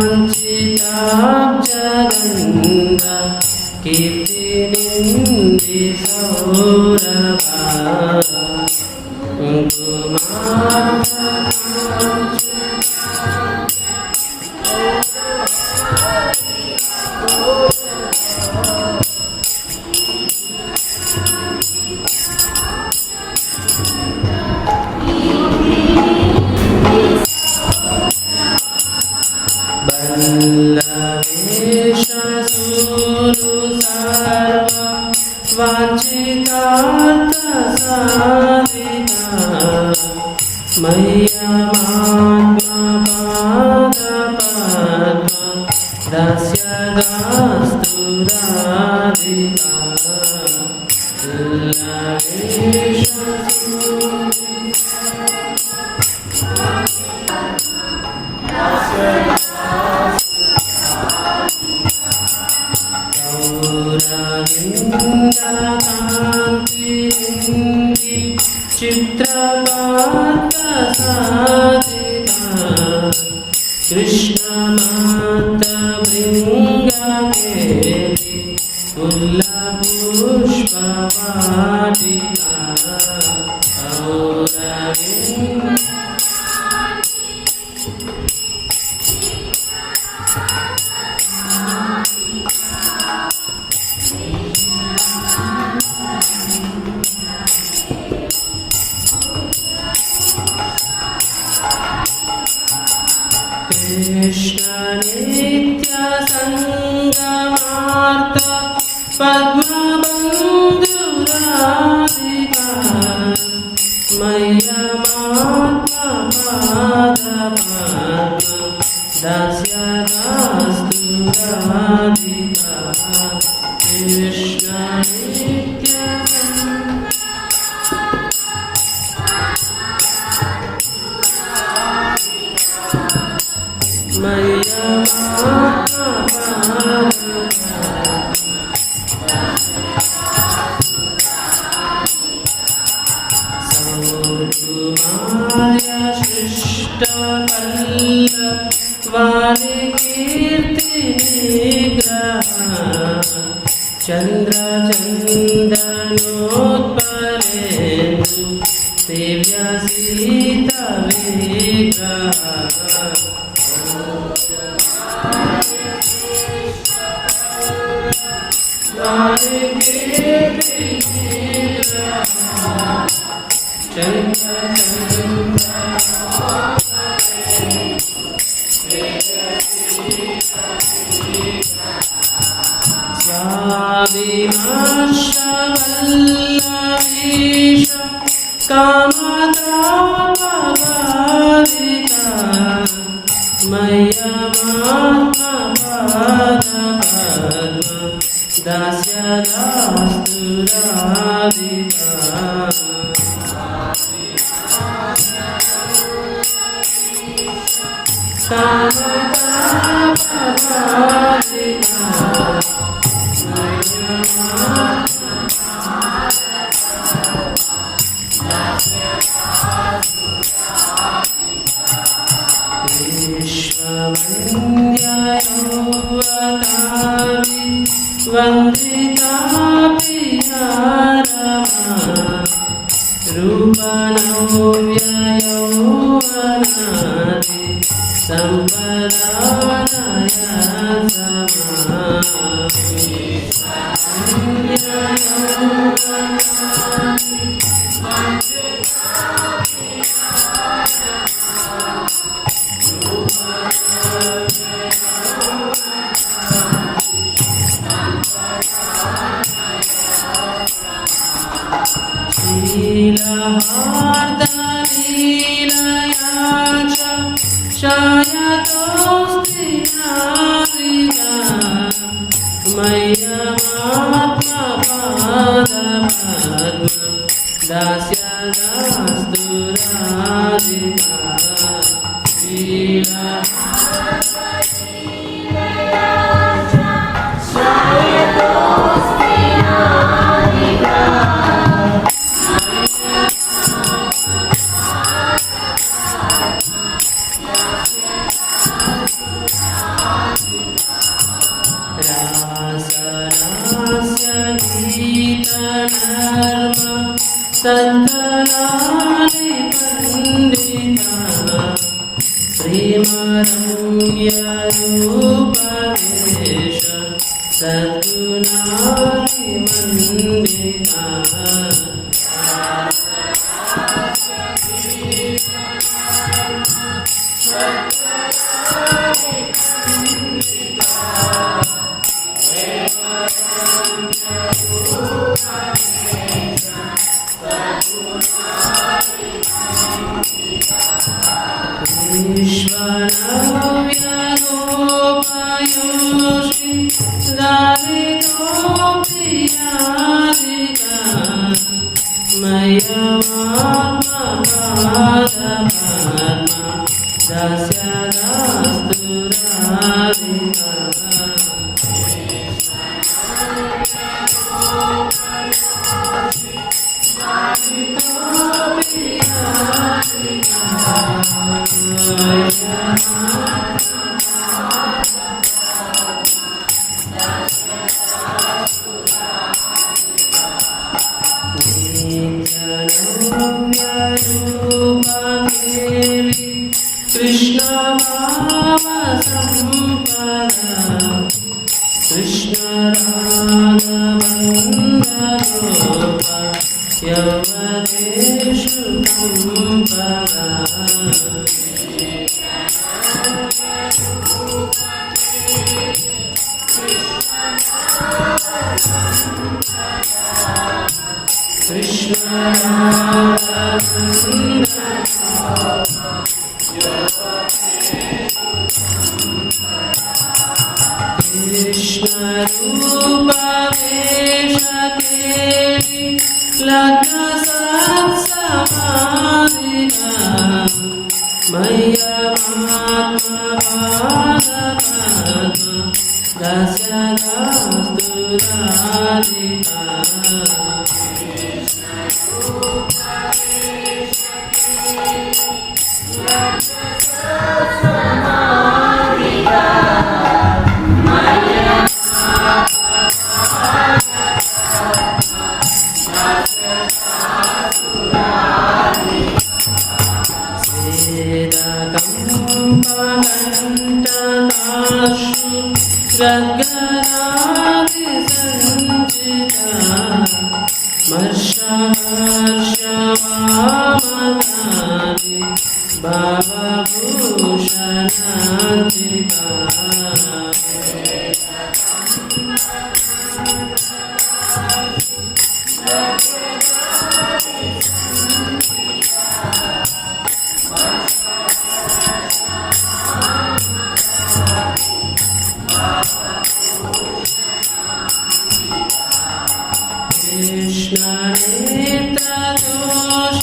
वाञ्छिताब्जगन्ध कीर्तिनिन्दि सौरभा बल्लवेशसूनु सर्व वाञ्छितार्थसाधिका मह्यमात्मपादपद्म दास्यदास्तु राधिका गौरविन्दकान्तिरिन्दि चित्रपार्थसाधिका कृष्णमातभृङ्गकेलि फुल्लपुष्पवाटिका कृष्ण नित्यसङ्गमार्त पद्मबन्धुराधिका मह्यमात्मपादपद्म दास्यदास्तु राधिका कृष्ण चन्द्रचन्दनोत्पलेन्दु सेव्यसीतविग्रहा स्वादिमाशवल्लवीश कामतापगारिका मह्यमात्मपादपद्म दास्यदास्तु राधिका कामतापगारिका विश्ववन्द्ययौवतामि वन्दिता प्रियारमा रूपनव्ययौवनादि सम्पदानय लीलाहार्दलीलया च शायतोऽस्ति नादिका मह्यमात्मपादपद्म दास्यदास्तु राधिका नर्म सत्कलानि पंडिता प्रेमरम्य रूपवेश सद्गुणानि मंडिता विश्वनव्यगोपयोषि लालितो प्रियादिता मय्यवात्मपादपद्मा दास्य दास्तु राधिका कृष्ण भाव संपदा कृष्ण रागबन्धरूप यवतेषु संपदा कृष्ण कृष्ण रूप वेशकेलि लग्न सत्समाधिका मय्यमात्मपादपद्मा दास्य दास्तु राधिका कंपकंटकाशु गगनादिसञ्चिता मर्षहर्षवामकानि भावभूषणान्विता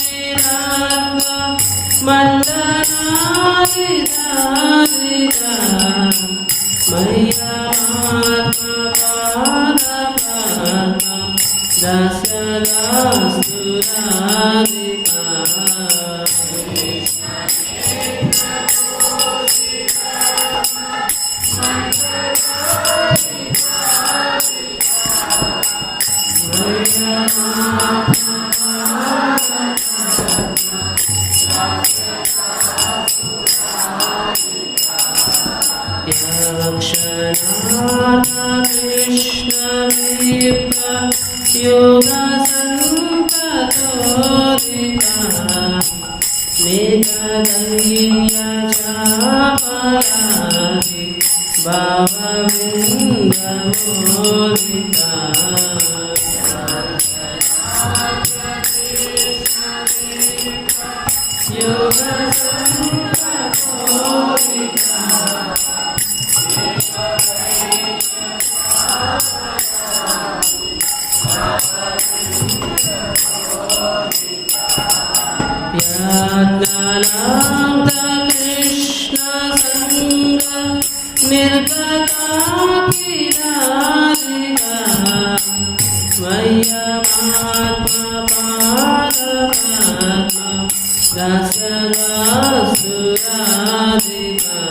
कृष्णनेत्रदोषिरात्मा मण्डनादिधारिता मय्यमात्मपादपद्मा दास्य दास्तु राधिका यक्षनाथ कृष्ण विप्र योगसंततोदिता निगदैर्यचापराधि भावविन्दमोदिता कृष्ण संग निर्गता किरारिका मय्यमात्मपादपद्मा दास्य दास्तु राधिका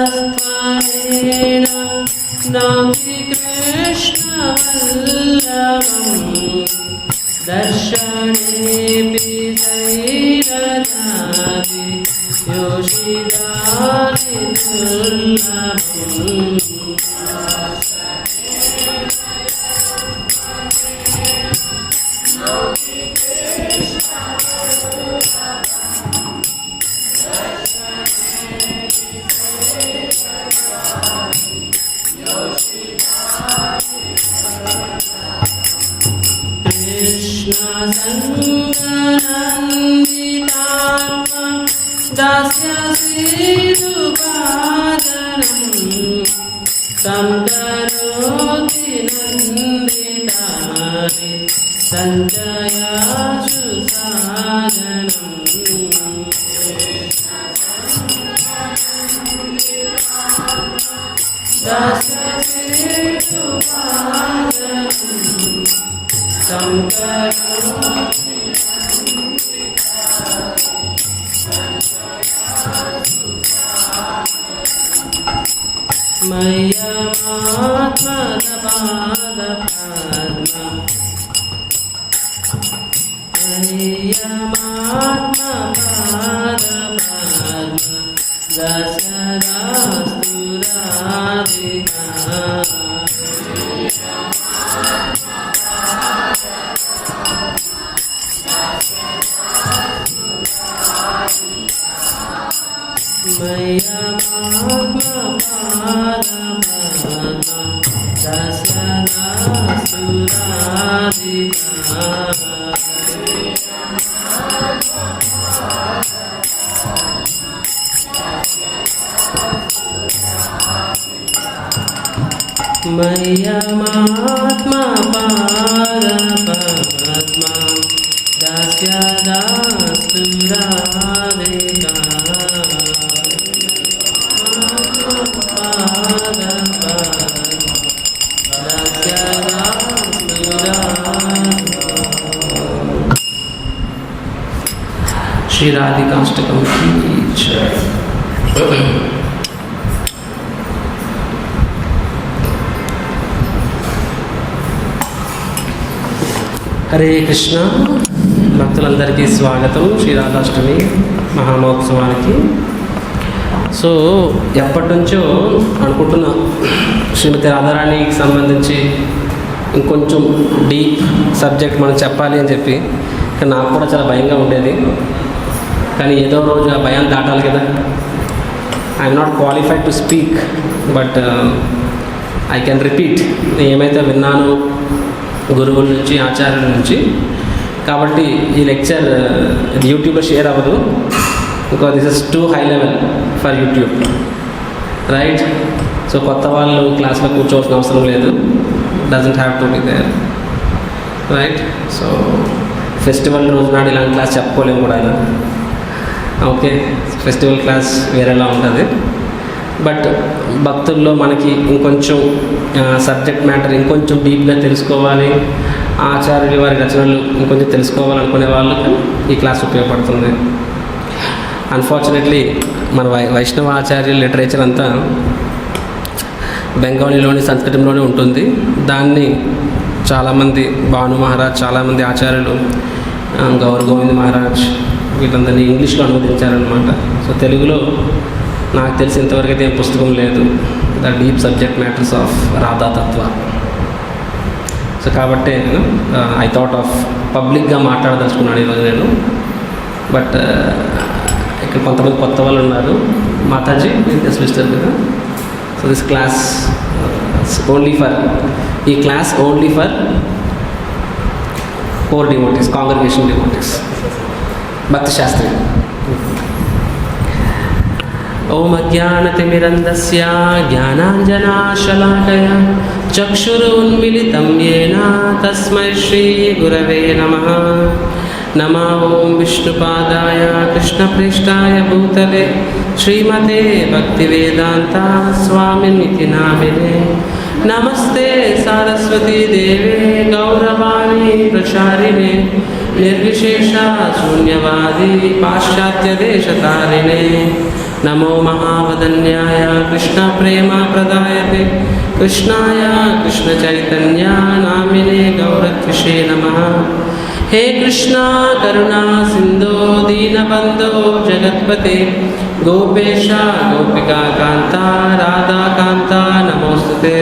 यस्त्वनेन नौति कृष्णवल्लभं दर्शनेऽपि सैरजाति योषितानि दुर्लभम् कृष्णसङ्गनन्दितात्मा दास्यसीदुपादनं तं करोति नन्दितानि सञ्चयाशु साधनम् दास्यसीदुपादनं तं मय्यमात्मनपादपद्मा दशदास्तु राधिका मय्यमात्मपादपद्मा दशदास्तु राधिका मय्यमात्मपादपद्मा दास्यदास्तु राधिका श्री राधिकाष्टकम की जय। హరే కృష్ణ భక్తులందరికీ స్వాగతం శ్రీ రాధాష్టమి మహామహోత్సవానికి. సో ఎప్పటి నుంచో అనుకుంటున్నా శ్రీమతి రాధారాణికి సంబంధించి ఇంకొంచెం డీప్ సబ్జెక్ట్ మనం చెప్పాలి అని చెప్పి, కానీ నాకు కూడా చాలా భయంగా ఉండేది. కానీ ఏదో రోజు ఆ భయాన్ని దాటాలి కదా. I'm not qualified to speak, but I can repeat ఏమైతే విన్నాను గురువుల నుంచి, ఆచార్యుల నుంచి. కాబట్టి ఈ లెక్చర్ ఇది యూట్యూబ్లో షేర్ అవ్వదు, because this is too high level for YouTube, right? So కొత్త వాళ్ళు క్లాస్లో కూర్చోవాల్సిన అవసరం లేదు, doesn't have to be there, right? So festival రోజు నాడు ఇలాంటి క్లాస్ చెప్పుకోలేము కూడా ఇలా. ఓకే, ఫెస్టివల్ క్లాస్ వేరేలా ఉంటుంది. బట్ భక్తుల్లో మనకి ఇంకొంచెం సబ్జెక్ట్ మ్యాటర్ ఇంకొంచెం డీప్గా తెలుసుకోవాలి, ఆచార్యుల వారి రచనలు ఇంకొంచెం తెలుసుకోవాలనుకునే వాళ్ళకి ఈ క్లాస్ ఉపయోగపడుతుంది. అన్ఫార్చునేట్లీ మన వైష్ణవ ఆచార్యుల లిటరేచర్ అంతా బెంగాలీలోని, సంస్కృతంలోనే ఉంటుంది. దాన్ని చాలామంది, భాను మహారాజ్, చాలామంది ఆచార్యులు, గౌర్ గోవింద్ మహారాజ్ వీళ్ళందరినీ ఇంగ్లీష్లో అనువదించారనమాట. సో తెలుగులో నాకు తెలిసి ఇంతవరకు అయితే ఏం పుస్తకం లేదు, the deep subject matters of రాధాతత్వ. సో కాబట్టి నేను ఐ థాట్ ఆఫ్ పబ్లిక్గా మాట్లాడదలుచుకున్నాను ఈరోజు నేను. బట్ ఇక్కడ కొంతమంది కొత్త వాళ్ళు ఉన్నారు. మాతాజీ సిస్టర్ కదా. So this class only for, ఈ class only for core devotees, congregation devotees, Bhakti Shastri. ఓం అజ్ఞానతిమిరంధస్య జ్ఞానాంజనాశలాకయ చక్షురున్మిలితం యేన తస్మై శ్రీ గురవే నమః. నమో ఓం విష్ణుపాదాయ కృష్ణప్రేష్టాయ భూతలే శ్రీమతే భక్తివేదాంత స్వామినితి నామినే. నమస్తే సారస్వతీ దేవే గౌరవాణి ప్రచారిణే నిర్విశేష శూన్యవాది పాశ్చాత్య దేశతారిణే. नमो महावदन्याय कृष्णप्रेमप्रदायते कृष्णाय कृष्णचैतन्य नामिने गौरत्विषे नमः। हे कृष्णा करुणा सिंधु दीनबंधो जगत्पते गोपेश गोपिका कांता राधा कांता नमोस्तुते।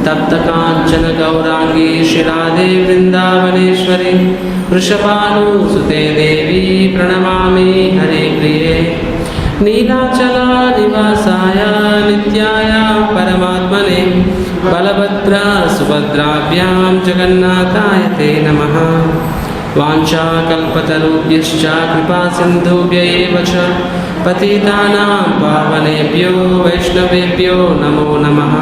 तप्त कांचन गौरांगी श्रीराधे वृंदावनेश्वरी वृषभानुसुते देवी प्रणमामि हरे प्रिये। नीलाचला निवासाय नित्याय परमात्मने बलभद्रा सुभद्राभ्यां जगन्नाथाय ते नमः। वाञ्छाकल्पतरुभ्यश्च कृपासिन्धुभ्य एव च पतितानां पावनेभ्यो वैष्णवेभ्यो नमो नमः।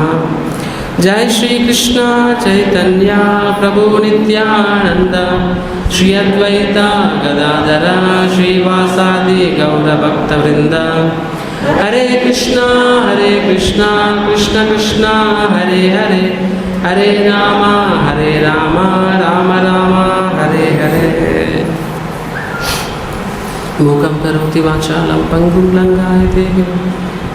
जय श्री कृष्ण चैतन्य प्रभु नित्यानंद श्री अद्वैत गदाधर श्रीवासादि गौरभक्तवृंद। हरे कृष्णा कृष्ण कृष्ण हरे हरे हरे राम राम राम हरे हरे। मूकं करोति वाचालं पंगुं लङ्घयते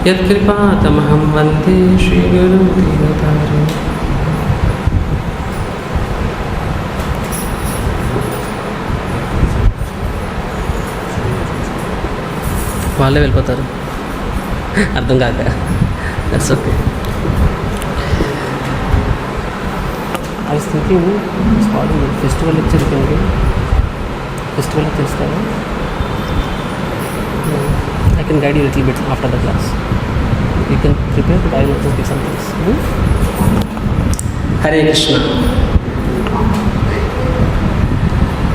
यत्कृपातमहं वन्दे श्रीगुरुं दीनतारिणम्। వాళ్ళే వెళ్ళిపోతారు అర్థం కాక. That's okay. I was thinking festival lecture festival lecture ఇస్తారా? I can guide you a little bit after the class. You can prepare, but I will just give some things. Hare Krishna.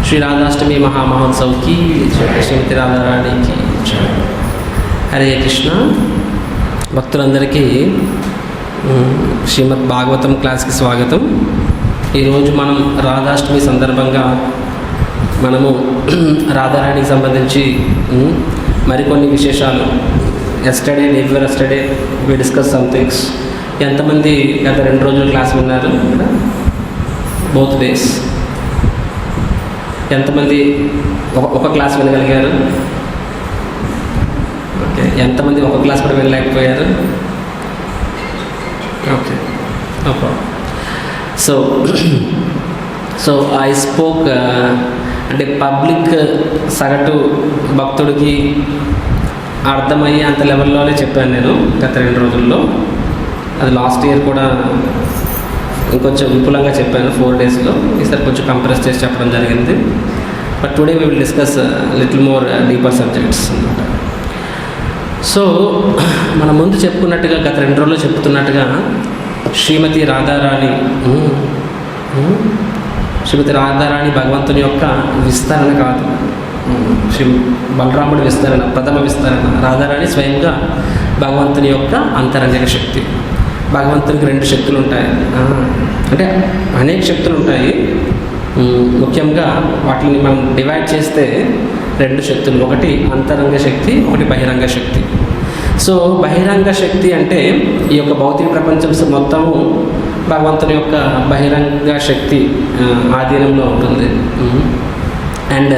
Shri Radhashtami महामहोत्सव की जय, श्रीमती राधा रानी की जय। हरे कृष्ण. భక్తులందరికీ శ్రీమద్ భాగవతం క్లాస్కి స్వాగతం. ఈరోజు మనం రాధాష్టమి సందర్భంగా మనము రాధారాణికి సంబంధించి మరికొన్ని విశేషాలు yesterday we discuss some things. ఎంతమంది గత 2 రోజులు క్లాస్ విన్నారు? Both days. ఎంతమంది ఒక క్లాస్ వినగలిగారు? ఓకే. ఎంతమంది ఒక క్లాస్ కూడా వినలేకపోయారు? Okay, no problem. So I spoke అంటే పబ్లిక్ సగటు భక్తుడికి అర్థమయ్యే అంత లెవెల్లోనే చెప్పాను నేను గత 2 రోజుల్లో. అది లాస్ట్ ఇయర్ కూడా ఇంకొంచెం విపులంగా చెప్పాను 4 డేస్లో. ఈసారి కొంచెం కంప్రెస్ చేసి చెప్పడం జరిగింది. But today we will discuss little more deeper subjects అన్నమాట. సో మనం ముందు చెప్పుకున్నట్టుగా గత 2 రోజుల్లో చెప్తున్నట్టుగా శ్రీమతి రాధారాణి భగవంతుని యొక్క విస్తరణ కాదు, శ్రీ బలరాముడి విస్తరణ, ప్రథమ విస్తరణ. రాధారాణి స్వయంగా భగవంతుని యొక్క అంతరంగిక శక్తి. భగవంతునికి 2 శక్తులు ఉంటాయి, అంటే అనేక శక్తులు ఉంటాయి. ముఖ్యంగా వాటిని మనం డివైడ్ చేస్తే 2 శక్తులు, ఒకటి అంతరంగ శక్తి, ఒకటి బహిరంగ శక్తి. సో బహిరంగ శక్తి అంటే ఈ యొక్క భౌతిక ప్రపంచం మొత్తము భగవంతుని యొక్క బహిరంగ శక్తి ఆధీనంలో ఉంటుంది. అండ్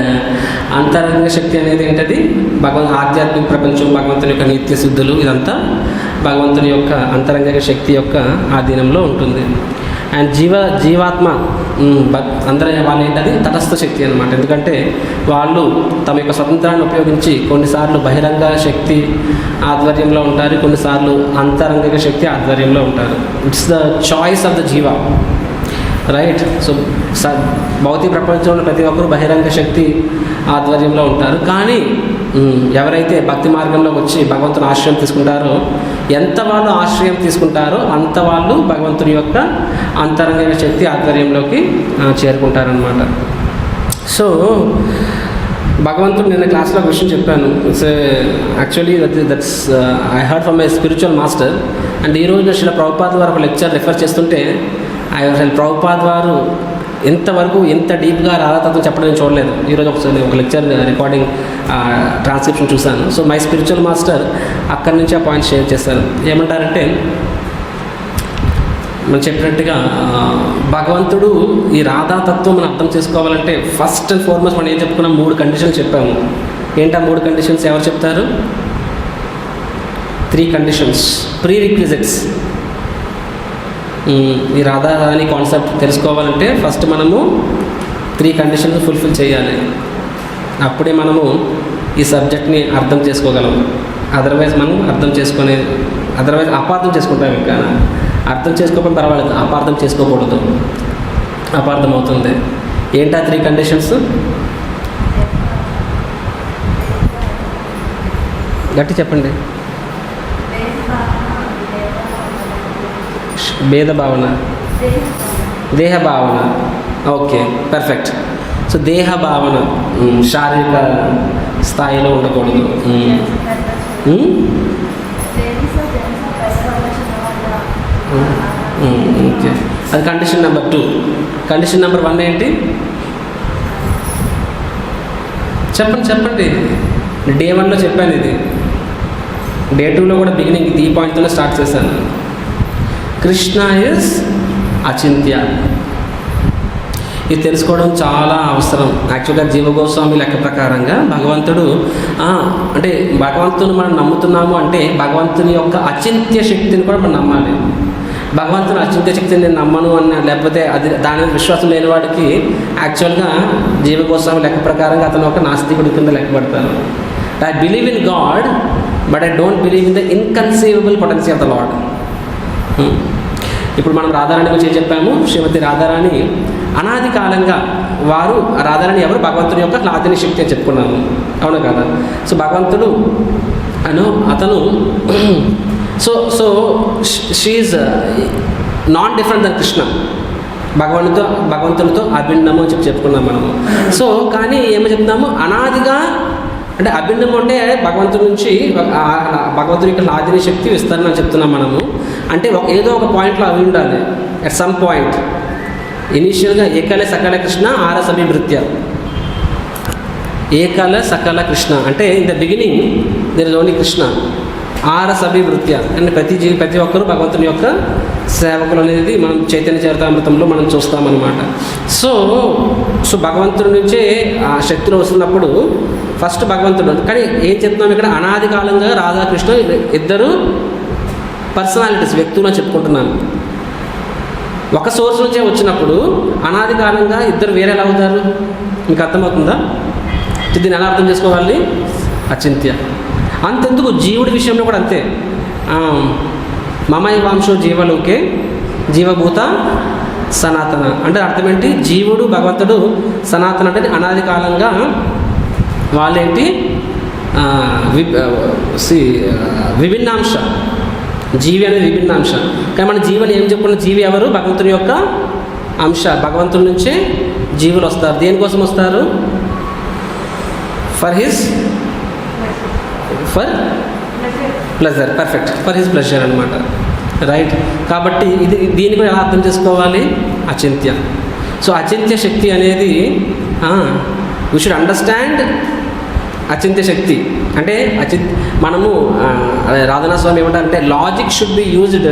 అంతరంగ శక్తి అనేది ఏంటది? ఆధ్యాత్మిక ప్రపంచం, భగవంతుని యొక్క నిత్య శుద్ధులు, ఇదంతా భగవంతుని యొక్క అంతరంగ శక్తి యొక్క ఆధీనంలో ఉంటుంది. అండ్ జీవాత్మ అందరూ వాళ్ళు ఏంటది? తటస్థ శక్తి అనమాట. ఎందుకంటే వాళ్ళు తమ యొక్క స్వతంత్రాన్ని ఉపయోగించి కొన్నిసార్లు బహిరంగ శక్తి ఆధ్వర్యంలో ఉంటారు, కొన్నిసార్లు అంతరంగిక శక్తి ఆధ్వర్యంలో ఉంటారు. It's the choice of the జీవ, రైట్? సో భౌతిక ప్రపంచంలో ప్రతి ఒక్కరు బహిరంగ శక్తి ఆధ్వర్యంలో ఉంటారు. కానీ ఎవరైతే భక్తి మార్గంలో వచ్చి భగవంతుని ఆశ్రయం తీసుకుంటారో, ఎంత వాళ్ళు ఆశ్రయం తీసుకుంటారో అంత వాళ్ళు భగవంతుని యొక్క అంతరంగిక శక్తి ఆధ్వర్యంలోకి చేరుకుంటారనమాట. సో భగవంతుడు నిన్న క్లాస్లో ఒక విషయం చెప్పాను. It's actually that's I heard from my spiritual master. And ఈరోజు శ్రీల ప్రభుపాద్ వారు ఒక లెక్చర్ రిఫర్ చేస్తుంటే అసలు ప్రభుపాద్ వారు ఎంతవరకు ఎంత డీప్గా రాధాతత్వం చెప్పడం నేను చూడలేదు. ఈరోజు ఒకసారి ఒక లెక్చర్ రికార్డింగ్ ట్రాన్స్క్రిప్షన్ చూశాను. సో మై స్పిరిచువల్ మాస్టర్ అక్కడి నుంచి ఆ పాయింట్ షేర్ చేస్తారు. ఏమంటారంటే, మనం చెప్పినట్టుగా భగవంతుడు ఈ రాధాతత్వం మనం అర్థం చేసుకోవాలంటే ఫస్ట్ అండ్ ఫార్మోస్ట్ మనం ఏం చెప్పుకున్నాం? 3 కండిషన్స్ చెప్పాము. ఏంటి ఆ 3 కండిషన్స్? ఎవరు చెప్తారు? 3 కండిషన్స్, ప్రీ రిక్విజిట్స్. ఈ రాధారాణి కాన్సెప్ట్ తెలుసుకోవాలంటే ఫస్ట్ మనము 3 కండిషన్స్ ఫుల్ఫిల్ చేయాలి. అప్పుడే మనము ఈ సబ్జెక్ట్ని అర్థం చేసుకోగలం. అదర్వైజ్ మనం అదర్వైజ్ అపార్థం చేసుకుంటాం. ఇంకా అర్థం చేసుకోకపోతే పర్వాలేదు, అపార్థం చేసుకోకూడదు, అపార్థం అవుతుంది. ఏంటా 3 కండిషన్స్? గట్టి చెప్పండి. భేదభావన, దేహభావన. Okay, perfect. సో దేహభావన శారీరక స్థాయిలో ఉండకూడదు. ఓకే, అది కండిషన్ నెంబర్ 2. కండిషన్ నెంబర్ 1 ఏంటి? చెప్పండి. డే 1లో చెప్పాను, ఇది డే 2లో కూడా బిగినింగ్ ఈ పాయింట్తోనే స్టార్ట్ చేశాను. కృష్ణ ఇస్ అచింత్య. ఇది తెలుసుకోవడం చాలా అవసరం. యాక్చువల్గా జీవగోస్వామి లెక్క ప్రకారంగా భగవంతుడు అంటే భగవంతుని మనం నమ్ముతున్నాము అంటే భగవంతుని యొక్క అచింత్య శక్తిని కూడా మనం నమ్మాలి. భగవంతుని అచింత్య శక్తిని నేను నమ్మను అన్న, లేకపోతే అది దాని మీద విశ్వాసం లేని వాడికి యాక్చువల్గా జీవగోస్వామి లెక్క ప్రకారంగా అతను ఒక నాస్తికుడి కింద లెక్కపడతారు. I believe in God but I don't believe in the inconceivable potency of the Lord. ఇప్పుడు మనం రాధారాణి గురించి చెప్పాము. శ్రీమతి రాధారాణి అనాది కాలంగా రాధారాణి ఎవరు? భగవంతుని యొక్క లాదిని శక్తి అని చెప్పుకున్నాము, అవునా కదా? సో భగవంతుడు అతను so she's not different than Krishna. భగవంతునితో అభిన్నము అని చెప్పుకున్నాం మనము. సో కానీ ఏమో చెప్తున్నాము, అనాదిగా అంటే అభిన్నము అంటే భగవంతుడి నుంచి భగవంతుడి యొక్క లాదిని శక్తి విస్తరణ అని చెప్తున్నాం మనము. అంటే ఏదో ఒక పాయింట్లో అవి ఉండాలి. అట్ సమ్ పాయింట్ ఇనీషియల్గా ఏకల సకల కృష్ణ ఆరస అభివృత్య. ఏకల సకల కృష్ణ అంటే in the beginning there is only Krishna. ఆరస అభివృత్య అంటే ప్రతి ఒక్కరూ భగవంతుని యొక్క సేవకులు అనేది మనం చైతన్య చరితామృతంలో మనం చూస్తామన్నమాట. సో భగవంతుడి నుంచే ఆ శక్తులు వస్తున్నప్పుడు ఫస్ట్ భగవంతుడు. కానీ ఏం చెప్తున్నాం ఇక్కడ? అనాది కాలంగా రాధాకృష్ణ ఇద్దరు పర్సనాలిటీస్, వ్యక్తులు అని చెప్పుకుంటున్నాను. ఒక సోర్స్ నుంచే వచ్చినప్పుడు అనాది కాలంగా ఇద్దరు వేరే ఎలా అవుతారు? మీకు అర్థమవుతుందా? దీన్ని ఎలా అర్థం చేసుకోవాలి? అచింత్య. అంతెందుకు జీవుడి విషయంలో కూడా అంతే. మమైవాంశో జీవలోకే జీవభూత సనాతన అంటే అర్థం ఏంటి? జీవుడు భగవంతుడు సనాతన అంటే అనాది కాలంగా వాళ్ళేంటి? విభిన్నాంశ. జీవి అనేది విభిన్నాంశ. కానీ మన జీవని ఏం చెప్పుకున్న? జీవి ఎవరు? భగవంతుని యొక్క అంశ. భగవంతుడి నుంచే జీవులు వస్తారు. దేనికోసం వస్తారు? For pleasure. Perfect, for his pleasure అనమాట. రైట్. కాబట్టి దీన్ని కూడా ఎలా అర్థం చేసుకోవాలి? అచింత్య. సో అచింత్య శక్తి అనేది వీ షుడ్ అండర్స్టాండ్ అచింత్య శక్తి అంటే మనము రాధానాథ స్వామి ఏమంటారంటే logic should be used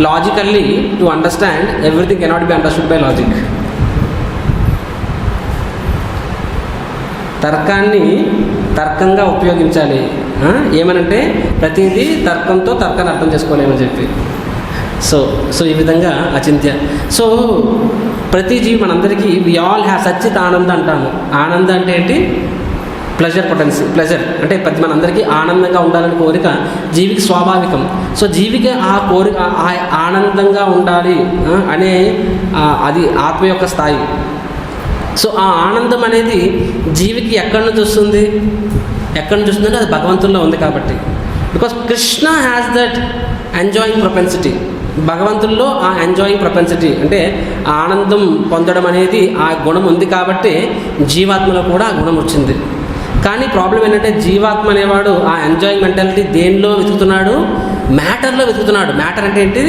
logically to understand everything cannot be understood by logic. తర్కంగా ఉపయోగించాలి. ఏమనంటే ప్రతిదీ తర్కాన్ని అర్థం చేసుకోలేమని చెప్పి. సో ఈ విధంగా అచింత్య. సో ప్రతి జీవి మనందరికీ వి ఆల్ హ్యావ్ సచ్చిత్ ఆనంద అంటాము. ఆనంద అంటే ఏంటి? Pleasure potency. ప్లెజర్ అంటే మనందరికీ ఆనందంగా ఉండాలని కోరిక జీవికి స్వాభావికం. సో జీవికి ఆ కోరిక ఆనందంగా ఉండాలి అనే అది ఆత్మ యొక్క స్థాయి. సో ఆ ఆనందం అనేది జీవికి ఎక్కడి నుంచి వస్తుంది? అంటే అది భగవంతుల్లో ఉంది కాబట్టి. Because Krishna has that enjoying propensity. భగవంతుల్లో ఆ ఎంజాయింగ్ ప్రొపెన్సిటీ అంటే ఆనందం పొందడం అనేది ఆ గుణం ఉంది కాబట్టి జీవాత్మలో కూడా ఆ గుణం వచ్చింది. కానీ ప్రాబ్లం ఏంటంటే జీవాత్మ అనేవాడు ఆ ఎంజాయింగ్ మెంటాలిటీ దేనిలో వెతుకుతున్నాడు? మ్యాటర్లో వెతుకుతున్నాడు. మ్యాటర్ అంటే ఏంటి?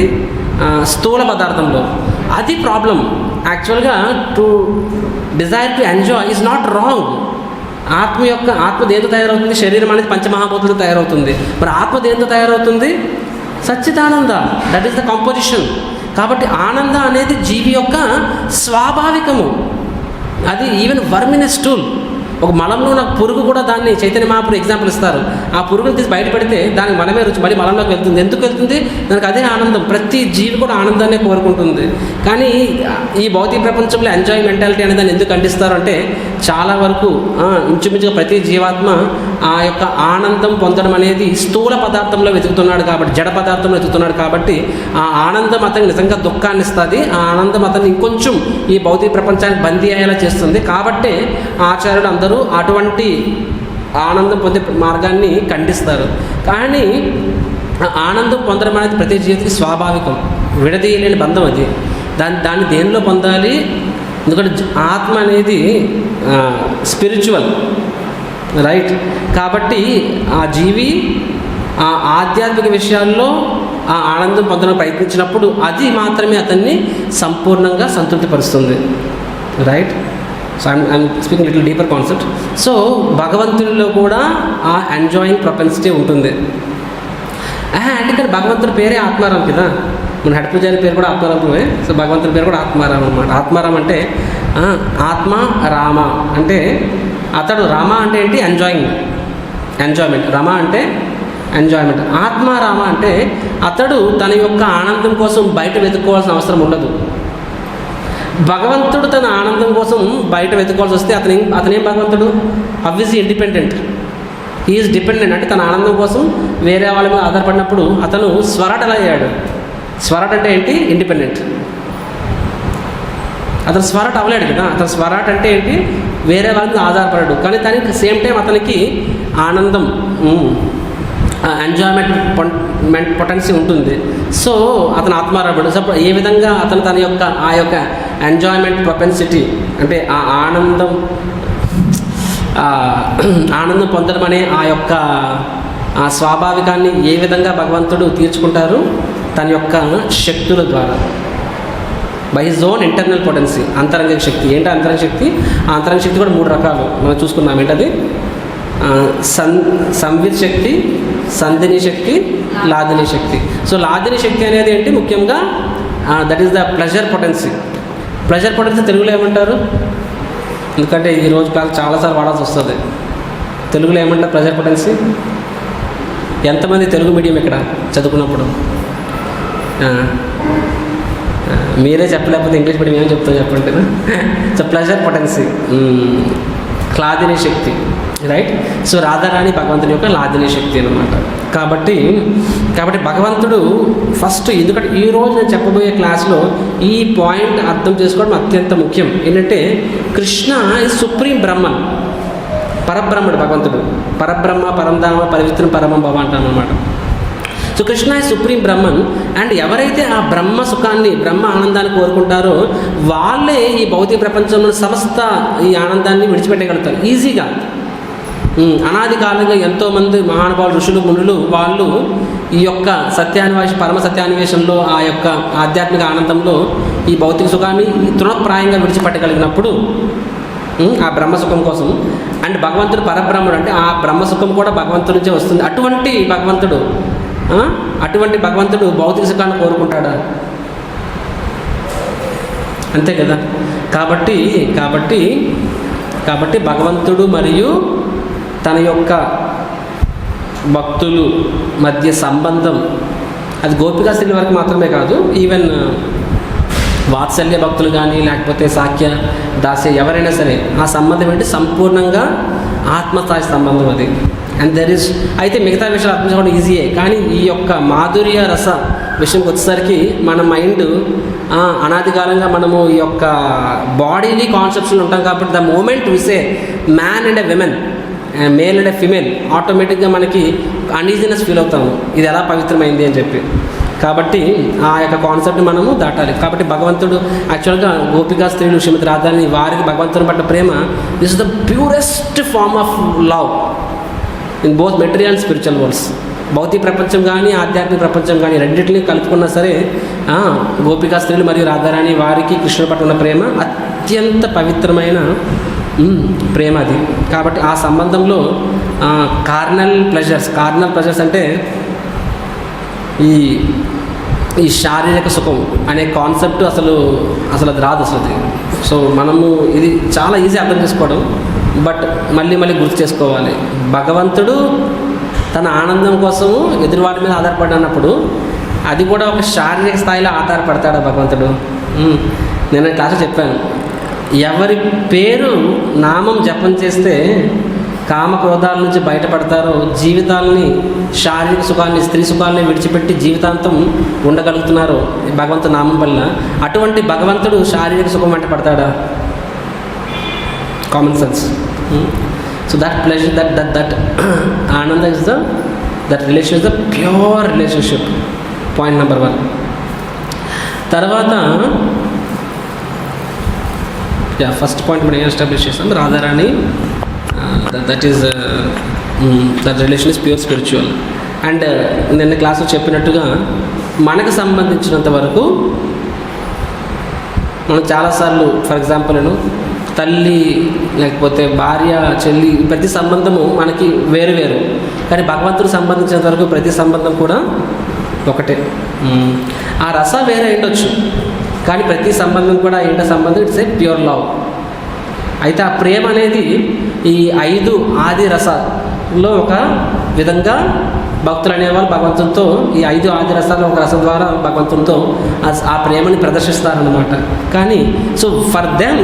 స్థూల పదార్థంలో. అది ప్రాబ్లం. యాక్చువల్గా to desire to enjoy is not wrong. ఆత్మ దేంతో తయారవుతుంది? శరీరం అనేది పంచమహాభూతులతో తయారవుతుంది. మరి ఆత్మ దేంతో తయారవుతుంది? Sachchidananda. That is the composition. కాబట్టి ఆనంద అనేది జీవి యొక్క స్వాభావికము. అది even worm in a stool. ఒక మలంలో నాకు పురుగు కూడా దాన్ని చైతన్య మహాపురు ఎగ్జాంపుల్ ఇస్తారు. ఆ పురుగుని తీసి బయటపడితే దానికి మనమే రుచి మళ్ళీ మలంలోకి వెళ్తుంది. ఎందుకు వెళ్తుంది? దానికి అదే ఆనందం. ప్రతి జీవి కూడా ఆనందాన్ని కోరుకుంటుంది. కానీ ఈ భౌతిక ప్రపంచంలో ఎంజాయ్ మెంటాలిటీ అనేది దాన్ని ఎందుకు ఖండిస్తారు అంటే, చాలా వరకు ఇంచుమించుగా ప్రతి జీవాత్మ ఆ యొక్క ఆనందం పొందడం అనేది స్థూల పదార్థంలో వెతుకుతున్నాడు కాబట్టి, జడ పదార్థంలో వెతుకుతున్నాడు కాబట్టి ఆ ఆనందం అతనికి నిజంగా దుఃఖాన్ని ఇస్తుంది. ఆ ఆనందం అతన్ని ఇంకొంచెం ఈ భౌతిక ప్రపంచానికి బందీ అయ్యేలా చేస్తుంది. కాబట్టి ఆచార్యులు అందరూ అటువంటి ఆనందం పొందే మార్గాన్ని ఖండిస్తారు. కానీ ఆనందం పొందడం అనేది ప్రతి జీవితానికి స్వాభావికం, విడదీయలేని బంధం అది. దాన్ని దేనిలో పొందాలి? ఎందుకంటే ఆత్మ అనేది స్పిరిచువల్, రైట్? కాబట్టి ఆ జీవి ఆ ఆధ్యాత్మిక విషయాల్లో ఆ ఆనందం పొందడానికి ప్రయత్నించినప్పుడు అది మాత్రమే అతన్ని సంపూర్ణంగా సంతృప్తిపరుస్తుంది, right? So I'm speaking little deeper concept. So భగవంతుడిలో కూడా ఆ ఎంజాయింగ్ ప్రొపెన్సిటీ ఉంటుంది. అంటే ఇక్కడ భగవంతుడి పేరే ఆత్మారాం కదా, మన హెడ్ పూజారి పేరు కూడా ఆత్మారామే. సో భగవంతుడి పేరు కూడా ఆత్మారాం అన్నమాట. ఆత్మారాం అంటే ఆత్మ రామ అంటే అతడు. రామ అంటే ఏంటి? ఎంజాయ్మెంట్. రమ అంటే ఎంజాయ్మెంట్. ఆత్మారామ అంటే అతడు తన యొక్క ఆనందం కోసం బయట వెతుక్కోవాల్సిన అవసరం ఉండదు. భగవంతుడు తన ఆనందం కోసం బయట వెతుక్కోవాల్సి వస్తే అతనేం భగవంతుడు? Obviously independent. He is dependent. అంటే తన ఆనందం కోసం వేరే వాళ్ళ మీద ఆధారపడినప్పుడు అతను స్వరాట్ ఎలా అయ్యాడు? స్వరాట్ అంటే ఏంటి? ఇండిపెండెంట్. అతను స్వరాట్ అవ్వలేడు కదా. అతను స్వరాట్ అంటే ఏంటి? వేరే వాళ్ళ మీద ఆధారపడాడు. కానీ దానికి సేమ్ టైం అతనికి ఆనందం, ఎంజాయ్మెంట్ పొటెన్సీ ఉంటుంది. సో అతను ఆత్మారాముడు. సో ఏ విధంగా అతను తన యొక్క ఆ యొక్క ఎంజాయ్మెంట్ ప్రొపెన్సిటీ అంటే ఆ ఆనందం పొందడం అనే ఆ యొక్క ఆ స్వాభావికాన్ని ఏ విధంగా భగవంతుడు తీర్చుకుంటారు? తన యొక్క శక్తుల ద్వారా, by his own internal potency. అంతరంగిక శక్తి. ఏంటి అంతరంగ శక్తి? ఆ అంతరంగ శక్తి కూడా 3 రకాలు మనం చూసుకున్నాం. ఏంటది? సంవిత్ శక్తి, సంధిని శక్తి, లాదిని శక్తి. సో లాదిని శక్తి అనేది ఏంటి? ముఖ్యంగా that is the pleasure potency. Pleasure potency తెలుగులో ఏమంటారు? ఎందుకంటే ఈరోజు క్లాస్ చాలాసార్లు వాడాల్సి వస్తుంది. తెలుగులో ఏమంటారు ప్లెజర్ పొటెన్సీ? ఎంతమంది తెలుగు మీడియం ఇక్కడ చదువుకున్నప్పుడు? మీరే చెప్పలేకపోతే ఇంగ్లీష్ మీడియం ఏం చెప్తారు చెప్పండి. సో ప్లెజర్ పొటెన్సీ, లాదిని శక్తి, రైట్? సో రాధారాణి భగవంతుని యొక్క లాదిని శక్తి అన్నమాట. కాబట్టి భగవంతుడు ఫస్ట్, ఎందుకంటే ఈరోజు నేను చెప్పబోయే క్లాస్లో ఈ పాయింట్ అర్థం చేసుకోవడం అత్యంత ముఖ్యం. ఏంటంటే కృష్ణ ఈజ్ సుప్రీం బ్రహ్మన్, పరబ్రహ్మడు భగవంతుడు. పరబ్రహ్మ, పరంధామ, పవిత్రం, పరమం భవ అంటాం అన్నమాట. So Krishna is supreme Brahman. And ఎవరైతే ఆ బ్రహ్మ సుఖాన్ని, బ్రహ్మ ఆనందాన్ని కోరుకుంటారో వాళ్ళే ఈ భౌతిక ప్రపంచంలో సమస్త ఈ ఆనందాన్ని విడిచిపెట్టగలుగుతారు ఈజీగా. అనాది కాలంగా ఎంతోమంది మహానుభావులు, ఋషులు, మునులు వాళ్ళు ఈ యొక్క పరమ సత్యాన్వేషంలో ఆ యొక్క ఆధ్యాత్మిక ఆనందంలో ఈ భౌతిక సుఖాన్ని తృణప్రాయంగా విడిచిపెట్టగలిగినప్పుడు ఆ బ్రహ్మసుఖం కోసం. అండ్ భగవంతుడు పరబ్రహ్మడు అంటే ఆ బ్రహ్మసుఖం కూడా భగవంతుడి నుంచే వస్తుంది. అటువంటి భగవంతుడు భౌతిక సుఖాన్ని కోరుకుంటాడా? అంతే కదా. కాబట్టి భగవంతుడు మరియు తన యొక్క భక్తులు మధ్య సంబంధం అది గోపికా స్త్రీల వరకు మాత్రమే కాదు, ఈవెన్ వాత్సల్య భక్తులు కానీ లేకపోతే సాఖ్య, దాస్య ఎవరైనా సరే ఆ సంబంధం ఏంటి? సంపూర్ణంగా ఆత్మస్థాయి సంబంధం అది. అండ్ దెర్ ఈస్, అయితే మిగతా విషయాలు అర్థం చేసుకోవడం ఈజీయే. కానీ ఈ యొక్క మాధుర్య రస విషయంకి వచ్చేసరికి మన మైండ్ అనాది కాలంగా మనము ఈ యొక్క బాడీని కాన్సెప్ట్స్లో ఉంటాం. కాబట్టి the moment we say man and a women, male and a female, ఆటోమేటిక్గా మనకి అన్ఈజీనెస్ ఫీల్ అవుతాము, ఇది ఎలా పవిత్రమైంది అని చెప్పి. కాబట్టి ఆ యొక్క కాన్సెప్ట్ని మనము దాటాలి. కాబట్టి భగవంతుడు యాక్చువల్గా గోపికా స్త్రీలు, శ్రీమతి రాధాని, వారికి భగవంతుని పట్ల ప్రేమ this is the purest form of love in both material and spiritual worlds. భౌతిక ప్రపంచం కానీ ఆధ్యాత్మిక ప్రపంచం కానీ రెండింటిని కలుపుకున్నా సరే గోపికా స్త్రీలు మరియు రాధారాణి వారికి కృష్ణుడి పట్ల ఉన్న ప్రేమ అత్యంత పవిత్రమైన ప్రేమ అది. కాబట్టి ఆ సంబంధంలో కార్నల్ ప్లెజర్స్ అంటే ఈ ఈ శారీరక సుఖం అనే కాన్సెప్ట్ అసలు అది రాదు అసలు. సో మనము ఇది చాలా ఈజీ అర్థం చేసుకోవడం, బట్ మళ్ళీ గుర్తు చేసుకోవాలి. భగవంతుడు తన ఆనందం కోసము ఎదురువాడి మీద ఆధారపడినప్పుడు అది కూడా ఒక శారీరక స్థాయిలో ఆధారపడతాడు భగవంతుడు. నేను క్లాస్లో చెప్పాను, ఎవరి పేరు నామం జపం చేస్తే కామక్రోధాల నుంచి బయటపడతారో, జీవితాలని శారీరక సుఖాన్ని స్త్రీ సుఖాలని విడిచిపెట్టి జీవితాంతం ఉండగలుగుతున్నారో భగవంతుడు నామం వల్ల, అటువంటి భగవంతుడు శారీరక సుఖం వెంట పడతాడా? Common sense. So that pleasure, that ananda is that relation is the pure relationship. Point number 1. తర్వాత ఫస్ట్ పాయింట్ మనం ఏం ఎస్టాబ్లిష్ చేస్తాం, Radharani that is that relation is pure spiritual. And నిన్న క్లాస్లో చెప్పినట్టుగా మనకు సంబంధించినంత వరకు మనం చాలాసార్లు, ఫర్ ఎగ్జాంపుల్ తల్లి లేకపోతే భార్య, చెల్లి, ప్రతి సంబంధము మనకి వేరు వేరు, కానీ భగవంతుడికి సంబంధించినంత వరకు ప్రతి సంబంధం కూడా ఒకటే. ఆ రస వేరే ఉండొచ్చు, కానీ ప్రతి సంబంధం కూడా ఏంటో సంబంధం, ఇట్స్ ఏ ప్యూర్ లవ్. అయితే ఆ ప్రేమ అనేది ఈ 5 ఆది రసాల్లో ఒక విధంగా భక్తులు అనేవాళ్ళు భగవంతునితో ఈ 5 ఆది రసాల్లో ఒక రసం ద్వారా భగవంతునితో ఆ ప్రేమని ప్రదర్శిస్తారనమాట. కానీ so for them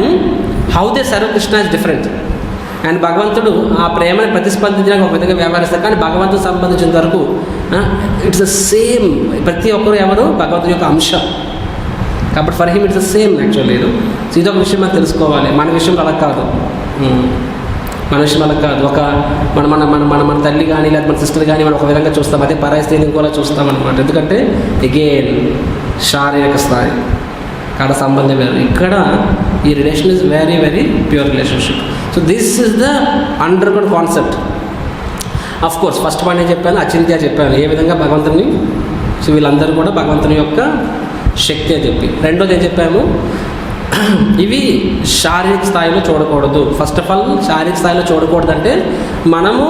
how they serve Krishna is different. And భగవంతుడు ఆ ప్రేమని ప్రతిస్పందించడానికి ఒక విధంగా వ్యవహరిస్తారు, కానీ భగవంతుడికి సంబంధించిన వరకు ఇట్స్ ద సేమ్. ప్రతి ఒక్కరు ఎవరు భగవంతుడి యొక్క అంశం కాబట్టి for him it's the same actually. So ఇదొక విషయం మనం తెలుసుకోవాలి. మన విషయం అలా కాదు, మన విషయం అలా కాదు. ఒక మన మన మన మన మన తల్లి కానీ లేదా మన సిస్టర్ కానీ మనం ఒక విధంగా చూస్తాం, అదే పరాయి స్థితిని ఇంకోలా చూస్తాం అనమాట. ఎందుకంటే అగైన్ శారీరక స్థాయి కాడ సంబంధం వేరు. ఇక్కడ ఈ relation is very very pure relationship. So this is the underground concept. Of course first point ఏం చెప్పాను, అచింత్య చెప్పాను, ఏ విధంగా భగవంతుని. సో వీళ్ళందరూ కూడా భగవంతుని యొక్క శక్తి అని చెప్పి. రెండోది ఏం చెప్పాము, ఇవి శారీరక స్థాయిలో చూడకూడదు. ఫస్ట్ ఆఫ్ ఆల్ శారీరక స్థాయిలో చూడకూడదంటే మనము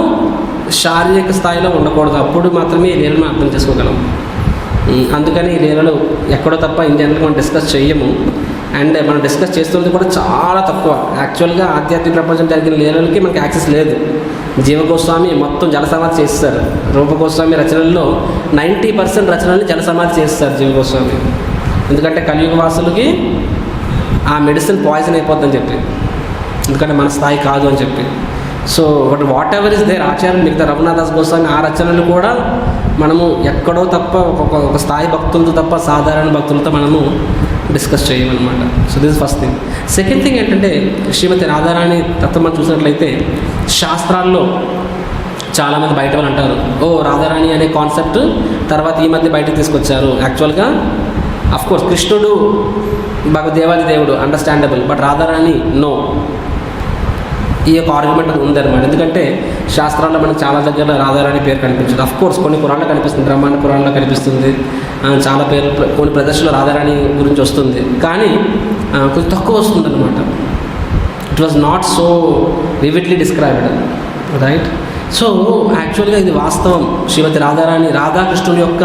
శారీరక స్థాయిలో ఉండకూడదు, అప్పుడు మాత్రమే ఈ లీలను అర్థం చేసుకోగలం. అందుకని ఈ లీలలు ఎక్కడో తప్ప ఇన్ జనరల్గా మనం డిస్కస్ చెయ్యము. అండ్ మనం డిస్కస్ చేస్తున్నది కూడా చాలా తక్కువ. యాక్చువల్గా ఆధ్యాత్మిక ప్రపంచం జరిగిన లీలలకి మనకి యాక్సెస్ లేదు. జీవగోస్వామి మొత్తం జలసమాధి చేస్తారు. రూపగోస్వామి రచనల్లో 90% రచనల్ని జలసమాధి చేస్తారు జీవగోస్వామి. ఎందుకంటే కలియుగ వాసులకి ఆ మెడిసిన్ పాయిజన్ అయిపోద్దని చెప్పి, ఎందుకంటే మన స్థాయి కాదు అని చెప్పి. So what ever is there ఆచార్యులు మిగతా రఘునాథదాస్ గోస్వామి ఆ రచనలు కూడా మనము ఎక్కడో తప్ప ఒక స్థాయి భక్తులతో తప్ప సాధారణ భక్తులతో మనము డిస్కస్ చేయమన్నమాట. So this first thing. Second thing ఏంటంటే, శ్రీమతి రాధారాణి తత్వం మనం చూసినట్లయితే శాస్త్రాల్లో చాలామంది బయట వాళ్ళు అంటారు, ఓ రాధారాణి అనే కాన్సెప్ట్ తర్వాత ఈ మధ్య బయటకు తీసుకొచ్చారు. యాక్చువల్గా అఫ్కోర్స్ కృష్ణుడు దేవాది దేవుడు, అండర్స్టాండబుల్, బట్ రాధారాణి నో. ఈ యొక్క ఆర్గ్యుమెంట్ ఉందన్నమాట. ఎందుకంటే శాస్త్రాల్లో మనకు చాలా దగ్గర రాధారాణి పేరు కనిపించదు. అఫ్కోర్స్ కొన్ని పురాణాల్లో కనిపిస్తుంది, బ్రహ్మాండ పురాణంలో కనిపిస్తుంది, చాలా పేరు కొన్ని ప్రదర్శనలో రాధారాణి గురించి వస్తుంది, కానీ కొంచెం తక్కువ వస్తుంది అనమాట. It was not so vividly described, right? So యాక్చువల్గా ఇది వాస్తవం. శ్రీమతి రాధారాణి, రాధాకృష్ణుని యొక్క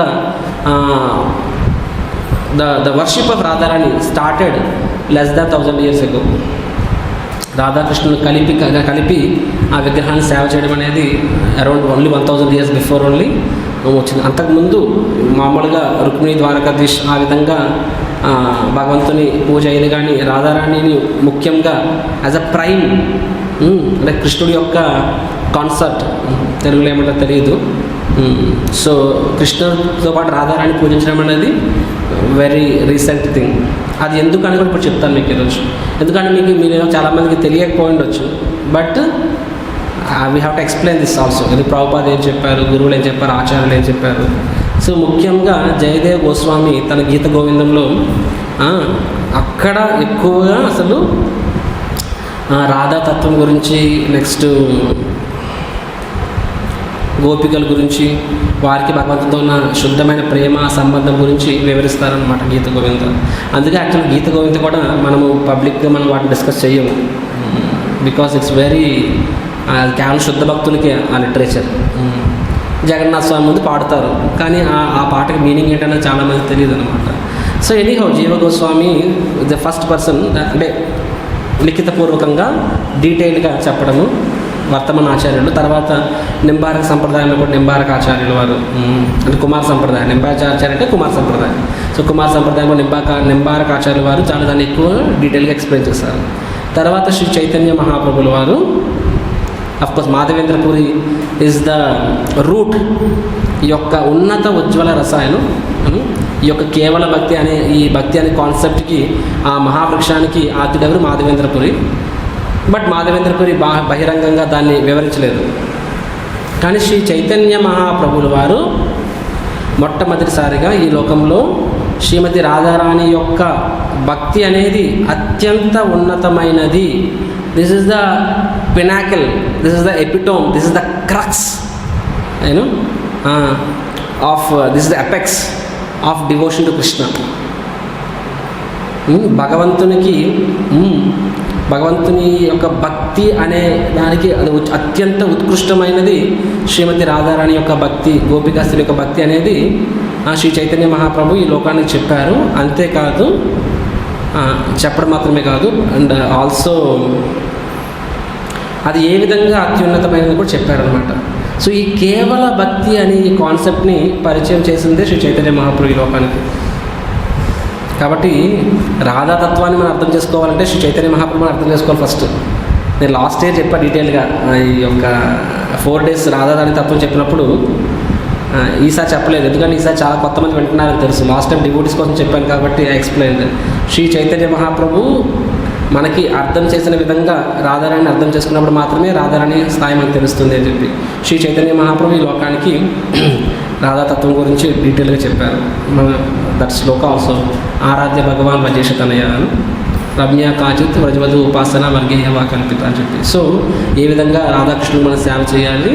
the worship of Radharani started less than 1000 years ago. రాధాకృష్ణుని కలిపి ఆ విగ్రహాన్ని సేవ చేయడం అనేది around only 1000 years before only వచ్చింది. అంతకుముందు మామూలుగా రుక్మిణి, ద్వారకాధీష్ ఆ విధంగా భగవంతుని పూజ అయ్యేది, కానీ రాధారాణిని ముఖ్యంగా యాజ్ అ ప్రైమ్, అంటే కృష్ణుడి యొక్క కాన్సెప్ట్, తెలుగులో ఏమంటారో తెలియదు. సో కృష్ణుడితో పాటు రాధారాణి పూజించడం అనేది వెరీ రీసెంట్ థింగ్. అది ఎందుకని కూడా ఇప్పుడు చెప్తాను మీకు ఈరోజు. ఎందుకంటే మీరు చాలామందికి తెలియకపోయి ఉండొచ్చు, but we have to explain this also. ఇది ప్రభుపాద ఏం చెప్పారు, గురువులు ఏం చెప్పారు, ఆచార్యులు ఏం చెప్పారు. సో ముఖ్యంగా జయదేవ్ గోస్వామి తన గీత గోవిందంలో అక్కడ ఎక్కువగా అసలు రాధాతత్వం గురించి, నెక్స్ట్ గోపికల గురించి, వారికి భగవంతుతో ఉన్న శుద్ధమైన ప్రేమ సంబంధం గురించి వివరిస్తారనమాట గీత గోవింద. అందుకే యాక్చువల్ గీత గోవింద కూడా మనము పబ్లిక్గా మనం వాటిని డిస్కస్ చేయము, బికాస్ ఇట్స్ వెరీ కేవలం శుద్ధ భక్తులకి ఆ లిటరేచర్. జగన్నాథ స్వామి ముందు పాడుతారు, కానీ ఆ పాటకి మీనింగ్ ఏంటనేది చాలామంది తెలియదు అనమాట. సో ఎనీహౌ జీవ గోస్వామి ద ఫస్ట్ పర్సన్, అంటే లిఖితపూర్వకంగా డీటెయిల్గా చెప్పడము వర్తమాన ఆచార్యులు. తర్వాత నింబారక సంప్రదాయంలో కూడా నింబారక ఆచార్యులు వారు, అంటే కుమార సంప్రదాయం, నింబాచార్య అంటే కుమార సంప్రదాయం. సో కుమార సంప్రదాయంలో నింబారక ఆచార్యులు వారు చాలా దాన్ని ఎక్కువ డీటెయిల్గా ఎక్స్ప్లెయిన్ చేస్తారు. తర్వాత శ్రీ చైతన్య మహాప్రభుల వారు, of course Madhavendra Puri is the route, ఈ యొక్క ఉన్నత ఉజ్వల రసాయనం, ఈ యొక్క కేవల భక్తి అనే ఈ భక్తి అనే కాన్సెప్ట్కి, ఆ మహావృక్షానికి ఆద్యుడెవరు మాధవేంద్రపురి. బట్ మాధవేంద్రపురి బహిరంగంగా దాన్ని వివరించలేదు. కానీ శ్రీ చైతన్య మహాప్రభుల వారు మొట్టమొదటిసారిగా ఈ లోకంలో శ్రీమతి రాధారాణి యొక్క భక్తి అనేది అత్యంత ఉన్నతమైనది, this is the pinnacle, this is the epitome, this is the crux of this is the apex of devotion to Krishna. భగవంతుని యొక్క భక్తి అనే దానికి అది అత్యంత ఉత్కృష్టమైనది శ్రీమతి రాధారాణి యొక్క భక్తి, గోపికాస్త్రి యొక్క భక్తి అనేది శ్రీ చైతన్య మహాప్రభు ఈ లోకానికి చెప్పారు. అంతేకాదు, చెప్పడం మాత్రమే కాదు, అండ్ ఆల్సో అది ఏ విధంగా అత్యున్నతమైనది కూడా చెప్పారనమాట. సో ఈ కేవల భక్తి అనే ఈ కాన్సెప్ట్ని పరిచయం చేసిందే శ్రీ చైతన్య మహాప్రభు ఈ లోకానికి. కాబట్టి రాధాతత్వాన్ని మనం అర్థం చేసుకోవాలంటే శ్రీ చైతన్య మహాప్రభుని అర్థం చేసుకోవాలి ఫస్ట్. నేను లాస్ట్ ఇయర్ చెప్పా డీటెయిల్గా, ఈ యొక్క 4 days రాధారాణి తత్వం చెప్పినప్పుడు. ఈసారి చెప్పలేదు, ఎందుకంటే ఈసారి చాలా కొత్త మంది వింటున్నారని తెలుసు. లాస్ట్ టైం డివోటీస్ కోసం చెప్పాను కాబట్టి ఐ ఎక్స్ప్లెయిన్. శ్రీ చైతన్య మహాప్రభు మనకి అర్థం చేసిన విధంగా రాధారాణిని అర్థం చేసుకున్నప్పుడు మాత్రమే రాధారాణి స్థాయి మనకు తెలుస్తుంది అని చెప్పి శ్రీ చైతన్య మహాప్రభు ఈ లోకానికి రాధాతత్వం గురించి డీటెయిల్గా చెప్పారు. దట్ శ్లోక ఆల్సో ఆరాధ్య భగవాన్ వజేషతనయ రమ్య కాచిత్ వ్రజవధు ఉపాసన వర్గేయవా కల్పిత అని చెప్పి. సో ఏ విధంగా రాధాకృష్ణుడు మనం సేవ చేయాలి,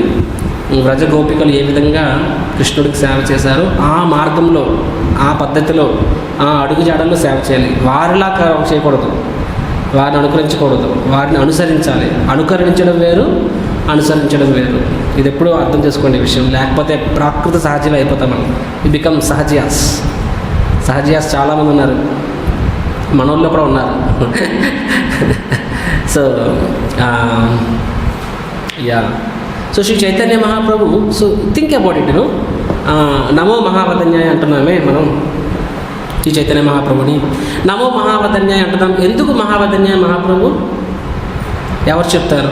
వ్రజ గోపికలు ఏ విధంగా కృష్ణుడికి సేవ చేశారో ఆ మార్గంలో, ఆ పద్ధతిలో, ఆ అడుగుజాడల్లో సేవ చేయాలి. వారిలా చేయకూడదు, వారిని అనుకరించకూడదు, వారిని అనుసరించాలి. అనుకరించడం వేరు, అనుసరించడం వేరు. ఇది ఎప్పుడూ అర్థం చేసుకోండి విషయం. లేకపోతే ప్రాకృత సహజీవి అయిపోతాం మనం. ఇది బికమ్ సహజీయాస్. సహజీయాస్ చాలామంది ఉన్నారు, మనోళ్ళు కూడా ఉన్నారు. So so Shri Chaitanya Mahaprabhu, so think about it, నమో మహావదన్యాయ అంటున్నామే మనం శ్రీ చైతన్య మహాప్రభుని. నమో మహావదన్యాయ అంటున్నాం. ఎందుకు మహావదన్యాయ మహాప్రభు? ఎవరు చెప్తారు?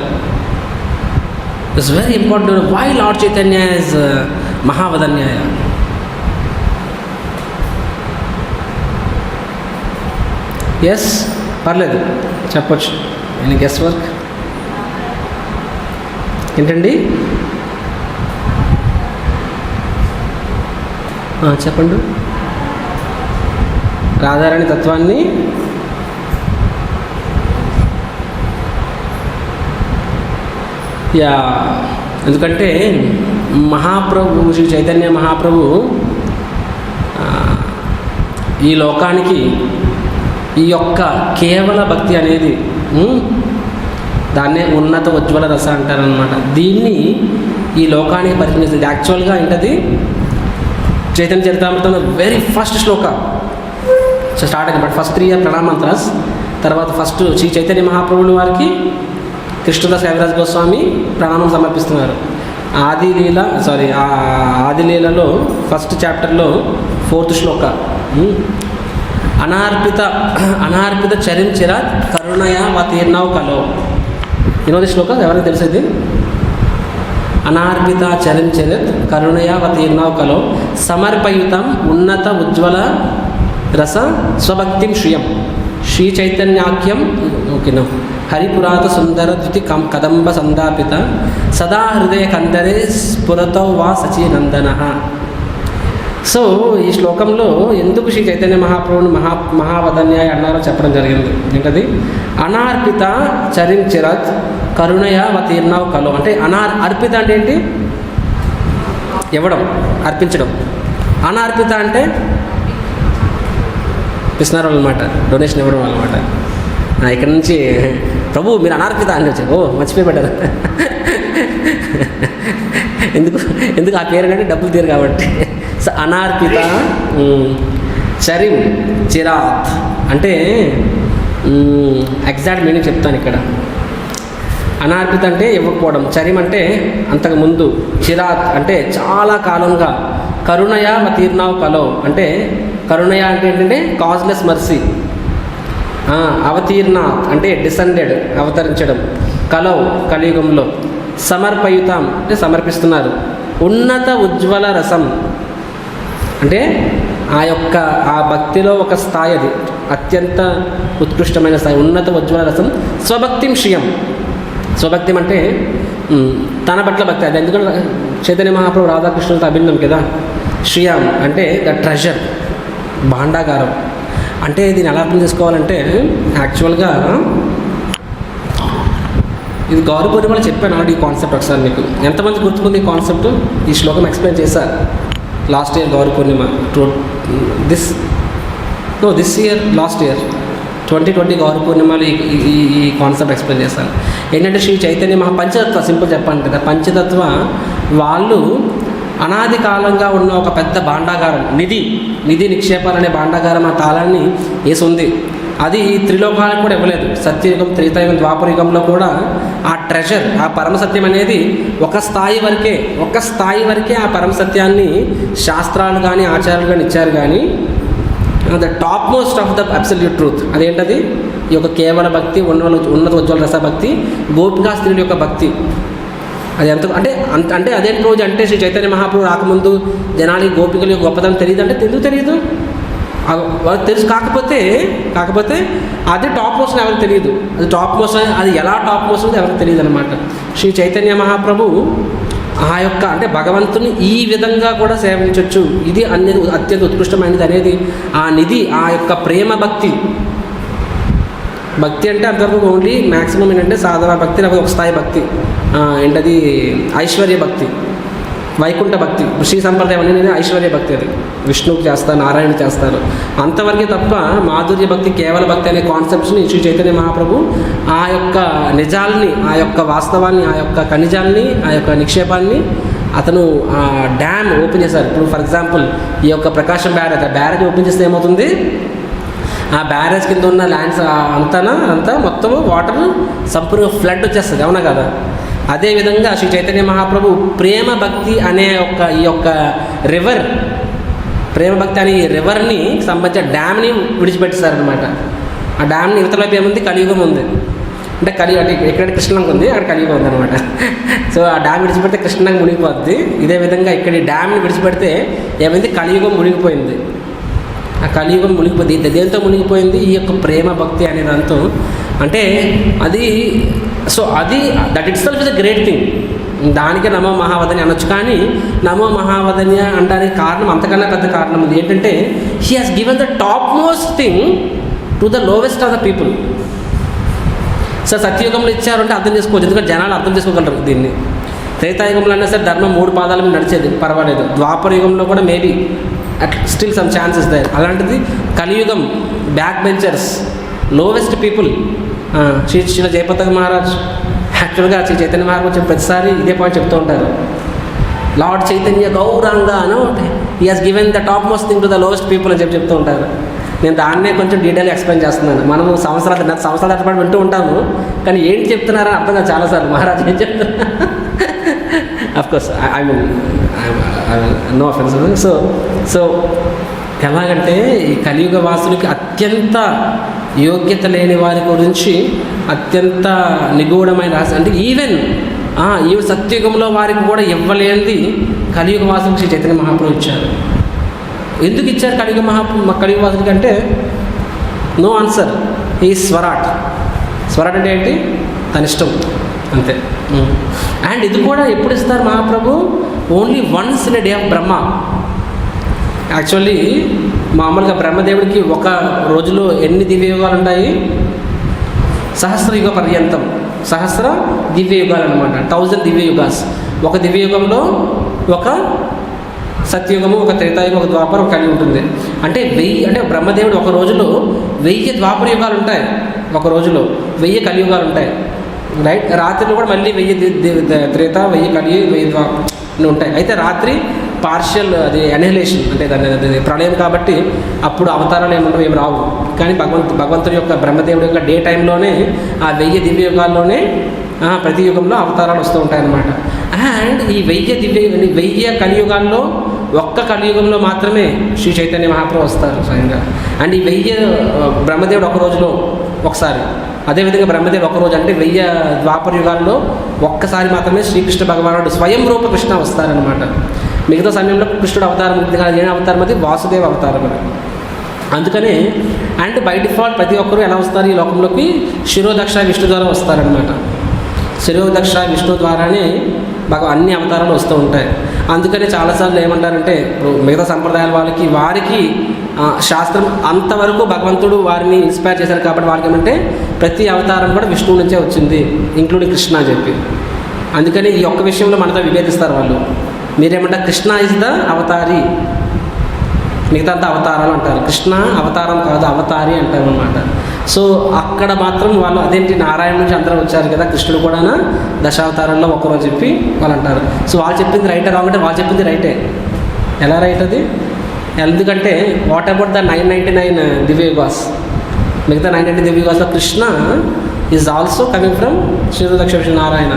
It's very important. Why Lord Chaitanya is మహావదన్యాయ? ఎస్, పర్లేదు చెప్పచ్చు. ఎనీ గెస్ వర్క్ ఏంటండి? చెప్పండి. రాధారాణి తత్వాన్ని ఎందుకంటే మహాప్రభు శ్రీ చైతన్య మహాప్రభు ఈ లోకానికి ఈ యొక్క కేవల భక్తి అనేది, దాన్నే ఉన్నత ఉజ్వల రస అంటారనమాట. దీన్ని ఈ లోకానికి పరిచయం చేస్తుంది. యాక్చువల్గా ఏంటది? చైతన్య చరితామృతంలో వెరీ ఫస్ట్ శ్లోక స్టార్ట్ అయింది. బట్ ఫస్ట్ 3 ప్రణామంత్రాస్, తర్వాత ఫస్ట్ శ్రీ చైతన్య మహాప్రభుల వారికి కృష్ణదాస్ కవిరాజ్ గోస్వామి ప్రణామం సమర్పిస్తున్నారు. ఆదిలీలలో ఫస్ట్ చాప్టర్లో 4th శ్లోక, అనార్పిత చరించిరాత్ కరుణయా వతీర్ణవ్ కలో. వినోది శ్లోక ఎవరైనా తెలిసేది? అనార్పిత చరించిరత్ కరుణయా వతీర్ణవ్ కలో సమర్పయుతం ఉన్నత ఉజ్వల రస స్వభక్తిం శ్రియం శ్రీ చైతన్యాఖ్యం ఓకేనా హరిపురాత సుందర ద్యుతి కదంబ సందాపిత సదా హృదయ కందరే స్ఫురతో వా సచీనందన. సో ఈ శ్లోకంలో ఎందుకు శ్రీ చైతన్య మహాప్రభుని మహావదన్యాయ అన్నారో చెప్పడం జరిగింది. ఏంటది? అనార్పిత చరించిరత్ కరుణయ వతీర్ణవ్ కలో. అంటే అర్పిత అంటే ఏంటి? ఇవ్వడం, అర్పించడం. అనార్పిత అంటే పిసినారు అనమాట, డొనేషన్ ఇవ్వడం అనమాట. ఇక్కడ నుంచి ప్రభు మీరు అనార్పిత అని వచ్చారు. ఓ మర్చిపోయి పడ్డారు. ఎందుకు ఎందుకు ఆ పేరు అంటే డబ్బులు తీరు కాబట్టి. అనార్పిత చరిం చిరాత్ అంటే ఎగ్జాక్ట్ మీనింగ్ చెప్తాను ఇక్కడ. అనార్పిత అంటే ఇవ్వకపోవడం, చరిం అంటే అంతకుముందు, చిరాత్ అంటే చాలా కాలంగా, కరుణయ అవతీర్ణావు కలో అంటే కరుణయ అంటే ఏంటంటే కాజ్లెస్ మర్సీ, అవతీర్ణాత్ అంటే డిసెండెడ్ అవతరించడం, కలవ్ కలియుగంలో, సమర్పయుతాం అంటే సమర్పిస్తున్నారు, ఉన్నత ఉజ్వల రసం అంటే ఆ భక్తిలో ఒక స్థాయి, అది అత్యంత ఉత్కృష్టమైన స్థాయి, ఉన్నత ఉజ్వల రసం. స్వభక్తిం శ్రియం, స్వభక్తి అంటే తన పట్ల భక్తి. అది ఎందుకంటే చైతన్య మహాప్రభు రాధాకృష్ణులతో అభిన్నం కదా. శ్రియాం అంటే ద ట్రెజర్, భాండాగారం. అంటే దీన్ని ఎలా అర్థం చేసుకోవాలంటే యాక్చువల్గా ఇది గౌరీ పూర్ణిమలో చెప్పాను ఈ కాన్సెప్ట్. ఒకసారి మీకు ఎంతమంది గుర్తుకుంది ఈ కాన్సెప్ట్? ఈ శ్లోకం ఎక్స్ప్లెయిన్ చేశారు last year Gauri Purnima. This year last year 2020 Gauri పూర్ణిమలో ఈ కాన్సెప్ట్ ఎక్స్ప్లెయిన్ చేశాను. ఏంటంటే శ్రీ చైతన్య పంచతత్వ, సింపుల్ చెప్పాలి కదా, పంచతత్వ వాళ్ళు అనాది కాలంగా ఉన్న ఒక పెద్ద భాండాగారం, నిధి నిక్షేపాలనే భాండాగారం, ఆ తాళాన్ని వేసి ఉంది. అది త్రిలోకాలకు కూడా ఇవ్వలేదు. సత్యయుగం, త్రేతాయుగం, ద్వాపరయుగంలో కూడా ఆ ట్రెజర్, ఆ పరమసత్యం అనేది ఒక స్థాయి వరకే ఆ పరమసత్యాన్ని శాస్త్రాలు కానీ ఆచారాలు కానీ ఇచ్చారు. కానీ the top most of the absolute truth అదేంటది? ఈ యొక్క కేవల భక్తి, ఉన్నత ఉజ్వల రస భక్తి, గోపికా స్త్రీల యొక్క భక్తి. అది ఎంత అంటే అదేంటి రోజు అంటే శ్రీ చైతన్య మహాప్రభు రాకముందు జనాలకి గోపికల యొక్క గొప్పతనం తెలియదు అంటే ఎందుకు తెలియదు? వాళ్ళకి తెలుసు, కాకపోతే అది టాప్ మోస్ట్ ఎవరికి తెలియదు. అది టాప్ మోస్ట్, అది ఎలా టాప్ మోస్ట్ అనేది ఎవరికి తెలియదు అనమాట. శ్రీ చైతన్య మహాప్రభు ఆ యొక్క అంటే భగవంతుని ఈ విధంగా కూడా సేవించవచ్చు, ఇది అనేది అత్యంత ఉత్కృష్టమైనది అనేది ఆ నిధి, ఆ యొక్క ప్రేమ భక్తి. భక్తి అంటే అంతవరకు ఓన్లీ మ్యాక్సిమం ఏంటంటే సాధన భక్తి, లేకపోతే ఒక స్థాయి భక్తి, ఏంటది ఐశ్వర్య భక్తి, వైకుంఠ భక్తి, శ్రీ సంప్రదాయం అనేది ఐశ్వర్య భక్తి. అది విష్ణువుకి చేస్తారు, నారాయణుడు చేస్తారు, అంతవరకే తప్ప మాధుర్య భక్తి, కేవల భక్తి అనే కాన్సెప్ట్స్ని శ్రీ చైతన్య మహాప్రభు ఆ యొక్క నిజాల్ని, ఆ యొక్క వాస్తవాన్ని, ఆ యొక్క ఖనిజాల్ని, ఆ యొక్క నిక్షేపాన్ని అతను ఆ డ్యామ్ ఓపెన్ చేశారు. ఇప్పుడు ఫర్ ఎగ్జాంపుల్ ఈ యొక్క ప్రకాశం బ్యారేజ్ ఓపెన్ చేస్తే ఏమవుతుంది? ఆ బ్యారేజ్ కింద ఉన్న ల్యాండ్స్ అంతా మొత్తం వాటర్ సంపూర్ణ ఫ్లడ్ వచ్చేస్తుంది, అవునా కదా? అదేవిధంగా శ్రీ చైతన్య మహాప్రభు ప్రేమ భక్తి అనే ఈ యొక్క రివర్, ప్రేమ భక్తి అనే ఈ రివర్ని సంబంధించిన డ్యామ్ని విడిచిపెట్టేశారనమాట. ఆ డ్యామ్ని ఇవతల వైపు ఏముంది? కలియుగం ఉంది. అంటే అంటే ఎక్కడైతే కృష్ణలంక ఉంది అక్కడ కలియుగం ఉందన్నమాట. సో ఆ డ్యామ్ విడిచిపెడితే కృష్ణలంక మునిగిపోద్ది. ఇదే విధంగా ఇక్కడ ఈ డ్యామ్ని విడిచిపెడితే ఏమైంది? కలియుగం మునిగిపోయింది. ఆ కలియుగం మునిగిపోయింది. దేంతో మునిగిపోయింది? ఈ యొక్క ప్రేమ భక్తి అనే దాంతో. అంటే అది that it self is a great thing. దానికే నమో మహావదన్య అనొచ్చు. కానీ నమో మహావదన్య అనడానికి కారణం, అంతకన్నా పెద్ద కారణం ఉంది. ఏంటంటే he has given the top most thing to the lowest of the people. So సత్యయుగంలో ఇచ్చారంటే అర్థం చేసుకోవచ్చు, ఎందుకంటే జనాలు అర్థం చేసుకోగలరు దీన్ని. త్రేతాయుగంలో అయినా సరే ధర్మం 3 పాదాల మీద నడిచేది, పర్వాలేదు. ద్వాపర యుగంలో కూడా maybe still some chances there. అలాంటిది కలియుగం, back benchers, lowest people. Shri Jayapataka Maharaj యాక్చువల్గా శ్రీ చైతన్య మహారాజ్ వచ్చిన ప్రతిసారి ఇదే పాయింట్ చెప్తూ ఉంటారు. Lord Chaitanya గౌరంగా he has given the top most thing to the lowest people అని చెప్తూ ఉంటారు. నేను దాన్నే కొంచెం డీటెయిల్గా ఎక్స్ప్లెయిన్ చేస్తున్నాను. మనము సంవత్సరాల తరబడి వింటూ ఉంటాము, కానీ ఏంటి చెప్తున్నారని అర్థం కాదు చాలాసార్లు. మహారాజ్ ఏం చెప్తున్నారు? Of course I mean no offence. So ఎలాగంటే ఈ కలియుగ వాసులకి అత్యంత యోగ్యత లేని వారి గురించి అత్యంత నిగూఢమైన రహస్యం, అంటే ఈవెన్ సత్యుగంలో వారికి కూడా ఇవ్వలేనిది కలియుగ వాసులకు శ్రీ చైతన్య మహాప్రభు ఇచ్చారు. ఎందుకు ఇచ్చారు కలియుగ వాసులకి అంటే నో ఆన్సర్. ఈ స్వరాట్ అంటే ఏంటి? తన ఇష్టం అంతే. అండ్ ఇది కూడా ఎప్పుడు ఇస్తారు Mahaprabhu? Only once in a day of Brahma. Actually మామూలుగా బ్రహ్మదేవుడికి ఒక రోజులో ఎన్ని దివ్యయుగాలు ఉంటాయి? సహస్రయుగ పర్యంతం, సహస్ర దివ్యయుగాలు అనమాట. 1000 దివ్యయుగాస్. ఒక దివ్యయుగంలో ఒక సత్యయుగము, ఒక త్రేతాయుగం, ఒక ద్వాపరం కలిగి ఉంటుంది. అంటే 1000, అంటే బ్రహ్మదేవుడు ఒక రోజులో 1000 ద్వాపర యుగాలు ఉంటాయి, ఒక రోజులో 1000 కలియుగాలు ఉంటాయి. రైట్. రాత్రిలో కూడా మళ్ళీ 1000 త్రేత, 1000 కలి, 1000 ద్వాపర ఉంటాయి. అయితే రాత్రి పార్షియల్ అది అనహిలేషన్, అంటే దాని ప్రళయం కాబట్టి అప్పుడు అవతారాలు ఏముండవు, ఏమి రావు. కానీ భగవంతుడి యొక్క బ్రహ్మదేవుడి యొక్క డే టైంలోనే ఆ 1000 దివ్య యుగాల్లోనే ప్రతి యుగంలో అవతారాలు వస్తూ ఉంటాయన్నమాట. అండ్ ఈ 1000 కలియుగాల్లో ఒక్క కలియుగంలో మాత్రమే శ్రీ చైతన్య మహాప్రభు వస్తారు స్వయంగా. అండ్ ఈ 1000 బ్రహ్మదేవుడు ఒక రోజులో ఒకసారి, అదేవిధంగా బ్రహ్మదేవుడు ఒకరోజు అంటే 1000 ద్వాపర యుగాల్లో ఒక్కసారి మాత్రమే శ్రీకృష్ణ భగవానుడు స్వయం రూప కృష్ణ వస్తారనమాట. మిగతా సమయంలో కృష్ణుడు అవతారం ఉంది కానీ ఏ అవతారం అది వాసుదేవ అవతారం అది. అందుకనే అండ్ బై డిఫాల్ట్ ప్రతి ఒక్కరూ ఎలా వస్తారు ఈ లోకంలోకి, శిరోదక్ష విష్ణు ద్వారా వస్తారనమాట. శిరోదక్ష విష్ణు ద్వారానే అన్ని అవతారాలు వస్తూ ఉంటాయి. అందుకని చాలాసార్లు ఏమంటారంటే, మిగతా సంప్రదాయాల వారికి శాస్త్రం అంతవరకు భగవంతుడు వారిని ఇన్స్పైర్ చేశారు కాబట్టి వాళ్ళకి ఏమంటే ప్రతి అవతారం కూడా విష్ణువు నుంచే వచ్చింది, ఇంక్లూడింగ్ కృష్ణ అని చెప్పి. అందుకని ఈ ఒక్క విషయంలో మనతో విభేదిస్తారు వాళ్ళు. మీరేమంటారు, కృష్ణ ఇస్ ద అవతారి, మిగతా అంతా అవతారాలు అంటారు. కృష్ణ అవతారం కాదు, అవతారి అంటారు అన్నమాట. సో అక్కడ మాత్రం వాళ్ళు అదేంటి నారాయణ నుంచి అందరూ వచ్చారు కదా, కృష్ణుడు కూడా దశావతారంలో ఒక్కరోజు చెప్పి వాళ్ళు అంటారు. సో వాళ్ళు చెప్పింది రైటే రాంగ్ అంటే వాళ్ళు చెప్పింది రైటే. ఎలా రైట్ అది? ఎందుకంటే వాట్ అబౌట్ ద 999 దివ్యయుగాస్, మిగతా 990 దివ్యయుగాస్లో Krishna is also coming from శ్రీదక్ష విష్ణు నారాయణ.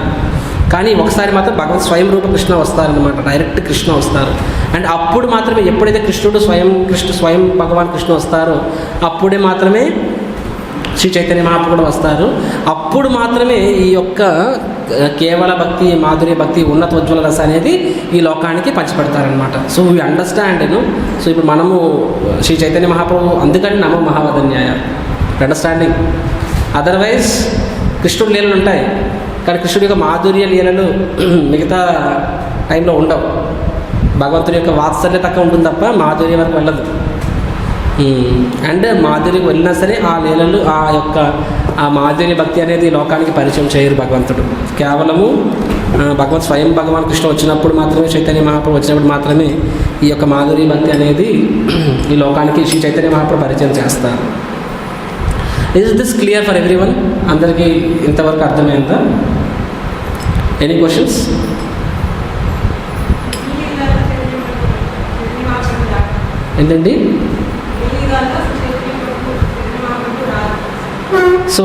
కానీ ఒకసారి మాత్రం భగవంత్ స్వయం రూప కృష్ణ వస్తారనమాట, డైరెక్ట్ కృష్ణ వస్తారు. అండ్ అప్పుడు మాత్రమే ఎప్పుడైతే కృష్ణుడు స్వయం భగవాన్ కృష్ణ వస్తారో అప్పుడే మాత్రమే శ్రీ చైతన్య మహాప్రభు కూడా వస్తారు. అప్పుడు మాత్రమే ఈ యొక్క కేవల భక్తి, మాధుర్య భక్తి, ఉన్నతోజ్వల రస అనేది ఈ లోకానికి పంచిపెడతారనమాట. So we understand. సో ఇప్పుడు మనము శ్రీ చైతన్య మహాప్రభు, అందుకని నమో మహావదన్యాయ, అండర్స్టాండింగ్. అదర్వైజ్ కృష్ణుడు లీలలు ఉంటాయి కానీ కృష్ణుడి యొక్క మాధుర్య లీలలు మిగతా టైంలో ఉండవు. భగవంతుడి యొక్క వాత్సల్య తక్కువ ఉంటుంది తప్ప మాధుర్య వరకు వెళ్ళదు. అండ్ మాధుర్యకి వెళ్ళినా సరే ఆ లీలలు, ఆ మాధుర్య భక్తి అనేది లోకానికి పరిచయం చేయరు భగవంతుడు. కేవలము స్వయం భగవాన్ కృష్ణ వచ్చినప్పుడు మాత్రమే, చైతన్య మహాప్రభు వచ్చినప్పుడు మాత్రమే ఈ యొక్క మాధుర్య భక్తి అనేది ఈ లోకానికి శ్రీ చైతన్య మహాప్రభు పరిచయం చేస్తారు. Is this clear for every one? అందరికీ ఇంతవరకు అర్థమైందా? Any questions? ఏంటండి? సో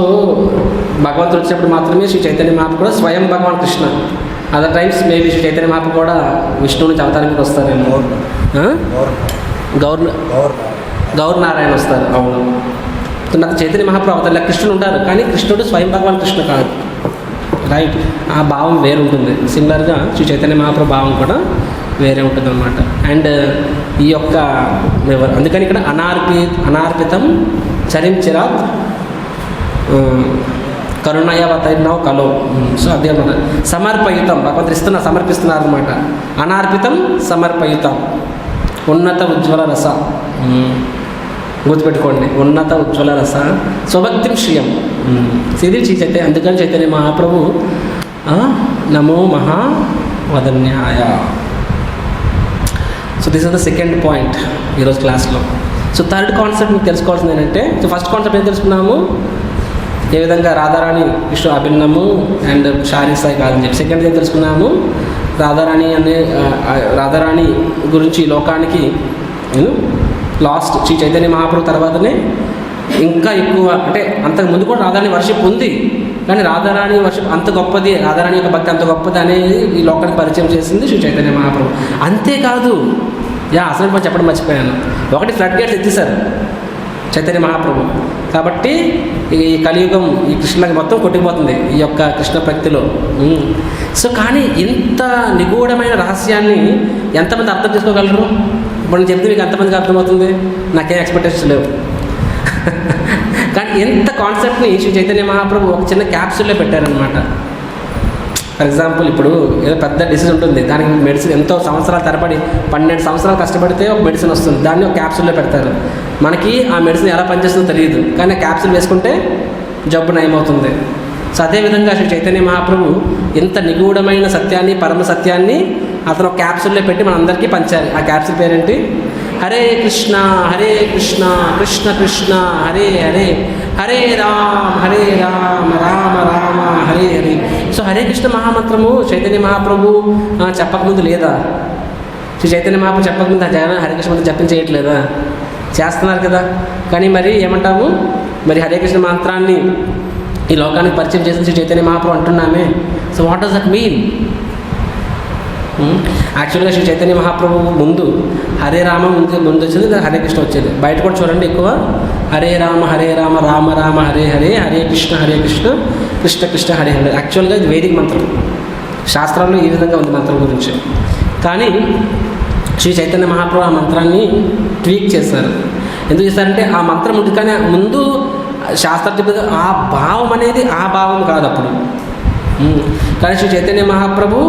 భగవంతుడు వచ్చినప్పుడు మాత్రమే శ్రీ చైతన్య మహాప్రభు కూడా స్వయం భగవాన్ Krishna. Other times maybe Shri Chaitanya Mahaprabhu కూడా విష్ణువు నుంచి అవతారానికి వస్తారేమో. గౌర్ నారాయణ వస్తారు. అవును, నాకు చైతన్య మహాప్రభు అవతారం కృష్ణుడు ఉంటారు కానీ కృష్ణుడు స్వయం భగవాన్ కృష్ణ కాదు. రైట్, ఆ భావం వేరు ఉంటుంది. సిమిలర్గా శ్రీ చైతన్య మహాప్రభు భావం కూడా వేరే ఉంటుంది అన్నమాట. అండ్ ఈ యొక్క అందుకని ఇక్కడ అనార్పితం చరించిరాత్ కరుణయవతైర్నవ్ కలో. సో అదే అన్నమాట. సమర్పయుతం భగవంతుడు సమర్పిస్తున్నారు అనమాట. అనార్పితం సమర్పయుతం, ఉన్నత ఉజ్వల రస. గుర్తుపెట్టుకోండి, ఉన్నత ఉజ్వల రస స్వభక్తిం శ్రియం. ఇది చైతన్య. అందుకని చైతన్య మహాప్రభు నమో మహావదన్యాయ. So this is the second point ఈరోజు క్లాస్లో. సో థర్డ్ కాన్సెప్ట్ మీకు తెలుసుకోవాల్సింది ఏంటంటే, సో ఫస్ట్ కాన్సెప్ట్ ఏం తెలుసుకున్నాము, ఏ విధంగా రాధారాణి విష్ణు అభిన్నము అండ్ శారీ స్థాయి కాదని చెప్పి. సెకండ్ ఏం తెలుసుకున్నాము, రాధారాణి గురించి లోకానికి లాస్ట్ శ్రీ చైతన్య మహాప్రభు తర్వాతనే ఇంకా ఎక్కువ, అంటే అంతకుముందు కూడా రాధారాణి వర్షిప్ ఉంది కానీ రాధారాణి వర్షిప్ అంత గొప్పది, రాధారాణి యొక్క భక్తి అంత గొప్పది అనేది ఈ లోకానికి పరిచయం చేసింది శ్రీ చైతన్య మహాప్రభు. అంతేకాదు, అసలు మనం చెప్పడం మర్చిపోయాను, ఒకటి ఫ్లడ్ గేట్స్ ఎత్తేసారు చైతన్య మహాప్రభు. కాబట్టి ఈ కలియుగం ఈ కృష్ణకి మొత్తం కొట్టిపోతుంది ఈ యొక్క కృష్ణ భక్తిలో. సో కానీ ఇంత నిగూఢమైన రహస్యాన్ని ఎంతమంది అర్థం చేసుకోగలరు? ఇప్పుడు నేను చెప్తే మీకు ఎంతమందికి అర్థమవుతుంది? నాకేం ఎక్స్పెక్టేషన్స్ లేవు. కానీ ఎంత కాన్సెప్ట్ని శ్రీ చైతన్య మహాప్రభు ఒక చిన్న క్యాప్సూల్లో పెట్టారనమాట. ఫర్ ఎగ్జాంపుల్, ఇప్పుడు ఏదో పెద్ద డిసీజ్ ఉంటుంది, దానికి మెడిసిన్ ఎంతో సంవత్సరాల తరబడి 12 సంవత్సరాలు కష్టపడితే ఒక మెడిసిన్ వస్తుంది, దాన్ని ఒక క్యాప్సూల్లో పెడతారు. మనకి ఆ మెడిసిన్ ఎలా పనిచేస్తుందో తెలియదు కానీ ఆ క్యాప్సూల్ వేసుకుంటే జబ్బు నయమవుతుంది. సో అదేవిధంగా శ్రీ చైతన్య మహాప్రభు ఇంత నిగూఢమైన సత్యాన్ని, పరమ సత్యాన్ని అతను ఒక క్యాప్సూల్లో పెట్టి మనందరికీ పంచాలి. ఆ క్యాప్సూల్ పేరేంటి? హరే కృష్ణ కృష్ణ కృష్ణ హరే హరే హరే రామ రామ రామ హరే హరే. సో హరే కృష్ణ మహామంత్రము చైతన్య మహాప్రభు చెప్పకముందు లేదా? శ్రీ చైతన్య మహాప్రభు చెప్పకముందు ఆ జగన్ హరే కృష్ణ మంత్రం జపించేయట్లేదా? చేస్తున్నారు కదా. కానీ మరి ఏమంటాము, మరి హరే కృష్ణ మంత్రాన్ని ఈ లోకానికి పరిచయం చేసిన శ్రీ చైతన్య మహాప్రభు అంటున్నామే. So what does that mean? యాక్చువల్గా శ్రీ చైతన్య మహాప్రభు ముందు హరే రామ ముందు వచ్చేది, హరే కృష్ణ వచ్చేది. బయట కూడా చూడండి, ఎక్కువ హరే రామ రామ రామ హరే హరే, హరే కృష్ణ కృష్ణ కృష్ణ హరే హరే. యాక్చువల్గా ఇది వేదిక మంత్రం, శాస్త్రాల్లో ఈ విధంగా ఉంది మంత్రం గురించి. కానీ శ్రీ చైతన్య మహాప్రభు ఆ మంత్రాన్ని ట్వీక్ చేశారు. ఎందుకు చేశారంటే ఆ మంత్రం ఉంది, కానీ ముందు శాస్త్రం చెప్పేది ఆ భావం అనేది ఆ భావం కాదు అప్పుడు. కానీ శ్రీ చైతన్య మహాప్రభు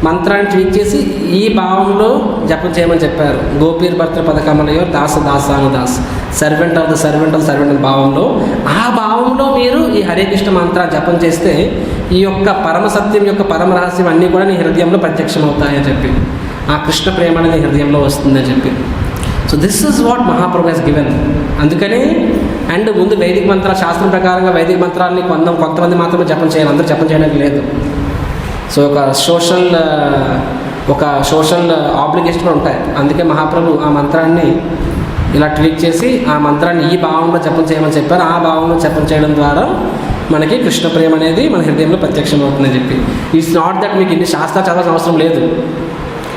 మంత్రాన్ని ట్వీక్ చేసి ఈ భావంలో జపం చేయమని చెప్పారు. గోపీర్ భర్త పదకమలయో దాస దాసాను దాస్, సర్వెంట్ ఆఫ్ ద సర్వెంట్ భావంలో, ఆ భావంలో మీరు ఈ హరే కృష్ణ మంత్రాన్ని జపం చేస్తే ఈ యొక్క పరమసత్యం యొక్క పరమ రహస్యం అన్నీ కూడా నీ హృదయంలో ప్రత్యక్షమవుతాయని చెప్పి, ఆ కృష్ణ ప్రేమ అనేది హృదయంలో వస్తుందని చెప్పి. So this is what Mahaprabhu he's given. అందుకని అండ్ ముందు వైదిక మంత్రాలు, శాస్త్రం ప్రకారంగా వైదిక మంత్రాన్ని కొంతమంది మాత్రమే జపం చేయాలి, అందరూ జపం చేయడానికి లేదు. సో ఒక సోషల్ ఆబ్లిగేషన్ కూడా ఉంటాయి. అందుకే మహాప్రభు ఆ మంత్రాన్ని ఇలా ట్వీక్ చేసి ఆ మంత్రాన్ని ఈ భావంలో జపం చేయమని చెప్పారు. ఆ భావంలో జపం చేయడం ద్వారా మనకి కృష్ణ ప్రేమ అనేది మన హృదయంలో ప్రత్యక్షం అవుతుందని చెప్పి. ఇట్స్ నాట్ దట్ మీకు ఇన్ని శాస్త్రాలు చదవాల్సిన అవసరం లేదు.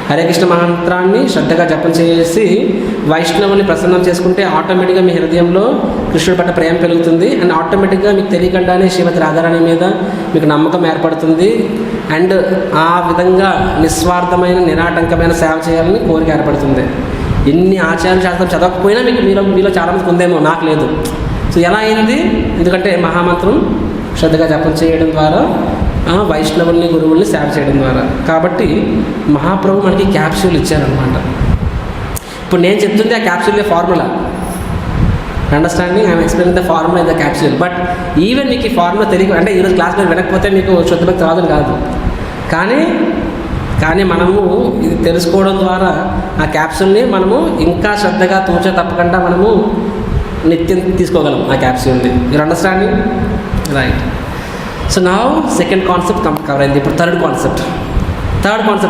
హరే కృష్ణ మంత్రాన్ని శ్రద్ధగా జపం చేసి వైష్ణవుని ప్రసన్నం చేసుకుంటే ఆటోమేటిక్గా మీ హృదయంలో కృష్ణుడి పట్ల ప్రేమ పెరుగుతుంది. అండ్ ఆటోమేటిక్గా మీకు తెలియకుండానే శ్రీమతి రాధారాణి మీద మీకు నమ్మకం ఏర్పడుతుంది. అండ్ ఆ విధంగా నిస్వార్థమైన నిరాటంకమైన సేవ చేయాలని కోరిక ఏర్పడుతుంది. ఎన్ని ఆచార్య శాస్త్రం చదవకపోయినా మీలో చాలామందికి ఉందేమో, నాకు లేదు. సో ఎలా అయింది? ఎందుకంటే మహామంత్రం శ్రద్ధగా జపం చేయడం ద్వారా, వైష్ణవుల్ని గురువుల్ని సేవ చేయడం ద్వారా. కాబట్టి మహాప్రభు మనకి క్యాప్సూల్ ఇచ్చారనమాట. ఇప్పుడు నేను చెప్తుంది ఆ capsule formula, understanding, I'm explaining the formula in the capsule. But even మీకు ఈ ఫార్ములా తెలియదు అంటే ఈరోజు క్లాస్లో వినకపోతే మీకు శుద్ధభక్తి రాదు కాదు. కానీ మనము ఇది తెలుసుకోవడం ద్వారా ఆ క్యాప్సూల్ని మనము ఇంకా శ్రద్ధగా తూచా తప్పకుండా మనము నిత్యం తీసుకోగలం ఆ క్యాప్సూల్ని. మీరు అండర్స్టాండింగ్ రైట్? సో నా సెకండ్ కాన్సెప్ట్ కవర్ అయింది. ఇప్పుడు థర్డ్ కాన్సెప్ట్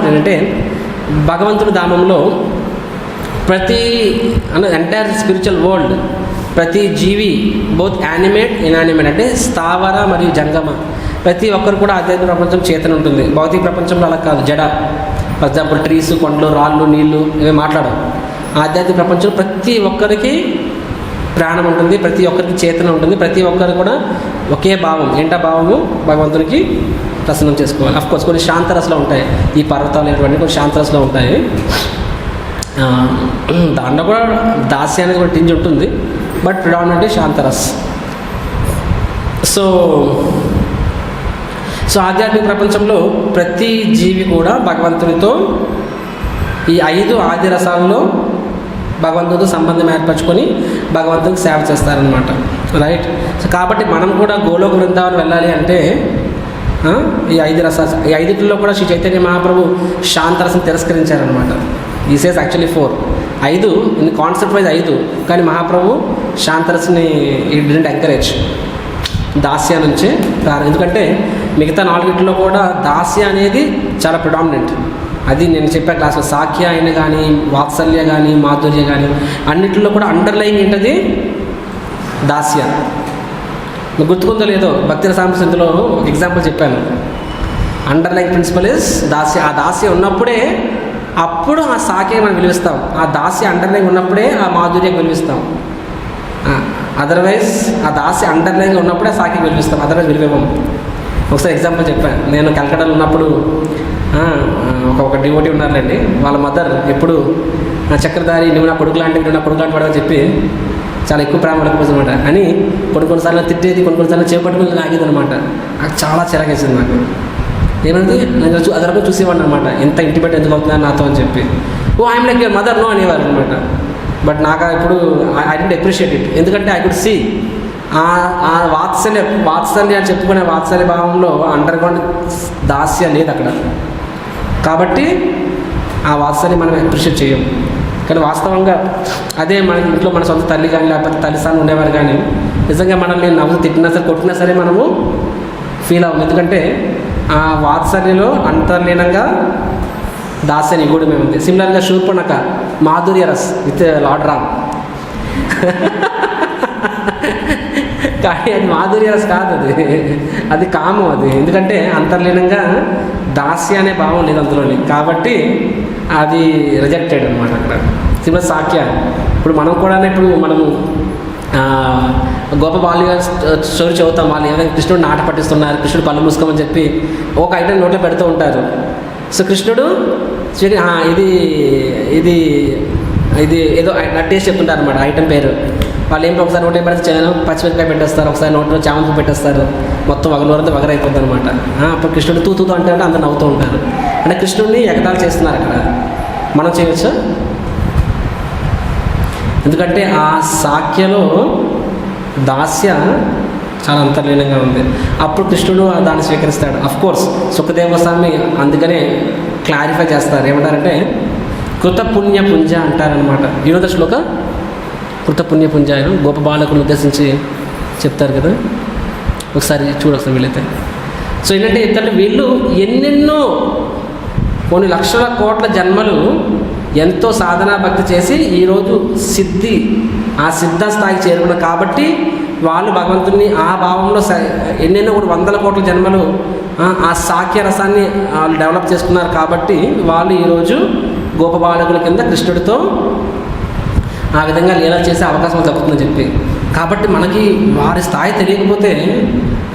ఏంటంటే, భగవంతుడి ధామంలో ఎంటైర్ స్పిరిచువల్ వరల్డ్, ప్రతి జీవి, బోత్ యానిమేట్ ఇన్యానిమేట్, అంటే స్థావర మరియు జంగమ, ప్రతి ఒక్కరు కూడా ఆధ్యాత్మిక ప్రపంచం చేతన ఉంటుంది. భౌతిక ప్రపంచంలో అలా కాదు, జడ. ఫర్ ఎగ్జాంపుల్ ట్రీస్, కొండలు, రాళ్ళు, నీళ్లు ఇవి మాట్లాడవు. ఆధ్యాత్మిక ప్రపంచంలో ప్రతి ఒక్కరికి ప్రాణం ఉంటుంది, ప్రతి ఒక్కరికి చేతన ఉంటుంది, ప్రతి ఒక్కరు కూడా ఒకే భావం. ఏంటా భావము? భగవంతునికి ప్రసన్నం చేసుకోవాలి. అఫ్కోర్స్ కొన్ని శాంతరసలో ఉంటాయి, ఈ పర్వతాలు ఇటువంటి కొన్ని శాంతరసలో ఉంటాయి. దాంట్లో కూడా దాస్య అనేది కూడా టింజ్ ఉంటుంది, బట్ ప్రిడామినెంట్లీ శాంతరస్. సో ఆధ్యాత్మిక ప్రపంచంలో ప్రతి జీవి కూడా భగవంతునితో ఈ 5 ఆది రసాలలో భగవంతుడితో సంబంధం ఏర్పరచుకొని భగవంతునికి సేవ చేస్తారనమాట. రైట్? సో కాబట్టి మనం కూడా గోలోక బృందావనం వెళ్ళాలి అంటే ఈ 5 రసాలు, ఈ 5లో కూడా శ్రీ చైతన్య మహాప్రభు శాంతరసం తిరస్కరించారనమాట. ఈ says actually 4, 5 in concept wise 5, కానీ మహాప్రభు శాంతరస్ని ఈ డిడెంట్ ఎంకరేజ్. దాస్య నుంచే ఎందుకంటే మిగతా 4 కూడా దాస్య అనేది చాలా ప్రిడామినెంట్. అది నేను చెప్పే క్లాస్లో సాఖ్య అయిన కానీ, వాత్సల్య కానీ, మాధుర్య కానీ, అన్నింటిలో కూడా అండర్లైన్ ఏంటది? దాస్య. మీకు గుర్తుకుందో లేదో, భక్తి రసామృతంలో ఒక ఎగ్జాంపుల్ చెప్పాను. అండర్లైన్ ప్రిన్సిపల్ ఇస్ దాస్య. ఆ దాస్య ఉన్నప్పుడే అప్పుడు ఆ సాఖ్య మనం విలువిస్తాం. ఆ దాస్య అండర్లైన్ ఉన్నప్పుడే ఆ మాధుర్యం విలువిస్తాం. అదర్వైజ్ ఆ దాస్య అండర్లైన్గా ఉన్నప్పుడే ఆ సాఖ్యం విలువిస్తాం, అదర్వైజ్ విలువేమో. ఒకసారి ఎగ్జాంపుల్ చెప్పాను. నేను కలకటాలో ఉన్నప్పుడు ఒక డివోటీ ఉన్నారులేండి, వాళ్ళ మదర్ ఎప్పుడు చక్రధారి నువ్వు నా కొడుకు లాంటివి పడవని చెప్పి చాలా ఎక్కువ ప్రేమ పడకపోతుందన్నమాట. అని కొన్నిసార్లు తిట్టేది, కొన్నిసార్లు చేపట్టుకుని లాగేది అనమాట. నాకు చాలా చిరాకేసింది. నాకు ఏమంది, నేను అదొక చూసేవాడిని అనమాట, ఎంత ఇంటిమేట్ ఎందుకు అవుతుందని నాతో అని చెప్పి. I'm like your mother no అనేవారు అనమాట. బట్ నాకు ఇప్పుడు ఐ డోంట్ అప్రిషియేట్ ఇట్. ఎందుకంటే ఐ కుడ్ సీ ఆ వాత్సల్య అని చెప్పుకునే వాత్సల్య భావంలో అండర్గ్రౌండ్ దాస్య లేదు అక్కడ. కాబట్టి ఆ వాత్సల్యం మనం అప్రిషియేట్ చేయం. కానీ వాస్తవంగా అదే మన ఇంట్లో మన సొంత తల్లి కానీ లేకపోతే తల్లిసార్లు ఉండేవారు కానీ నిజంగా మనల్ని నవ్వు తిట్టినా సరే కొట్టినా సరే మనము ఫీల్ అవ్వం. ఎందుకంటే ఆ వాత్సల్యంలో అంతర్లీనంగా దాస్య నిగూఢమే ఉంది. సిమిలర్గా శూర్పణఖ మాధుర్య రస్ విత్ లార్డ్ రామ్ కానీ అది మాధుర్య రస్ కాదు, అది కామం. అది ఎందుకంటే అంతర్లీనంగా దాస్య అనే భావం లేదు అందులోని, కాబట్టి అది రిజెక్టెడ్ అనమాట అక్కడ. సిమిలర్ సాఖ్య ఇప్పుడు మనం కూడా ఇప్పుడు మనము గొప్ప బాల్య స్టోరీ చదువుతాం. వాళ్ళు ఏదైనా కృష్ణుడు నాట పట్టిస్తున్నారు, కృష్ణుడు కళ్ళు మూసుకోమని చెప్పి ఒక ఐటెం నోట్లో పెడుతూ ఉంటారు. సో కృష్ణుడు ఇది ఇది ఇది ఏదో టేస్ట్ చెప్తుంటారు అనమాట ఐటెం పేరు. వాళ్ళు ఏంటి ఒకసారి నోట్లో పెడితే చేయను పచ్చిమిరపకాయ పెట్టేస్తారు, ఒకసారి నోట్లో చామంతి పెట్టేస్తారు, మొత్తం వగలూరంతా వగరైపోద్ది అనమాట. అప్పుడు కృష్ణుడు తూతూ అంటే అందరు నవ్వుతూ ఉంటారు. అంటే కృష్ణుడిని ఎగతాళి చేస్తున్నారు అక్కడ. మనం చేయవచ్చా? ఎందుకంటే ఆ సాఖ్యలో దాస్య చాలా అంతర్లీనంగా ఉంది. అప్పుడు కృష్ణుడు దాన్ని స్వీకరిస్తాడు. అఫ్కోర్స్ సుఖదేవ గోస్వామి అందుకనే క్లారిఫై చేస్తారు. ఏమంటారంటే కృతపుణ్య పుంజ అంటారనమాట. ఈరోజు శ్లోక కృతపుణ్య పుంజ గోప బాలకులను ఉద్దేశించి చెప్తారు కదా, ఒకసారి చూడొకసారి వీళ్ళైతే. సో ఏంటంటే వీళ్ళు ఎన్నెన్నో కొన్ని లక్షల కోట్ల జన్మలు ఎంతో సాధనా భక్తి చేసి ఈరోజు ఆ సిద్ధ స్థాయికి చేరుకున్నారు. కాబట్టి వాళ్ళు భగవంతుని ఆ భావంలో ఎన్నెన్నో కూడా వందల కోట్ల జన్మలు ఆ సాఖ్య రసాన్ని వాళ్ళు డెవలప్ చేసుకున్నారు. కాబట్టి వాళ్ళు ఈరోజు గోపబాలకుల కింద కృష్ణుడితో ఆ విధంగా లీల చేసే అవకాశం దక్కుతుందని చెప్పి. కాబట్టి మనకి వారి స్థాయి తెలియకపోతే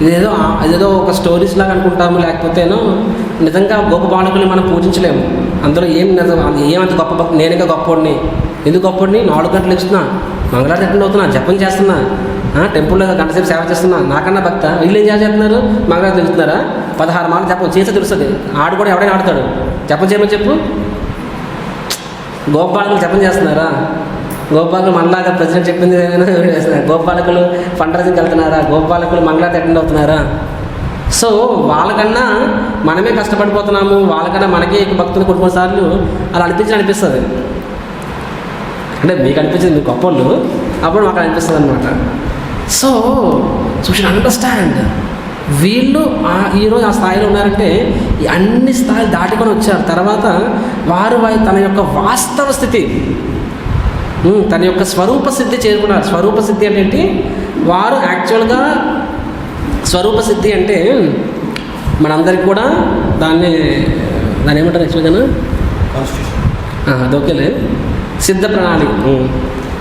ఇదేదో ఒక స్టోరీస్ లాగా అనుకుంటాము, లేకపోతేనో నిజంగా గోపబాలకుల్ని మనం పూజించలేము. అందులో ఏమంత గొప్ప నేనుగా గొప్పవాడిని. ఎందుకు గొప్పవాడిని? 4 గంటలు ఇస్తున్నా, మంగళారతి అటెండ్ అవుతున్నా, జపం చేస్తున్నా, టెంపుల్లో గంటసేపు సేవ చేస్తున్నా, నాకన్నా భక్త. వీళ్ళు ఏం చేస్తున్నారు? మంగళారతి తెలుస్తున్నారా? 16 మాటలు జపం చేస్తే తెలుస్తుంది. ఆడు కూడా ఎవడైనా ఆడతాడు. జపం చేయమని చెప్పు. గోపాలకులు జపం చేస్తున్నారా? గోపాలకులు మనలాగా ప్రెసిడెంట్ చెప్పింది చేస్తున్నారు. గోపాలకులు ఫండ్ రైజింగ్కి వెళ్తున్నారా? గోపాలకులు మంగళారతి అటెండ్ అవుతున్నారా? సో వాళ్ళకన్నా మనమే కష్టపడిపోతున్నాము, వాళ్ళకన్నా మనకే భక్తులు కొన్ని సార్లు అలా అనిపిస్తుంది. అంటే మీకు అనిపించింది మీరు గొప్పళ్ళు, అప్పుడు మాకు అనిపిస్తుంది అనమాట. సో షుడ్ అండర్స్టాండ్ వీళ్ళు ఈరోజు ఆ స్థాయిలో ఉన్నారంటే ఈ అన్ని స్థాయిలు దాటుకొని వచ్చారు. తర్వాత వారు తన యొక్క వాస్తవ స్థితి, తన యొక్క స్వరూప సిద్ధి చేరుకున్నారు. స్వరూప సిద్ధి అంటే ఏంటి? వారు యాక్చువల్గా స్వరూప సిద్ధి అంటే మనందరికి కూడా దాన్ని ఏమంటారు యాక్చువల్గా? అదొకేలే సిద్ధ ప్రణాళి.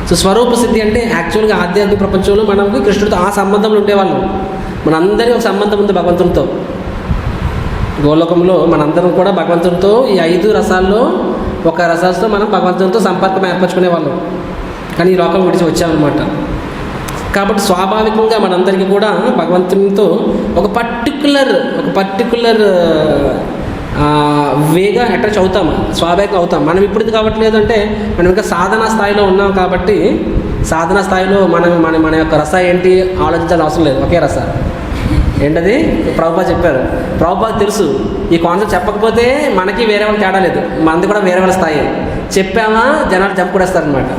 సో స్వరూప సిద్ధి అంటే యాక్చువల్గా ఆధ్యాత్మిక ప్రపంచంలో మనకి కృష్ణుడితో ఆ సంబంధంలో ఉండేవాళ్ళం. మనందరి ఒక సంబంధం ఉంది భగవంతునితో. గోలోకంలో మనందరం కూడా భగవంతునితో ఈ 5 రసాల్లో ఒక రసాలతో మనం భగవంతునితో సంపర్కం ఏర్పరచుకునే వాళ్ళం. కానీ ఈ లోకం విడిచి వచ్చామన్నమాట. కాబట్టి స్వాభావికంగా మనందరికీ కూడా భగవంతునితో ఒక పర్టికులర్ వేగా అటాచ్ అవుతాము, స్వాభావికంగా అవుతాం. మనం ఇప్పుడు ఇది కావట్లేదు అంటే మనం ఇంకా సాధనా స్థాయిలో ఉన్నాం. కాబట్టి సాధనా స్థాయిలో మన యొక్క రస ఏంటి ఆలోచించాల్సిన అవసరం లేదు. ఒకే రస ఏంటది? ప్రభుపాద చెప్పారు. ప్రభుపాద తెలుసు ఈ కాన్సెప్ట్. చెప్పకపోతే మనకి వేరే వాళ్ళకి తేడా లేదు, మనది కూడా వేరే వాళ్ళ స్థాయి. చెప్పామా జనాలు చెప్పుకొడేస్తారనమాట.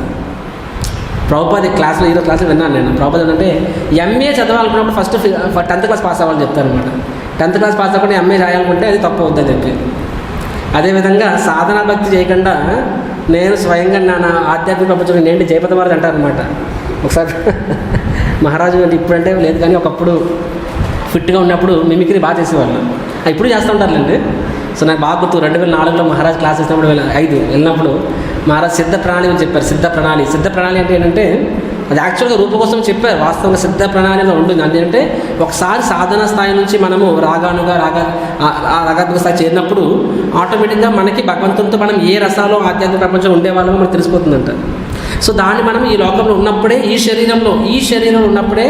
ప్రభుపాద ఈరోజు క్లాసులో విన్నాను నేను. ప్రభుపాద ఏంటంటే ఎంఏ చదవాలనుకున్నప్పుడు ఫస్ట్ 10th క్లాస్ పాస్ అవ్వాలని చెప్తారనమాట. 10th క్లాస్ పాస్ అవ్వకుండా ఎంఏ రాయాలనుకుంటే అది తప్పు అవుతుందని చెప్పి. అదేవిధంగా సాధనా భక్తి చేయకుండా నేను స్వయంగా నా ఆధ్యాత్మిక ప్రపంచంలో నేంటి జయపతి మహారాజు అంటారనమాట. ఒకసారి మహారాజు అంటే ఇప్పుడంటే లేదు కానీ ఒకప్పుడు ఫిట్గా ఉన్నప్పుడు మిమిక్రీ బాగా చేసేవాళ్ళు. ఇప్పుడు చేస్తూ ఉంటారులేండి. సో నాకు బాగా గుర్తు 2004లో మహారాజ్ క్లాస్ ఇచ్చినప్పుడు 5 వెళ్ళినప్పుడు మహారాజ్ సిద్ధ ప్రణాళి అని చెప్పారు. సిద్ధ ప్రణాళి అంటే ఏంటంటే అది యాక్చువల్గా రూప కోసం చెప్పారు. వాస్తవంగా సిద్ధ ప్రణాళిలో ఉంటుంది. అంటే ఒకసారి సాధన స్థాయి నుంచి మనము రాగాత్మక స్థాయి చేరినప్పుడు ఆటోమేటిక్గా మనకి భగవంతునితో మనం ఏ రసాలో ఆధ్యాత్మిక ప్రపంచంలో ఉండేవాళ్ళమో మనకు తెలిసిపోతుందంట. సో దాన్ని మనం ఈ లోకంలో ఉన్నప్పుడే ఈ శరీరంలో ఉన్నప్పుడే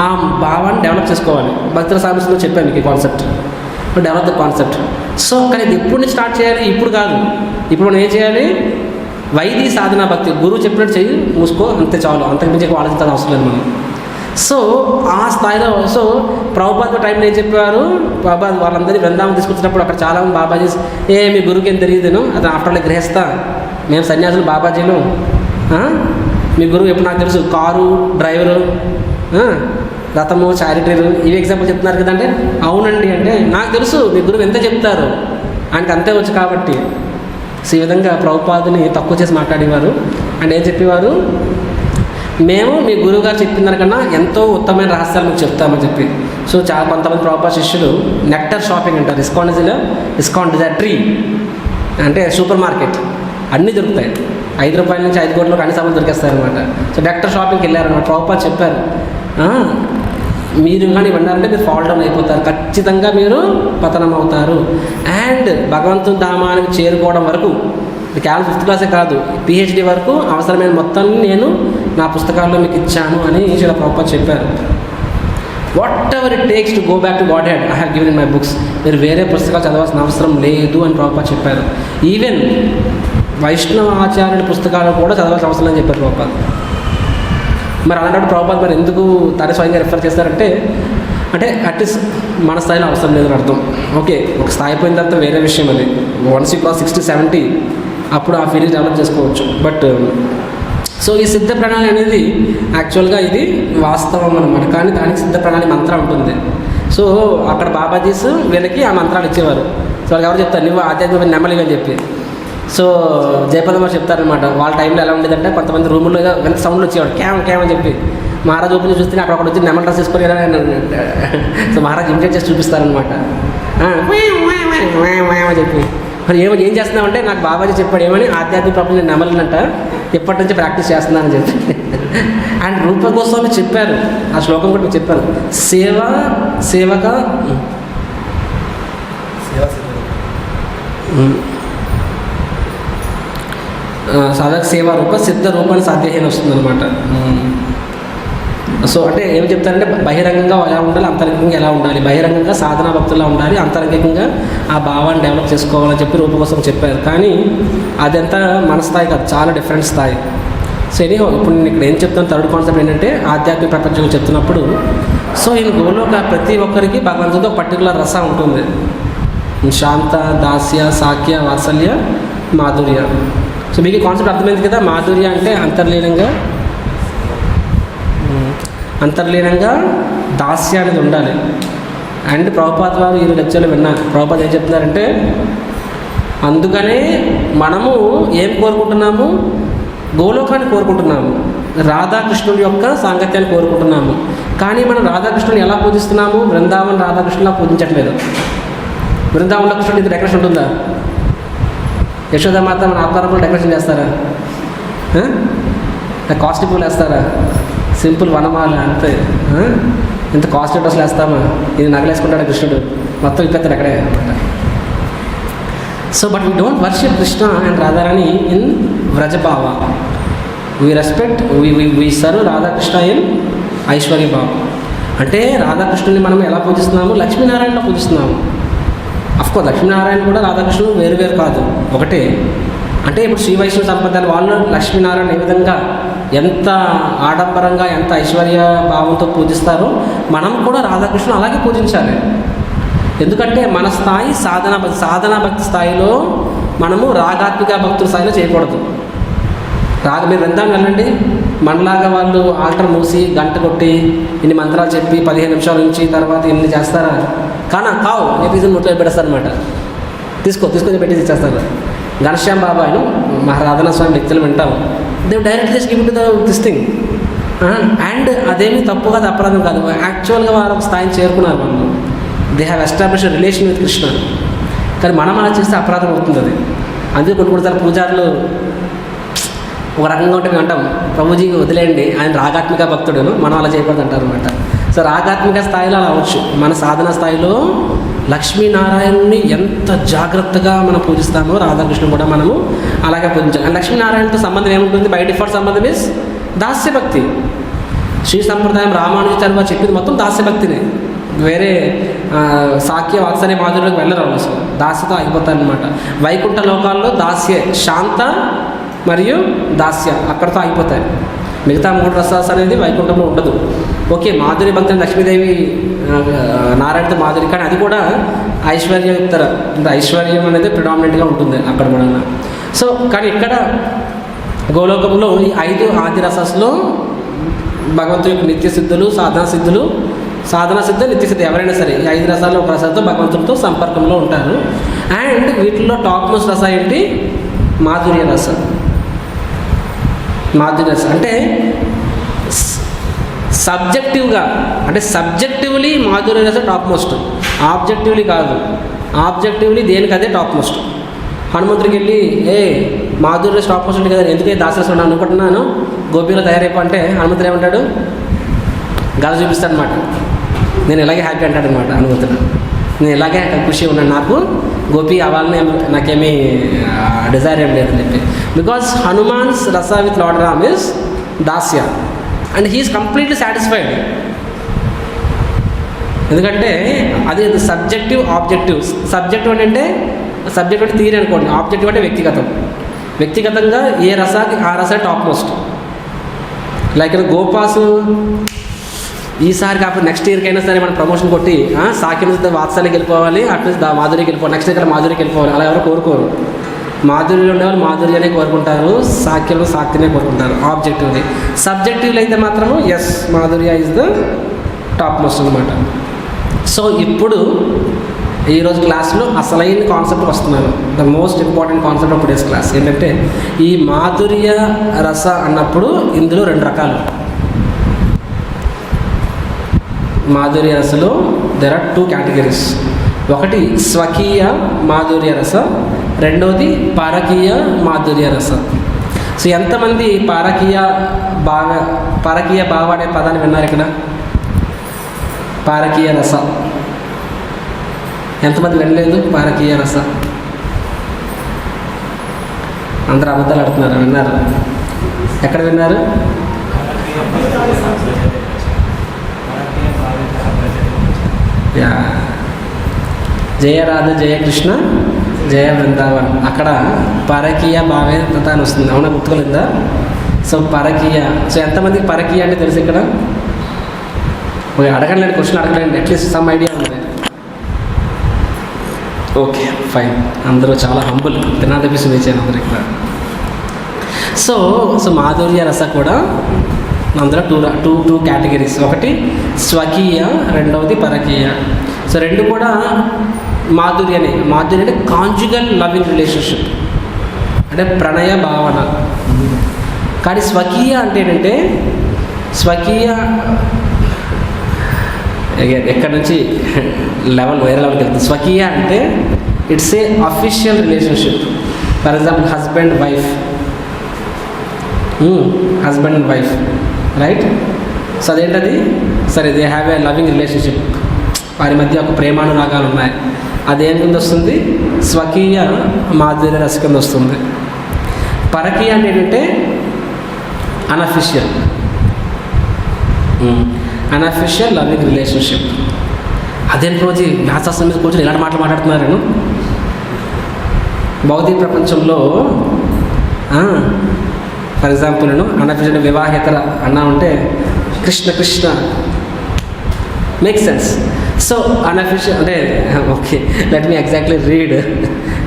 ఆ భావాన్ని డెవలప్ చేసుకోవాలి. భక్తుల సామర్థ్యంలో చెప్పాను మీకు ఈ concept, develop the concept. So కానీ ఇది ఎప్పుడు నుంచి స్టార్ట్ చేయాలి? ఇప్పుడు కాదు. ఇప్పుడు మనం ఏం చేయాలి? వైదిక సాధనా భక్తి. గురువు చెప్పినట్టు చెయ్యి, మూసుకో, అంతే చాలు. అంతకుమించి ఆలోచించాల్సిన అవసరం లేదు మనం. సో ఆ స్థాయిలో ప్రభుపాద టైంలో ఏం చెప్పారు? ప్రభుపాద వాళ్ళందరినీ బృందావనం తీసుకొచ్చినప్పుడు అక్కడ చాలామంది బాబాజీ మీ గురువుకి ఏం తెలియదును, అతను ఆఫ్టర్ గృహస్థ మేము సన్యాసులు బాబాజీలు, మీ గురువు ఎప్పుడు నాకు తెలుసు కారు డ్రైవరు, రథము చారిటీలు ఇవి ఎగ్జాంపుల్ చెప్తున్నారు కదంటే అవునండి అంటే నాకు తెలుసు మీ గురువు ఎంత చెప్తారు ఆయనకి అంతే వచ్చు కాబట్టి. సో ఈ విధంగా ప్రభుపాదుని తక్కువ చేసి మాట్లాడేవారు. అండ్ ఏం చెప్పేవారు, మేము మీ గురువుగారు చెప్పిన దానికన్నా ఎంతో ఉత్తమమైన రహస్యాలు మీకు చెప్తామని చెప్పి. సో చాలా కొంతమంది ప్రభుపాద శిష్యులు నెక్టర్ షాపింగ్ అంటారు. ఇస్కాన్ డిజైర్ ట్రీ అంటే సూపర్ మార్కెట్, అన్నీ దొరుకుతాయి. 5 రూపాయల నుంచి 5 కోట్లకు అన్ని సామాన్లు దొరికేస్తారనమాట. సో నెక్టర్ షాపింగ్కి వెళ్ళారనమాట. ప్రభుపాద చెప్పారు, మీరు కానీ విన్నారంటే మీరు ఫాల్ డౌన్ అయిపోతారు, ఖచ్చితంగా మీరు పతనం అవుతారు. అండ్ భగవంతుని ధామానికి చేరుకోవడం వరకు కేవలం 5th క్లాసే కాదు, PhD వరకు అవసరమైన మొత్తాన్ని నేను నా పుస్తకాల్లో మీకు ఇచ్చాను అని శ్రీల ప్రభుపాద చెప్పారు. What ever it takes to go back to God head I have given in my books. మీరు వేరే పుస్తకాలు చదవాల్సిన అవసరం లేదు అని ప్రభుపాద చెప్పారు. ఈవెన్ వైష్ణవ ఆచార్యుల పుస్తకాలు కూడా చదవాల్సిన అవసరం అని చెప్పారు ప్రభుపాద. మరి అలాంటి ప్రభుపాద మరి ఎందుకు తన స్వయంగా రిఫర్ చేస్తారంటే అంటే అట్లీస్ట్ మన స్థాయిలో అవసరం లేదని అర్థం. ఓకే, ఒక స్థాయి పోయిన తర్వాత వేరే విషయం అది. వన్స్ యూ క్రాస్ 60-70 అప్పుడు ఆ ఫీలింగ్ డెవలప్ చేసుకోవచ్చు. బట్ సో ఈ సిద్ధ ప్రణాళి అనేది యాక్చువల్గా ఇది వాస్తవం అనమాట. కానీ దానికి సిద్ధ ప్రణాళి మంత్రం ఉంటుంది. సో అక్కడ బాబాజీస్ వీళ్ళకి ఆ మంత్రాలు ఇచ్చేవారు. సో వాళ్ళకి ఎవరు చెప్తారు, నువ్వు ఆధ్యాత్మిక నెమ్మలివి అని చెప్పి. సో జయపద వారు చెప్తారనమాట, వాళ్ళ టైంలో ఎలా ఉండేదంటే కొంతమంది రూముల్లో వెనక సౌండ్లు వచ్చేవాడు క్యామ్ అని చెప్పి. మహారాజ్ ఓపెన్ చూస్తే అక్కడ వచ్చి నెమల్ డ్రెస్ తీసుకొని సో మహారాజ్ ఇమిటేట్ చేసి చూపిస్తారనమాట అని చెప్పి. మరి ఏం చేస్తున్నామంటే నాకు బాబాజీ చెప్పాడు ఏమని, ఆధ్యాత్మిక ప్రపంచం నేను నెమలినంట ఎప్పటి నుంచి ప్రాక్టీస్ చేస్తున్నానని చెప్పి. అండ్ రూప గోస్వామి చెప్పారు, ఆ శ్లోకం కూడా మీకు చెప్పారు, సేవక సాధక సేవా రూప సిద్ధ రూపాన్ని సాధ్యహీన వస్తుందన్నమాట. సో అంటే ఏం చెప్తారంటే బహిరంగంగా ఎలా ఉండాలి, అంతరంగికంగా ఎలా ఉండాలి, బహిరంగంగా సాధనా భక్తులా ఉండాలి, అంతరంగికంగా ఆ భావాన్ని డెవలప్ చేసుకోవాలని చెప్పి రూప కోసం చెప్పారు. కానీ అదంతా మన స్థాయి కాదు, చాలా డిఫరెంట్ స్థాయి. సో ఎనీహో ఇప్పుడు నేను ఇక్కడ ఏం చెప్తాను, థర్డ్ కాన్సెప్ట్ ఏంటంటే ఆధ్యాత్మిక ప్రపంచం చెప్తున్నప్పుడు సో ఈ గోలోక ప్రతి ఒక్కరికి భగవంతుడితో ఒక పర్టికులర్ రస ఉంటుంది. శాంత, దాస్య, సాఖ్య, వాత్సల్య, మాధుర్య. సో మీకు కాన్సెప్ట్ అర్థమైంది కదా. మాధుర్య అంటే అంతర్లీనంగా దాస్య అనేది ఉండాలి. అండ్ ప్రభుపాద వారు ఈ లెక్చర్లో విన్నారు. ప్రభుపాద ఏం చెప్తున్నారంటే అందుకనే మనము ఏం కోరుకుంటున్నాము, గోలోకాన్ని కోరుకుంటున్నాము, రాధాకృష్ణుడి యొక్క సాంగత్యాన్ని కోరుకుంటున్నాము. కానీ మనం రాధాకృష్ణుని ఎలా పూజిస్తున్నాము, బృందావన్ రాధాకృష్ణులా పూజించట్లేదు. బృందావనంలో కృష్ణుడు ఇది డెకరేషన్ ఉంటుందా? యశోదామాత మన ఆత్మారంలో డెకరేషన్ చేస్తారా? కాస్ట్లీ పూలు వేస్తారా? సింపుల్ వనమాల అంతే. ఇంత కాస్ట్లీ డ్రెస్లు వేస్తామా? ఇది నగలేసుకుంటాడు కృష్ణుడు, మొత్తం ఇప్పేస్తాడు అక్కడే అనమాట. So but we don't worship Krishna and Radharani in వ్రజభావ. We respect, we serve Radhakrishna in ఐశ్వర్య భావ. అంటే రాధాకృష్ణుని మనం ఎలా పూజిస్తున్నాము, లక్ష్మీనారాయణలో పూజిస్తున్నాము. అఫ్కోర్స్ లక్ష్మీనారాయణ కూడా రాధాకృష్ణుడు వేరు కాదు, ఒకటే. అంటే ఇప్పుడు శ్రీ వైష్ణవ సంప్రదాయాలు వాళ్ళు లక్ష్మీనారాయణ ఏ విధంగా ఎంత ఆడంబరంగా ఎంత ఐశ్వర్య భావంతో పూజిస్తారో మనం కూడా రాధాకృష్ణుడు అలాగే పూజించాలి. ఎందుకంటే మన స్థాయి సాధనా భక్తి స్థాయిలో మనము రాగాత్మిక భక్తుల స్థాయిలో చేయకూడదు. మీరు బృందావనం వెళ్ళండి, మనలాగా వాళ్ళు ఆల్టర్ మూసి గంట కొట్టి ఇన్ని మంత్రాలు చెప్పి 15 నిమిషాల నుంచి తర్వాత ఇన్ని చేస్తారా? కావు చెప్పేసి నోట్లో పెట్టేస్తారు అనమాట. తీసుకొని పెట్టి ఇచ్చేస్తారు. ఘనశ్యామ్ బాబా అని మహారాధనా స్వామి వ్యక్తులు వింటాం, they direct just give to this thing. And అదేమీ తప్పు కాదు, అపరాధం కాదు. యాక్చువల్గా వారు ఒక స్థాయిని చేరుకున్నారు. వాళ్ళు they have establish relation with Krishna. కానీ మనం అలా చేస్తే అపరాధం అవుతుంది అది. అందుకే కొన్నిసార్లు పూజారులు ఒక రకంగా ఉంటే మేము అంటాం, ప్రభుజీ వదిలేయండి ఆయన రాగాత్మిక భక్తుడు, మనం అలా చేయకూడదు అంటారు అనమాట. సో రాగాత్మిక స్థాయిలో అలా అవ్వచ్చు. మన సాధన స్థాయిలో లక్ష్మీనారాయణుని ఎంత జాగ్రత్తగా మనం పూజిస్తామో రాధాకృష్ణ కూడా మనము అలాగే పూజించాలి. అండ్ లక్ష్మీనారాయణతో సంబంధం ఏముంటుంది? బై డిఫాల్ట్ సంబంధం ఇస్ దాస్యభక్తి. శ్రీ సంప్రదాయం రామానుజాచార్య వారు చెప్పింది మొత్తం దాస్యభక్తినే. వేరే సాఖ్య, వాత్సల్య, మాధుర్యంలోకి వెళ్ళరు వాళ్ళు. అసలు దాస్యతో ఆగిపోతారనమాట. వైకుంఠ లోకాల్లో దాస్య, శాంత మరియు దాస్య అక్కడితో ఆగిపోతాయి. మిగతా 3 రసాలు అనేది వైకుంఠంలో ఉండదు. ఓకే, మాధురి భక్తులు లక్ష్మీదేవి నారాయణతో మాధురి, కానీ అది కూడా ఐశ్వర్యం చెప్తారు. ఐశ్వర్యం అనేది ప్రిడామినెంట్గా ఉంటుంది అక్కడ కూడా. సో కానీ ఇక్కడ గోలోకంలో ఈ 5 ఆది రసస్లో భగవంతుడి యొక్క నిత్య సిద్ధులు, సాధన సిద్ధ, నిత్య సిద్ధ ఎవరైనా సరే ఈ 5 రసాల్లో ఒక రసంతో భగవంతుడితో సంపర్కంలో ఉంటారు. అండ్ వీటిల్లో టాప్ మోస్ట్ రస ఏంటి? మాధుర్య రస. మాధుర్య రస అంటే సబ్జెక్టివ్గా, అంటే సబ్జెక్టివ్లీ మాధుర్య రస టాప్ మోస్ట్, ఆబ్జెక్టివ్లీ కాదు. ఆబ్జెక్టివ్లీ దేనికి అదే టాప్ మోస్ట్. హనుమంతుడికి వెళ్ళి మాధుర్య రస టాప్ మోస్ట్ ఉంది కదా, ఎందుకే దాసరసం అనుకుంటున్నాను, గోపిలో తయారైపో అంటే హనుమంతుడు ఏమంటాడు? గల చూపిస్తాడు అనమాట. నేను ఇలాగే హ్యాపీ అంటాడు అనమాట హనుమంతుడు. నేను ఇలాగే ఖుషి ఉన్నాను, నాకు గోపి అవ్వాలని నాకేమీ డిజైర్ ఏం లేదని చెప్పి. Because Hanuman's rasa with Lord Ram is dasya and he's completely satisfied. ఎందుకంటే అది సబ్జెక్టివ్, ఆబ్జెక్టివ్. సబ్జెక్టివ్ అంటే సబ్జెక్టివ్ అంటే థియరీ అనుకోండి, ఆబ్జెక్టివ్ అంటే వ్యక్తిగతం. వ్యక్తిగతంగా ఏ రసాకి ఆ రస టాప్ మోస్ట్. లైక్ గోపాసు ఈసారి కాకపోతే నెక్స్ట్ ఇయర్కి అయినా సరే మనం ప్రమోషన్ కొట్టి సాకి నుంచి వాత్సల్యకి వెళ్ళిపోవాలి, అటు నుంచి మాధురికి వెళ్ళిపోవాలి, నెక్స్ట్ ఇక్కడ మాధురికి వెళ్ళిపోవాలి, అలా ఎవరు కోరుకోరు. మాధుర్యంలో ఉండేవాళ్ళు మాధుర్యానే కోరుకుంటారు, సాక్యంలో సాక్తినే కోరుకుంటారు ఆబ్జెక్టివ్లీ. సబ్జెక్టివ్లీ అయితే మాత్రము yes, madhurya is the top most అనమాట. సో ఇప్పుడు ఈరోజు క్లాస్లో అసలైన కాన్సెప్ట్ వస్తున్నాను. The most important concept of today's class ఏంటంటే, ఈ మాధుర్య రస అన్నప్పుడు ఇందులో 2 రకాలు. మాధుర్య రసలో దెర్ ఆర్ 2 కేటగిరీస్. ఒకటి స్వకీయ మాధుర్య రస, రెండవది పరకీయ మాధుర్య రస. సో ఎంతమంది పరకీయ భావ అనే పదాన్ని విన్నారు ఇక్కడ? పరకీయ రస ఎంతమంది వినలేదు? పరకీయ రస అందరూ అబద్ధాలు ఆడుతున్నారు. విన్నారు? ఎక్కడ విన్నారు? జయ రాధ జయ కృష్ణ జయ బృందావన్, అక్కడ పరకీయ భావేత అని వస్తుంది. అవునా? గుర్తుకోలేదా? సో పరకీయ. సో ఎంతమందికి పరకీయ అంటే తెలుసు ఇక్కడ? అడగండి, క్వశ్చన్ అడగండి, అట్లీస్ట్ సమ్ ఐడియా ఉంది. ఓకే ఫైన్, అందరూ చాలా హంబుల్, తినాదపిసి వేచాను అందరూ ఇక్కడ. సో మాధుర్య రస కూడా అందులో టూ కేటగిరీస్. ఒకటి స్వకీయ, రెండవది పరకీయ. సో 2 కూడా మాధుర్యనే. మాధుర్య అంటే కాంజుగల్ లవింగ్ రిలేషన్షిప్, అంటే ప్రణయ భావన. కానీ స్వకీయ అంటే ఏంటంటే, స్వకీయ ఎక్కడి నుంచి వేరే లెవెల్కి వెళ్తుంది. స్వకీయ అంటే it's a official relationship. For example husband wife, husband and wife, right? So అదేంటది? సరే, they have a loving relationship, వారి మధ్య ఒక ప్రేమానురాగాలు ఉన్నాయి. అదేం కింద వస్తుంది? స్వకీయ మాధుర్య రస కింద వస్తుంది. పరకీయ అంటే ఏంటంటే అన్అఫిషియల్ లవింగ్ రిలేషన్షిప్. అదేంటి రోజు వ్యాసాస్త్రం మీద కూర్చొని ఇలాంటి మాటలు మాట్లాడుతున్నాను. భౌతిక ప్రపంచంలో ఫర్ ఎగ్జాంపుల్ నేను అన్అఫిషియల్ వివాహేతర అన్నా ఉంటే Krishna Krishna make sense. So unofficial అంటే okay, let me exactly read,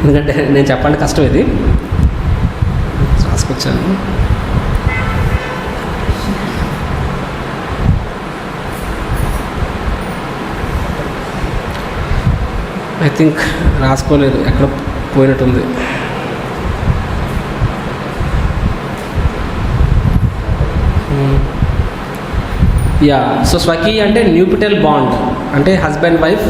ఎందుకంటే నేను చెప్పాలంటే కష్టం. ఇది రాసుకొచ్చాను. ఐ థింక్ రాసుకోలేదు, ఎక్కడ పోయినట్టుంది. సో స్వకీయ అంటే న్యూపిటల్ బాండ్, అంటే హస్బెండ్ వైఫ్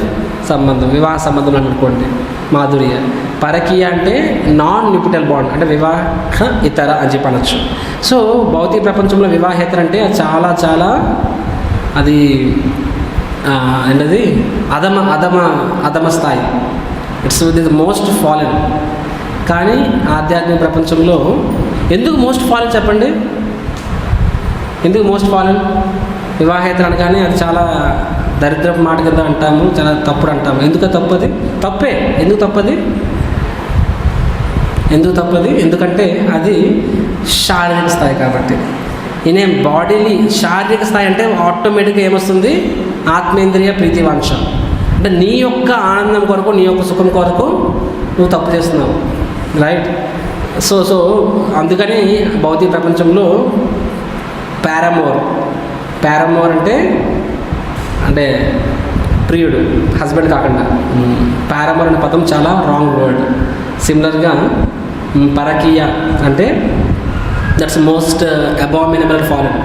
సంబంధం, వివాహ సంబంధం అనుకోండి మాధుర్య. పరకీయ అంటే నాన్ న్యూపిటల్ బాండ్, అంటే వివాహ ఇతర అని చెప్పి అనొచ్చు. సో భౌతిక ప్రపంచంలో వివాహేతర అంటే చాలా చాలా అది ఏంటది అధమ స్థాయి. It's the most fallen. కానీ ఆధ్యాత్మిక ప్రపంచంలో ఎందుకు మోస్ట్ ఫాలెన్ చెప్పండి? ఎందుకు మోస్ట్ ఫాలెన్? వివాహేతర అనగానే అది చాలా దరిద్రపు మాట కింద అంటాము, చాలా తప్పుడు అంటాము. ఎందుకు తప్పది? తప్పే. ఎందుకు తప్పది? ఎందుకంటే అది శారీరక స్థాయి కాబట్టి. ఇనే బాడీని శారీరక స్థాయి అంటే ఆటోమేటిక్గా ఏమొస్తుంది? ఆత్మేంద్రియ ప్రీతివాంఛ. అంటే నీ యొక్క ఆనందం కొరకు, నీ యొక్క సుఖం కొరకు నువ్వు తప్పు చేస్తున్నావు, రైట్? సో అందుకని భౌతిక ప్రపంచంలో పారామోర్ అంటే ప్రియుడు, హస్బెండ్ కాకుండా. పారామోర్ అనే పదం చాలా రాంగ్ వర్డ్. సిమిలర్గా పరకీయ అంటే that's most abominable foreign.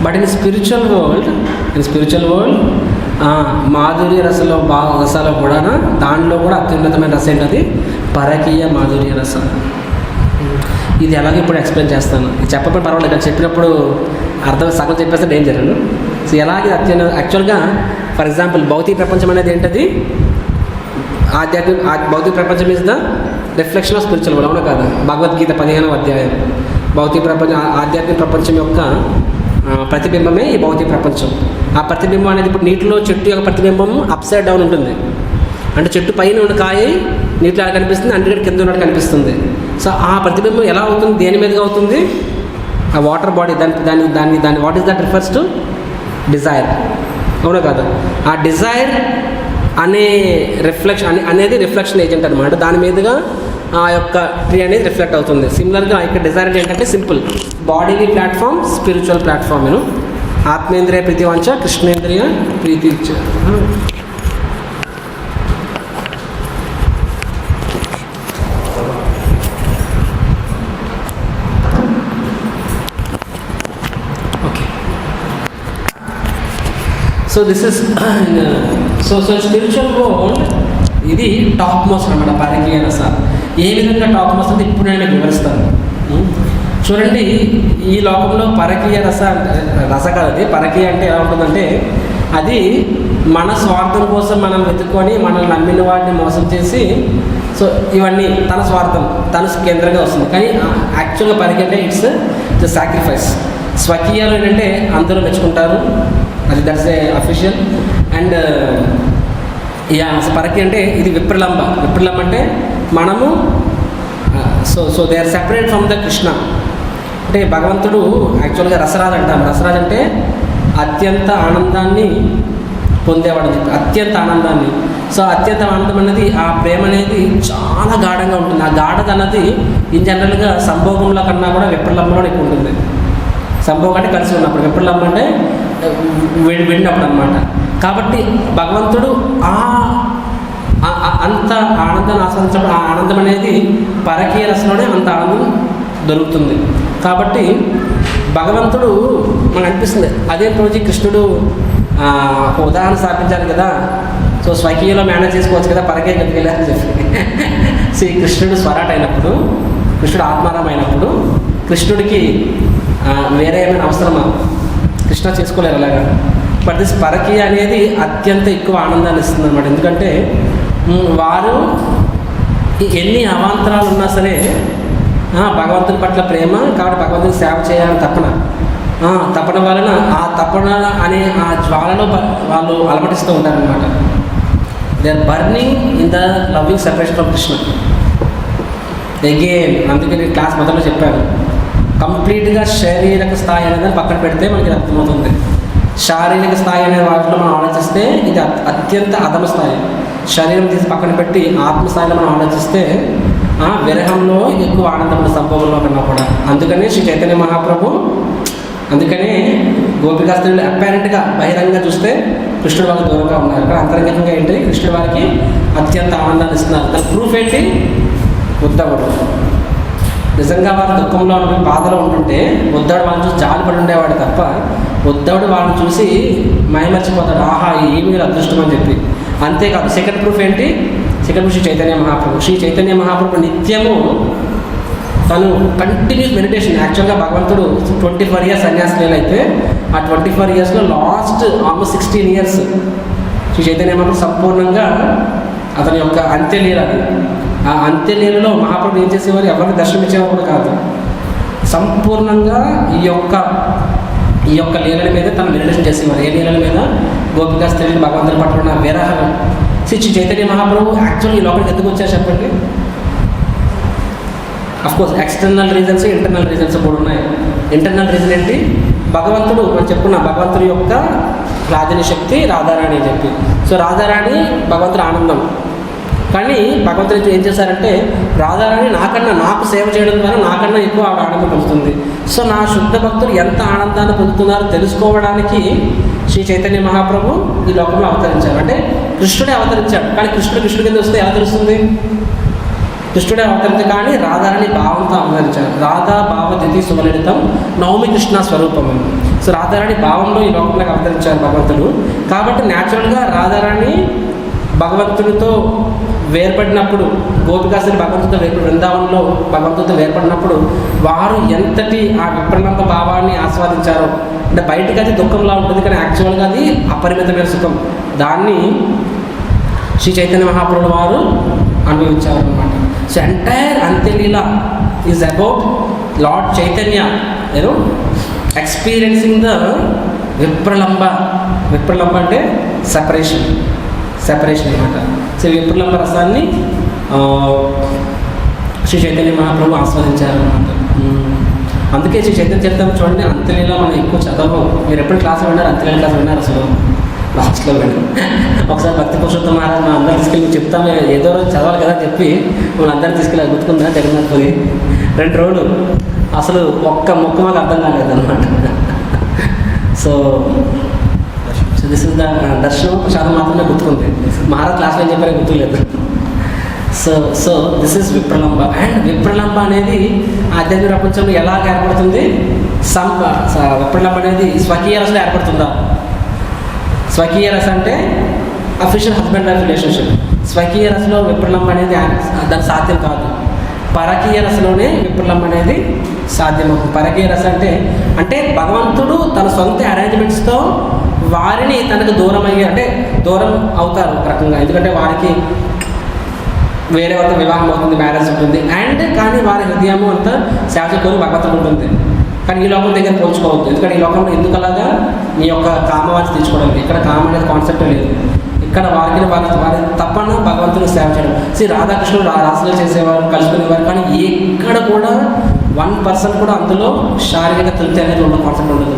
But in spiritual world madhurya రసాలో కూడా దానిలో కూడా అత్యున్నతమైన రసం ఏంటది పరకీయ మాధుర్య రసం. ఇది ఎలాగో ఇప్పుడు ఎక్స్ప్లెయిన్ చేస్తాను. చెప్పకపోతే పర్వాలేదు, కానీ చెప్పినప్పుడు అర్థం సగం చెప్పేస్తే డేంజర్. సో ఎలాగే యాక్చువల్గా ఫర్ ఎగ్జాంపుల్ భౌతిక ప్రపంచం అనేది ఏంటది, భౌతిక ప్రపంచం is the reflection of spiritual world, అవునా కాదా? భగవద్గీత 15వ అధ్యాయం. భౌతిక ప్రపంచం ఆధ్యాత్మిక ప్రపంచం యొక్క ప్రతిబింబమే ఈ భౌతిక ప్రపంచం. ఆ ప్రతిబింబం అనేది ఇప్పుడు నీటిలో చెట్టు యొక్క ప్రతిబింబం అప్సైడ్ డౌన్ ఉంటుంది. అంటే చెట్టు పైన ఉన్న కాయ నీటిలో ఎలా కనిపిస్తుంది, అన్నిటి కింద ఉన్నట్టు కనిపిస్తుంది. సో ఆ ప్రతిబింబం ఎలా అవుతుంది, దేని మీదుగా అవుతుంది? ఆ వాటర్ బాడీ దాన్ని what is that refers to Dzire, అవునా కాదు? ఆ డిజైర్ అనే అనేది రిఫ్లెక్షన్ ఏజెంట్ అనమాట. దాని మీదుగా ఆ యొక్క ట్రీ అనేది రిఫ్లెక్ట్ అవుతుంది. సిమిలర్గా ఇక్కడ డిజైర్ ఏంటంటే simple bodily platform, spiritual platform. ఆత్మేంద్రియ ప్రీతివాంఛ, కృష్ణేంద్రియ ప్రీతి. Okay, so this is so spiritual world ఇది టాప్ మోస్ట్ అనమాట. పరకీయ రస ఏ విధంగా టాప్ మోస్ట్ అంటే ఇప్పుడు నేను వివరిస్తాను. చూడండి, ఈ లోకంలో పరకీయ రస కాదు. పరకీయ అంటే ఎలా ఉంటుందంటే, అది మన స్వార్థం కోసం మనం వెతుక్కొని మనల్ని నమ్మిన వాడిని మోసం చేసి, సో ఇవన్నీ తన స్వార్థం, తన కేంద్రంగా వస్తుంది. కానీ యాక్చువల్గా పరకీయ అంటే ఇట్స్ ద సాక్రిఫైస్. స్వకీయాలు ఏంటంటే అందరూ మెచ్చుకుంటారు, అది దట్స్ ఏ అఫీషియల్. అండ్ పరకీయ అంటే ఇది విప్రలంబ అంటే మనము so they are separate from the Krishna. అంటే భగవంతుడు యాక్చువల్గా రసరాజ్ అంటాం. రసరాజ్ అంటే అత్యంత ఆనందాన్ని పొందేవాడు అని చెప్పి, అత్యంత ఆనందాన్ని. సో అత్యంత ఆనందం అనేది, ఆ ప్రేమ అనేది చాలా గాఢంగా ఉంటుంది. ఆ గాఢత అన్నది ఇన్ జనరల్గా సంభోగంలో కన్నా కూడా విప్రలంబలో ఎక్కువ ఉంటుంది. సంభోగం అంటే కలిసి ఉన్నప్పుడు, విప్రలంబం అంటే విడినప్పుడు అనమాట. కాబట్టి భగవంతుడు అంత ఆనందాన్ని ఆస్వాదించినప్పుడు ఆ ఆనందం అనేది పరకీయ రసంలోనే అంత ఆనందం దొరుకుతుంది. కాబట్టి భగవంతుడు మనకు అనిపిస్తుంది, అదే రోజు కృష్ణుడు ఒక ఉదాహరణ స్థాపించాలి కదా, సో స్వకీయలో మేనేజ్ చేసుకోవచ్చు కదా, పరకీయ గతికి వెళ్ళాలని చెప్పి. శ్రీ కృష్ణుడు స్వరాట్ అయినప్పుడు, కృష్ణుడు ఆత్మారాం అయినప్పుడు, కృష్ణుడికి వేరే ఏమైనా అవసరమా? కృష్ణ చేసుకోలేరు అలాగా. బట్ దిస్ పరకీయ అనేది అత్యంత ఎక్కువ ఆనందాన్ని ఇస్తుంది అనమాట. ఎందుకంటే వారు ఎన్ని అవాంతరాలు ఉన్నా సరే భగవంతుని పట్ల ప్రేమ, కాబట్టి భగవంతుని సేవ చేయాలని తపన వలన ఆ తపన అనే ఆ జ్వాలలో వాళ్ళు అలమటిస్తూ ఉంటారనమాట. They are burning in the loving separation of Krishna. Again అందుకే నేను క్లాస్ మొదట్లో చెప్పాను, కంప్లీట్గా శారీరక స్థాయి అనేది పక్కన పెడితే మనకి అర్థమవుతుంది. శారీరక స్థాయి అనే వాటిలో మనం ఆలోచిస్తే ఇది అత్యంత అధమ స్థాయి. శరీరం తీసి పక్కన పెట్టి ఆత్మస్థాయిలో మనం ఆలోచిస్తే విరహంలో ఎక్కువ ఆనందం సంభవంలో కన్నా కూడా. అందుకనే శ్రీ చైతన్య మహాప్రభు, అందుకనే గోపికా స్త్రీలు అపారెంట్గా బహిరంగంగా చూస్తే కృష్ణుడు వాళ్ళకి దూరంగా ఉన్నారు. కానీ అంతర్గతంగా ఏంటి, కృష్ణుడు వారికి అత్యంత ఆనందాన్ని ఇస్తున్నారు. దాని ప్రూఫ్ ఏంటి? ఉద్ధవుడు. నిజంగా వారు దుఃఖంలో ఉండి బాధలో ఉంటుంటే ఉద్ధవుడు వాళ్ళని చూసి జాలిపడి ఉండేవాడు తప్ప, ఉద్ధవుడు వాళ్ళని చూసి మైమర్చిపోతాడు, ఆహా ఏమి అదృష్టం అని చెప్పి. అంతేకాదు సెకండ్ ప్రూఫ్ ఏంటి? సెకండ్ ప్రూఫ్ శ్రీ చైతన్య మహాప్రభు. శ్రీ చైతన్య మహాప్రభు నిత్యము తను కంటిన్యూస్ మెడిటేషన్. యాక్చువల్గా భగవంతుడు 24 years సన్యాసి అయితే ఆ 24 yearsలో last almost 16 years Shri Chaitanya Mahaprabhu సంపూర్ణంగా అతని యొక్క అంత్యలీల. ఆ అంత్యలీలలో మహాప్రభు ఏం చేసేవారు? ఎవరికి దర్శనం ఇచ్చేవారు కూడా కాదు. సంపూర్ణంగా ఈ యొక్క లీలల మీద తను మెడిటేషన్ చేసేవారు. ఏ లీలల మీద? గోపికా స్త్రీలు భగవంతుని పట్ల ఉన్న విరహం. శ్రీ చైతన్య మహాప్రభు యాక్చువల్లీ ఈ లోపలికి ఎందుకు వచ్చారు చెప్పండి? Of course external reasons, internal reasons కూడా ఉన్నాయి. ఇంటర్నల్ రీజన్ ఏంటి? భగవంతుడు మనం చెప్పుకున్న భగవంతుడి యొక్క రాజని శక్తి రాధారాణి అని చెప్పి. సో రాధారాణి భగవంతుడి ఆనందం. కానీ భగవంతుడు ఏం చేశారంటే రాధారాణి నాకు సేవ చేయడం ద్వారా నాకన్నా ఎక్కువ ఆవిడ ఆనందం పొందుతుంది. సో నా శుద్ధ భక్తులు ఎంత ఆనందాన్ని పొందుతున్నారో తెలుసుకోవడానికి శ్రీ చైతన్య మహాప్రభు ఈ లోకంలో అవతరించారు. అంటే కృష్ణుడే అవతరించాడు, కానీ కృష్ణుడి కింద వస్తే ఎలా తెలుస్తుంది? కృష్ణుడే అవతరించి, కానీ రాధారాణి భావంతో అవతరించారు. రాధా భావ దితి సువలలితం నవమి కృష్ణ స్వరూపం. సో రాధారాణి భావంలో ఈ లోకంలోకి అవతరించారు భగవంతుడు. కాబట్టి న్యాచురల్గా రాధారాణి భగవంతుడితో వేర్పడినప్పుడు, గోపికాసులు భగవంతుడితో బృందావనంలో భగవంతుడితో వేర్పడినప్పుడు వారు ఎంతటి ఆ విప్రలంబ భావాన్ని ఆస్వాదించారో. అంటే బయటకు అయితే దుఃఖంలా ఉంటుంది, కానీ యాక్చువల్గా అది అపరిమితమైన సుఖం. దాన్ని శ్రీ చైతన్య మహాప్రభుడు వారు అనుభవించారు అన్నమాట. So entire antyalila is about Lord Chaitanya experiencing the vipralambha. విప్రలంబ అంటే సెపరేషన్ అనమాట. సో విప్రలంబ రసాన్ని శ్రీ చైతన్య మహాప్రభు ఆస్వాదించారనమాట. అందుకే శ్రీ చైతన్య చరిత్ర చూడండి, అంత్యలీల మనం ఎక్కువ చదవం. మీరు ఎప్పుడు క్లాస్ విన్నారు? అంత్యలీల క్లాస్ విన్నారు? అసలు లాస్ట్లో విన్నారు. ఒకసారి భక్తి పురుషోత్తమ మహారాజ్ మనం అందరూ తీసుకెళ్ళి చెప్తామే, ఏదో రోజు చదవాలి కదా చెప్పి మనం అందరూ తీసుకెళ్ళి గుర్తుకుందా జగన్నాథ్పురి 2 రోజులు అసలు ఒక్క మొక్క మాకు అర్థం కాలేదన్నమాట. So this is the darshanam prasadam మాత్రమే గుర్తుకుంది. మహారాజ్ క్లాస్లో ఏం చెప్పారో గుర్తులేదు. So this is vipralambha. And విప్రలంబ అనేది ఆధ్యాత్మిక ప్రపంచంలో ఎలా ఏర్పడుతుంది? విప్రలంబ అనేది స్వకీయ రసంలో ఏర్పడుతుందా? స్వకీయ రస అంటే అఫీషియల్ హస్బెండ్ వైఫ్ రిలేషన్షిప్. స్వకీయ రసలో విప్రలంబ అనేది దాని సాధ్యం కాదు. పరకీయ రసలోనే విప్రలంబ అనేది సాధ్యమవుతుంది. పరకీయ రస అంటే భగవంతుడు తన సొంత అరేంజ్మెంట్స్తో వారిని తనకు దూరం అంటే దూరం అవుతారు ఒక రకంగా. ఎందుకంటే వారికి వేరే వాళ్ళ వివాహం అవుతుంది, మ్యారేజ్ ఉంటుంది. అండ్ కానీ వారి హృదయము అంతా శాశ్వతోని భగవంతుడు ఉంటుంది. కానీ ఈ లోకం దగ్గర పోల్చుకోవద్దు. ఎందుకంటే ఈ లోకంలో ఎందుకు అలాగా నీ యొక్క కామవాన్ని తీర్చుకోవడానికి. ఇక్కడ కామం అనేది కాన్సెప్ట్ లేదు. ఇక్కడ వారి తప్పన భగవంతుని సేవ చేయడం. రాధాకృష్ణుడు రాసులు చేసేవారు, కలుసుకునేవారు. కానీ ఎక్కడ కూడా 1% కూడా అందులో శారీరక తృప్తి అనేది ఉన్న కాన్సెప్ట్ ఉండదు.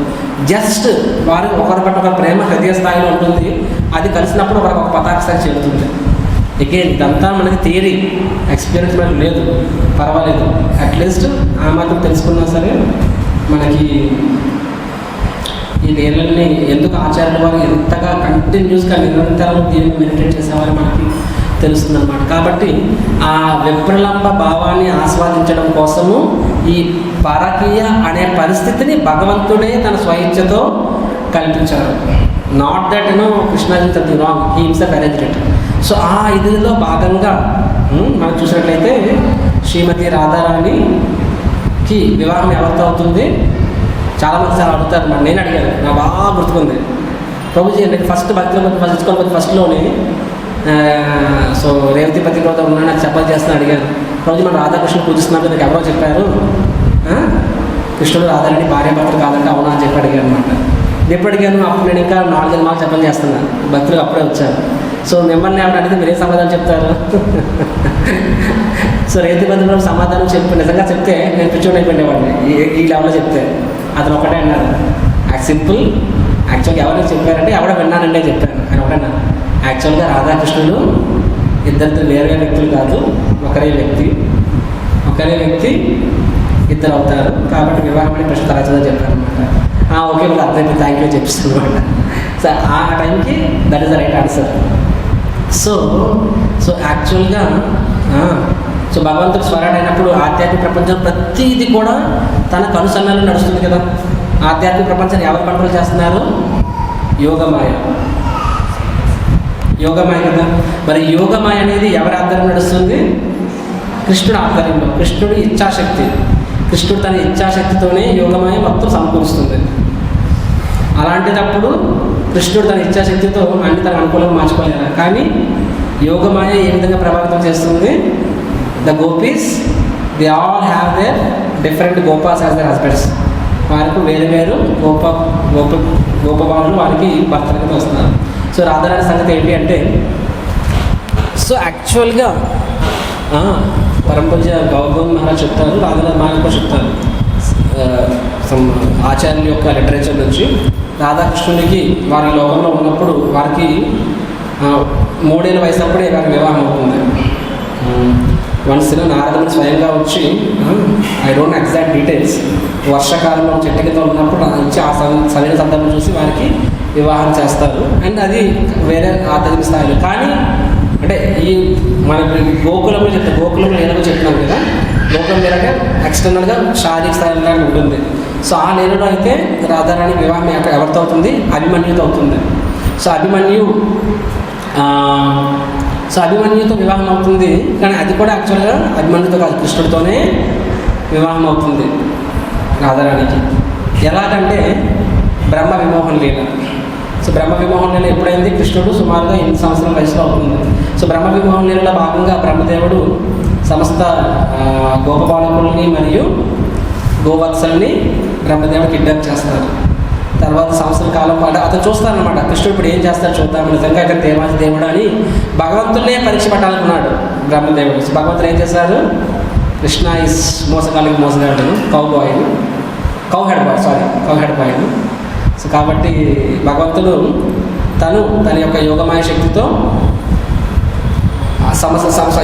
జస్ట్ వారి ఒకరి పట్ల ఒక ప్రేమ హృదయ స్థాయిలో ఉంటుంది. అది కలిసినప్పుడు ఒకరికి ఒక పతాక స్థాయి చేరుతుంది. అగైన్ ఇదంతా మనకి థియరీ, ఎక్స్పీరియన్స్ లేదు, పర్వాలేదు. అట్లీస్ట్ ఆ మాత్రం తెలుసుకున్నా సరే మనకి ఈ నేలల్ని ఎందుకు ఆచార్యుల వారు ఎంతగా కంటిన్యూస్గా నిరంతరం దీన్ని మెడిటేట్ చేసేవారు మనకి తెలుస్తుంది అన్నమాట. కాబట్టి ఆ విప్రలంబ భావాన్ని ఆస్వాదించడం కోసము ఈ పరకీయ అనే పరిస్థితిని భగవంతుడే తన స్వయిచ్ఛతో కల్పించారు. Not that Krishnaji something wrong, he himself arranged it. So ఆ ఇదిలో భాగంగా మనం చూసినట్లయితే శ్రీమతి రాధారాణికి వివాహం ఎవరితో అవుతుంది? చాలామంది సార్ అడుగుతారు. మరి నేను అడిగాను, నాకు బాగా గుర్తుకుంది. ప్రభుజీ నేను ఫస్ట్ భక్తిలో ఫస్ట్లోనే సో రేవతిపతి కూడా ఉన్నా నాకు చెప్పాలి చేస్తాను అడిగాను. ప్రభుజీ మనం రాధాకృష్ణుడు పూజిస్తున్నట్టు నాకు ఎవరో చెప్పారు, కృష్ణుడు రాధారాణి భార్యాభర్తలు కాదంటే అవునా అని చెప్పి అడిగాను అనమాట. ఎప్పుడు అడిగాను? అప్పుడు నేను ఇంకా 4 జన్మాలు చెప్పని చేస్తున్నాను. భక్తులు అప్పుడే వచ్చారు. సో మిమ్మల్ని ఏమన్నా అడిగితే మీరే సమాధానం చెప్తారు? సో రేవతిపతిలో సమాధానం నిజంగా చెప్తే నేను పిచ్చోడు అయిపోయేవాడిని ఈ లెవెల్లో చెప్తే. అతను ఒకటే అన్నారు, సింపుల్. యాక్చువల్గా ఎవరికి చెప్పారంటే ఎవడో విన్నానంటే చెప్పాను. ఆయన ఒకటన్నా, యాక్చువల్గా రాధాకృష్ణుడు ఇద్దరితో వేరే వ్యక్తులు కాదు, ఒకరే వ్యక్తి ఇద్దరు అవుతారు. కాబట్టి వివాహం అని ప్రశ్న తరచుగా చెప్పారు అనమాట. ఓకే వాళ్ళు అర్థమైతే థ్యాంక్ యూ చెప్పిస్తుంది అనమాట. సో ఆ టైంకి that is the right answer. So యాక్చువల్గా సో భగవంతుడు స్వరాట్ అయినప్పుడు ఆధ్యాత్మిక ప్రపంచం ప్రతిదీ కూడా తన కనుసన్నలో నడుస్తుంది కదా. ఆధ్యాత్మిక ప్రపంచాన్ని ఎవరు కంట్రోల్ చేస్తున్నారు? యోగమాయ కదా. మరి యోగమాయ అనేది ఎవరి ఆధ్వర్యం నడుస్తుంది? కృష్ణుడు ఆధ్వర్యంలో. కృష్ణుడు ఇచ్ఛాశక్తి, కృష్ణుడు తన ఇచ్ఛాశక్తితోనే యోగమాయ మొత్తం సమకూరుస్తుంది. అలాంటిదప్పుడు కృష్ణుడు తన ఇచ్ఛాశక్తితో అన్ని తన అనుకూలంగా మార్చుకోలేరు. కానీ యోగమాయ ఏ విధంగా ప్రభావితం చేస్తుంది? The gopis they all have their different gopas as their husbands. వారికి వేరు వేరు గోపబాలు వారికి భర్తలుగా వస్తున్నారు. సో రాధారాణి సంగతి ఏంటి అంటే, సో యాక్చువల్గా పరంపూజ గౌతమ్ మహారాజ్ చెప్తారు, రాధారాణి మహారాజ్ కూడా చెప్తారు. ఆచార్యుల యొక్క లిటరేచర్ నుంచి రాధాకృష్ణుడికి వారి లోకంలో ఉన్నప్పుడు వారికి 3 ఏళ్ళ వయసు అప్పుడే వారికి వివాహం అవుతుంది. వన్స్ నారదుడు స్వయంగా వచ్చి, ఐ డోంట్ ఎగ్జాక్ట్ డీటెయిల్స్, వర్షాకాలంలో చెట్టు కింద ఉన్నప్పుడు వచ్చి ఆ సరైన సందర్భం చూసి వారికి వివాహం చేస్తారు. అండ్ అది వేరే ఆధ్యాత్మిక స్థాయిలో. కానీ అంటే ఈ మన గోకులంలో చెప్తే, గోకులంలో లీలలో చెప్తున్నాం కదా, గోకులం లీలగా ఎక్స్టర్నల్గా శారీరక స్థాయిలో ఉంటుంది. సో ఆ లీలలో అయితే రాధారాణి వివాహం ఎవరితో అవుతుంది? అభిమన్యుతో అవుతుంది. సో అభిమన్యుతో వివాహం అవుతుంది. కానీ అది కూడా యాక్చువల్గా అభిమన్యుతో కాదు, కృష్ణుడితోనే వివాహం అవుతుంది రాధారాణికి. ఎలాగంటే బ్రహ్మ విమోహన లీల. సో బ్రహ్మ విమోహన లీల ఎప్పుడైంది? కృష్ణుడు సుమారుగా 8 సంవత్సరాల వయసులో అవుతుంది. సో బ్రహ్మ విమోహన లీలలో భాగంగా బ్రహ్మదేవుడు సమస్త గోపబాలకుల్ని మరియు గోవత్సల్ని బ్రహ్మదేవుడు కిడ్నాప్ చేస్తారు. తర్వాత సంవత్సర కాలం పాటు అతను చూస్తారనమాట, కృష్ణుడు ఇప్పుడు ఏం చేస్తాడు చూద్దాం, నిజంగా ఇక్కడ దేవాది దేవుడు అని భగవంతుడినే పరీక్ష పెట్టాలనుకున్నాడు బ్రహ్మదేవుడు. సో భగవంతుడు ఏం చేశారు? కృష్ణ ఇస్ మోసగాళ్ళకి మోసగాడు, కౌ హెడ్ బాయ్. సో కాబట్టి భగవంతుడు తన యొక్క యోగమాయ శక్తితో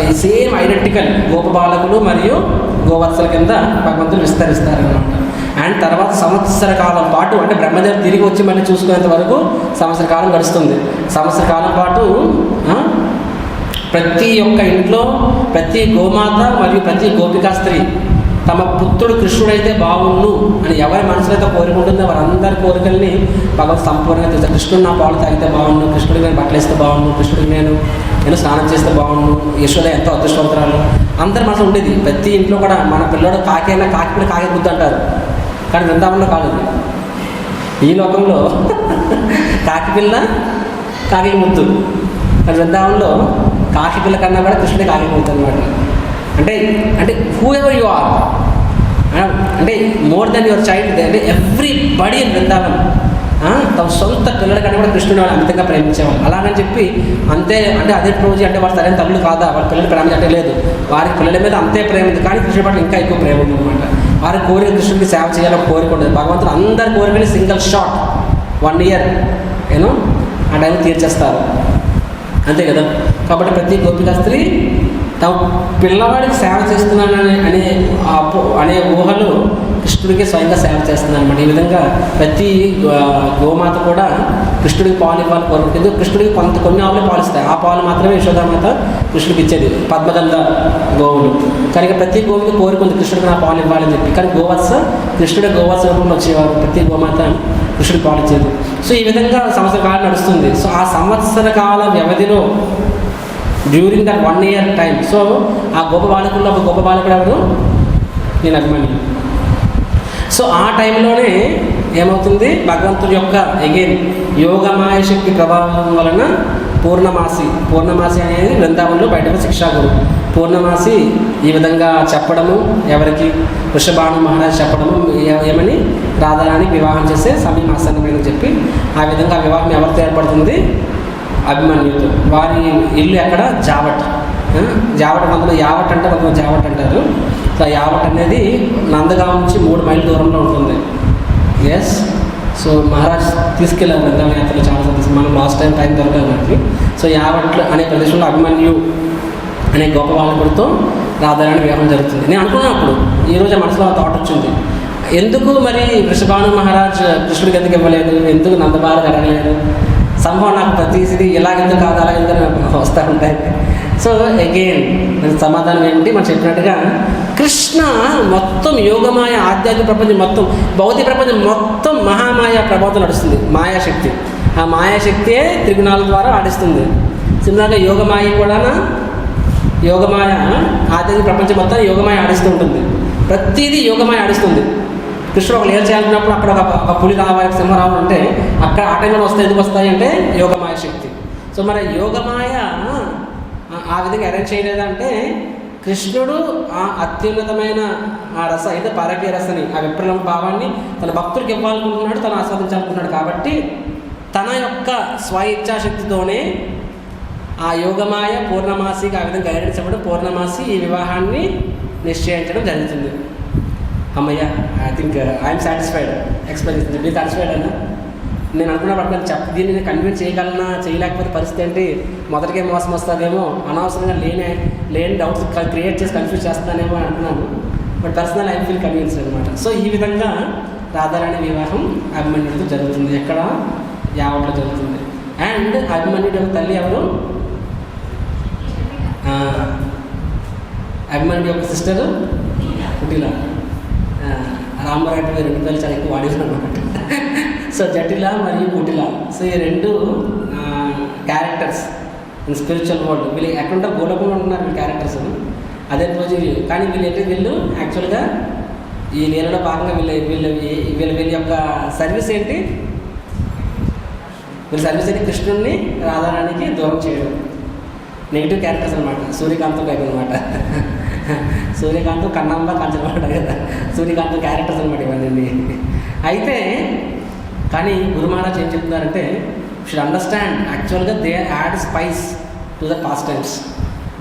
ఈ సేమ్ ఐడెంటికల్ గోపబాలకులు మరియు గోవత్సల కింద భగవంతుడు విస్తరిస్తారనమాట. అండ్ తర్వాత సంవత్సర కాలం పాటు, అంటే బ్రహ్మదేవుడు తిరిగి వచ్చి మళ్ళీ చూసుకునేంత వరకు సంవత్సర కాలం గడుస్తుంది. సంవత్సర కాలం పాటు ప్రతి ఒక్క ఇంట్లో ప్రతి గోమాత మరియు ప్రతి గోపికా స్త్రీ తమ పుత్రుడు కృష్ణుడైతే బాగుండు అని ఎవరి మనసులో అయితే కోరుకుంటుందో వారందరి కోరికల్ని భగవంతుడు సంపూర్ణంగా తెలుసు. కృష్ణుడు నా పాలు తాగితే బాగుండు, కృష్ణుడికి నేను బట్టలు వేస్తే బాగుండు, కృష్ణుడికి నేను స్నానం చేస్తే బాగుండు, యశోద ఎంతో అదృష్టవంతురాలు అందరి మనసులో ఉండేది. ప్రతి ఇంట్లో కూడా మన పిల్లడు కాకి అయినా కాకి బుద్ధి అంటారు, కానీ వృందావనంలో కాదు. ఈ లోకంలో కాకి పిల్ల కాకి ముద్దు, కానీ వృందావనంలో కాకి పిల్ల కన్నా కూడా కృష్ణుడే కాకి ముద్దు అనమాట. అంటే హూ ఎవర్ యు ఆర్, అంటే మోర్ దెన్ యువర్ చైల్డ్, అంటే ఎవ్రీ బడీ ఇన్ వృందావన్ తమ సొంత పిల్లల కన్నా కూడా కృష్ణుడు వాళ్ళు అమితంగా ప్రేమించేవాళ్ళు. అలాగని చెప్పి అంటే అదే రోజు అంటే వాళ్ళ సరైన తల్లులు కాదా, వాళ్ళ పిల్లలు ప్రేమ అంటే లేదు, వారి పిల్లల మీద అంతే ప్రేమ ఉంది, కానీ కృష్ణుడి పట్ల ఇంకా ఎక్కువ ప్రేమ ఉంది అనమాట. వారి కోరిక కృష్ణుడికి సేవ చేయాలని కోరిక ఉండదు. భగవంతుడు అందరి కోరికని సింగిల్ షాట్ 1 year ఆ టైంలో తీర్చేస్తారు, అంతే కదా. కాబట్టి ప్రతి గోపికా స్త్రీ తమ పిల్లవాడికి సేవ చేస్తున్నానని అనే ఊహలో కృష్ణుడికి స్వయంగా సేవ చేస్తున్నాను అనమాట. ఈ విధంగా ప్రతి గోమాత కూడా కృష్ణుడికి పాలు ఇవ్వాలి కోరుకుంటుంది. కృష్ణుడికి కొన్ని ఆవులు పాలిస్తాయి, ఆ పాలు మాత్రమే యశోదామాత కృష్ణుడికి ఇచ్చేది, పద్మగంధ గోవులు. కనుక ప్రతి గోవుకి కోరుకుంది కృష్ణుడికి నా పాలు ఇవ్వాలని చెప్పి. కానీ కృష్ణుడి గోవత్స రూపంలో వచ్చేవారు, ప్రతి గోమాత కృష్ణుడికి పాలు ఇచ్చేది. సో ఈ విధంగా సంవత్సర కాలం నడుస్తుంది. సో ఆ సంవత్సర కాల వ్యవధిలో during that 1 year time, so ఆ గొప్ప బాలకుల్లో ఒక గొప్ప బాలకుడు ఎవరు? నేను అభిమాని. సో ఆ టైంలోనే ఏమవుతుంది? భగవంతుడి యొక్క అగైన్ యోగమాయ శక్తి ప్రభావం వలన పూర్ణమాసి అనేది వృందావనంలో బయటకు శిక్షాగురు. పూర్ణమాసి ఈ విధంగా చెప్పడము, ఎవరికి? వృషభాను మహారాజ్ చెప్పడము ఏమని? రాధారాణికి వివాహం చేసే సమయం ఆసన్నమైన చెప్పి ఆ విధంగా వివాహం ఎవరితో ఏర్పడుతుంది? అభిమన్యుతో. వారి ఇల్లు ఎక్కడ? జావట్. కొంతమంది యావట్ అంటే కొంతమంది జావట్ అంటారు. సో యావట్ అనేది నందగాం నుంచి 3 మైళ్ళ దూరంలో ఉంటుంది. ఎస్. సో మహారాజ్ తీసుకెళ్ళారు వృందావన యాత్రలో చాలా సంతోషం. మనం లాస్ట్ టైం దొరకదు మనకి. సో యావట్ అనే ప్రదేశంలో అభిమన్యు అనే గొప్ప బాలకుడితో రాధారాణి వివాహం జరుగుతుంది. నేను అనుకున్నాను అప్పుడు, ఈరోజు మనసులో ఆ థాట్ వచ్చింది, ఎందుకు మరి వృషభాను మహారాజ్ కృష్ణుడికి ఎందుకు ఇవ్వలేదు, ఎందుకు నందబాల అడగలేదు? సంభవం నాకు ప్రతిసిది ఇలాగెందుకు కాదు అలాగెందుకు వస్తూ ఉంటాయి. సో అగైన్ సమాధానం ఏంటి? మనం చెప్పినట్టుగా కృష్ణ మొత్తం యోగమాయ ఆధ్యాత్మిక ప్రపంచం మొత్తం, భౌతిక ప్రపంచం మొత్తం మహామాయ ప్రభావం నడుస్తుంది. మాయాశక్తి, ఆ మాయాశక్తియే త్రిగుణాల ద్వారా ఆడిస్తుంది. సినిమాగా యోగమాయ కూడా, యోగమాయ ఆధ్యాత్మిక ప్రపంచం మొత్తం యోగమాయ ఆడిస్తూ ఉంటుంది. ప్రతిదీ యోగమాయ ఆడిస్తుంది. కృష్ణుడు ఒక లీల చేయాలన్నప్పుడు అక్కడ ఒక పులి రావాలి, సింహం రావాలంటే అక్కడ ఆ టైంలో వస్తాయి. ఎందుకు వస్తాయి అంటే యోగమాయ శక్తి. సో మరి యోగమాయ ఆ విధంగా అరేంజ్ చేయలేదంటే కృష్ణుడు ఆ అత్యున్నతమైన ఆ రస అయితే పరకీయ రసని, ఆ విప్రలమ భావాన్ని తన భక్తుడికి ఇవ్వాలనుకుంటున్నాడు, తను ఆస్వాదించాలనుకుంటున్నాడు. కాబట్టి తన యొక్క స్వయిచ్ఛాశక్తితోనే ఆ యోగమాయ పూర్ణమాసికి ఆ విధంగా గైడెన్స్ ఇవ్వడం, పూర్ణమాసి ఈ వివాహాన్ని నిశ్చయించడం జరుగుతుంది. అమ్మయ్య, I think I'm satisfied. Explain చేస్తుంది. మీరు సాటిస్ఫైడ్ అయినా? నేను అనుకున్నప్పుడు దీన్ని నేను కన్విన్స్ చేయగలనా, చేయలేకపోతే పరిస్థితి ఏంటి, మొదటికే మోసం వస్తుందేమో, అనవసరంగా లేని డౌట్స్ క్రియేట్ చేసి కన్ఫ్యూజ్ చేస్తానేమో అని అనుకున్నాను. But personal I feel convinced అనమాట. సో ఈ విధంగా రాధారాణి వివాహం అభిమన్యుడితో జరుగుతుంది. ఎక్కడ? యావట్లో జరుగుతుంది. అండ్ అభిమన్యుడి యొక్క తల్లి ఎవరు? అభిమన్యుడి యొక్క సిస్టరు కుటిల. రామరాయుడు రెండు పేర్లు చాలా ఎక్కువ వాడేసాను అనమాట. సో జటిల మరియు కుటిల. సో ఈ రెండు క్యారెక్టర్స్ ఇన్ స్పిరిచువల్ వరల్డ్. వీళ్ళు ఎక్కడుంటే గోలోకంలో ఉంటున్నారు వీళ్ళు క్యారెక్టర్స్. అదే రోజు కానీ వీళ్ళు యాక్చువల్గా ఈ లీలలో భాగంగా వీళ్ళ యొక్క సర్వీస్ ఏంటి? వీళ్ళ సర్వీస్ ఏంటి? కృష్ణుడిని రాధారాణికి దూరం చేయడం. నెగిటివ్ క్యారెక్టర్స్ అనమాట. సూర్యకాంతం టైప్ అనమాట. సూర్యకాంతం కన్నమ్మ కంచనమాట కదా, సూర్యకాంతం క్యారెక్టర్స్ అనమాట ఇవన్నీ. అయితే కానీ గురు మహారాజ్ ఏం చెప్తున్నారంటే, షుడ్ అండర్స్టాండ్ యాక్చువల్గా they add spice to the past times.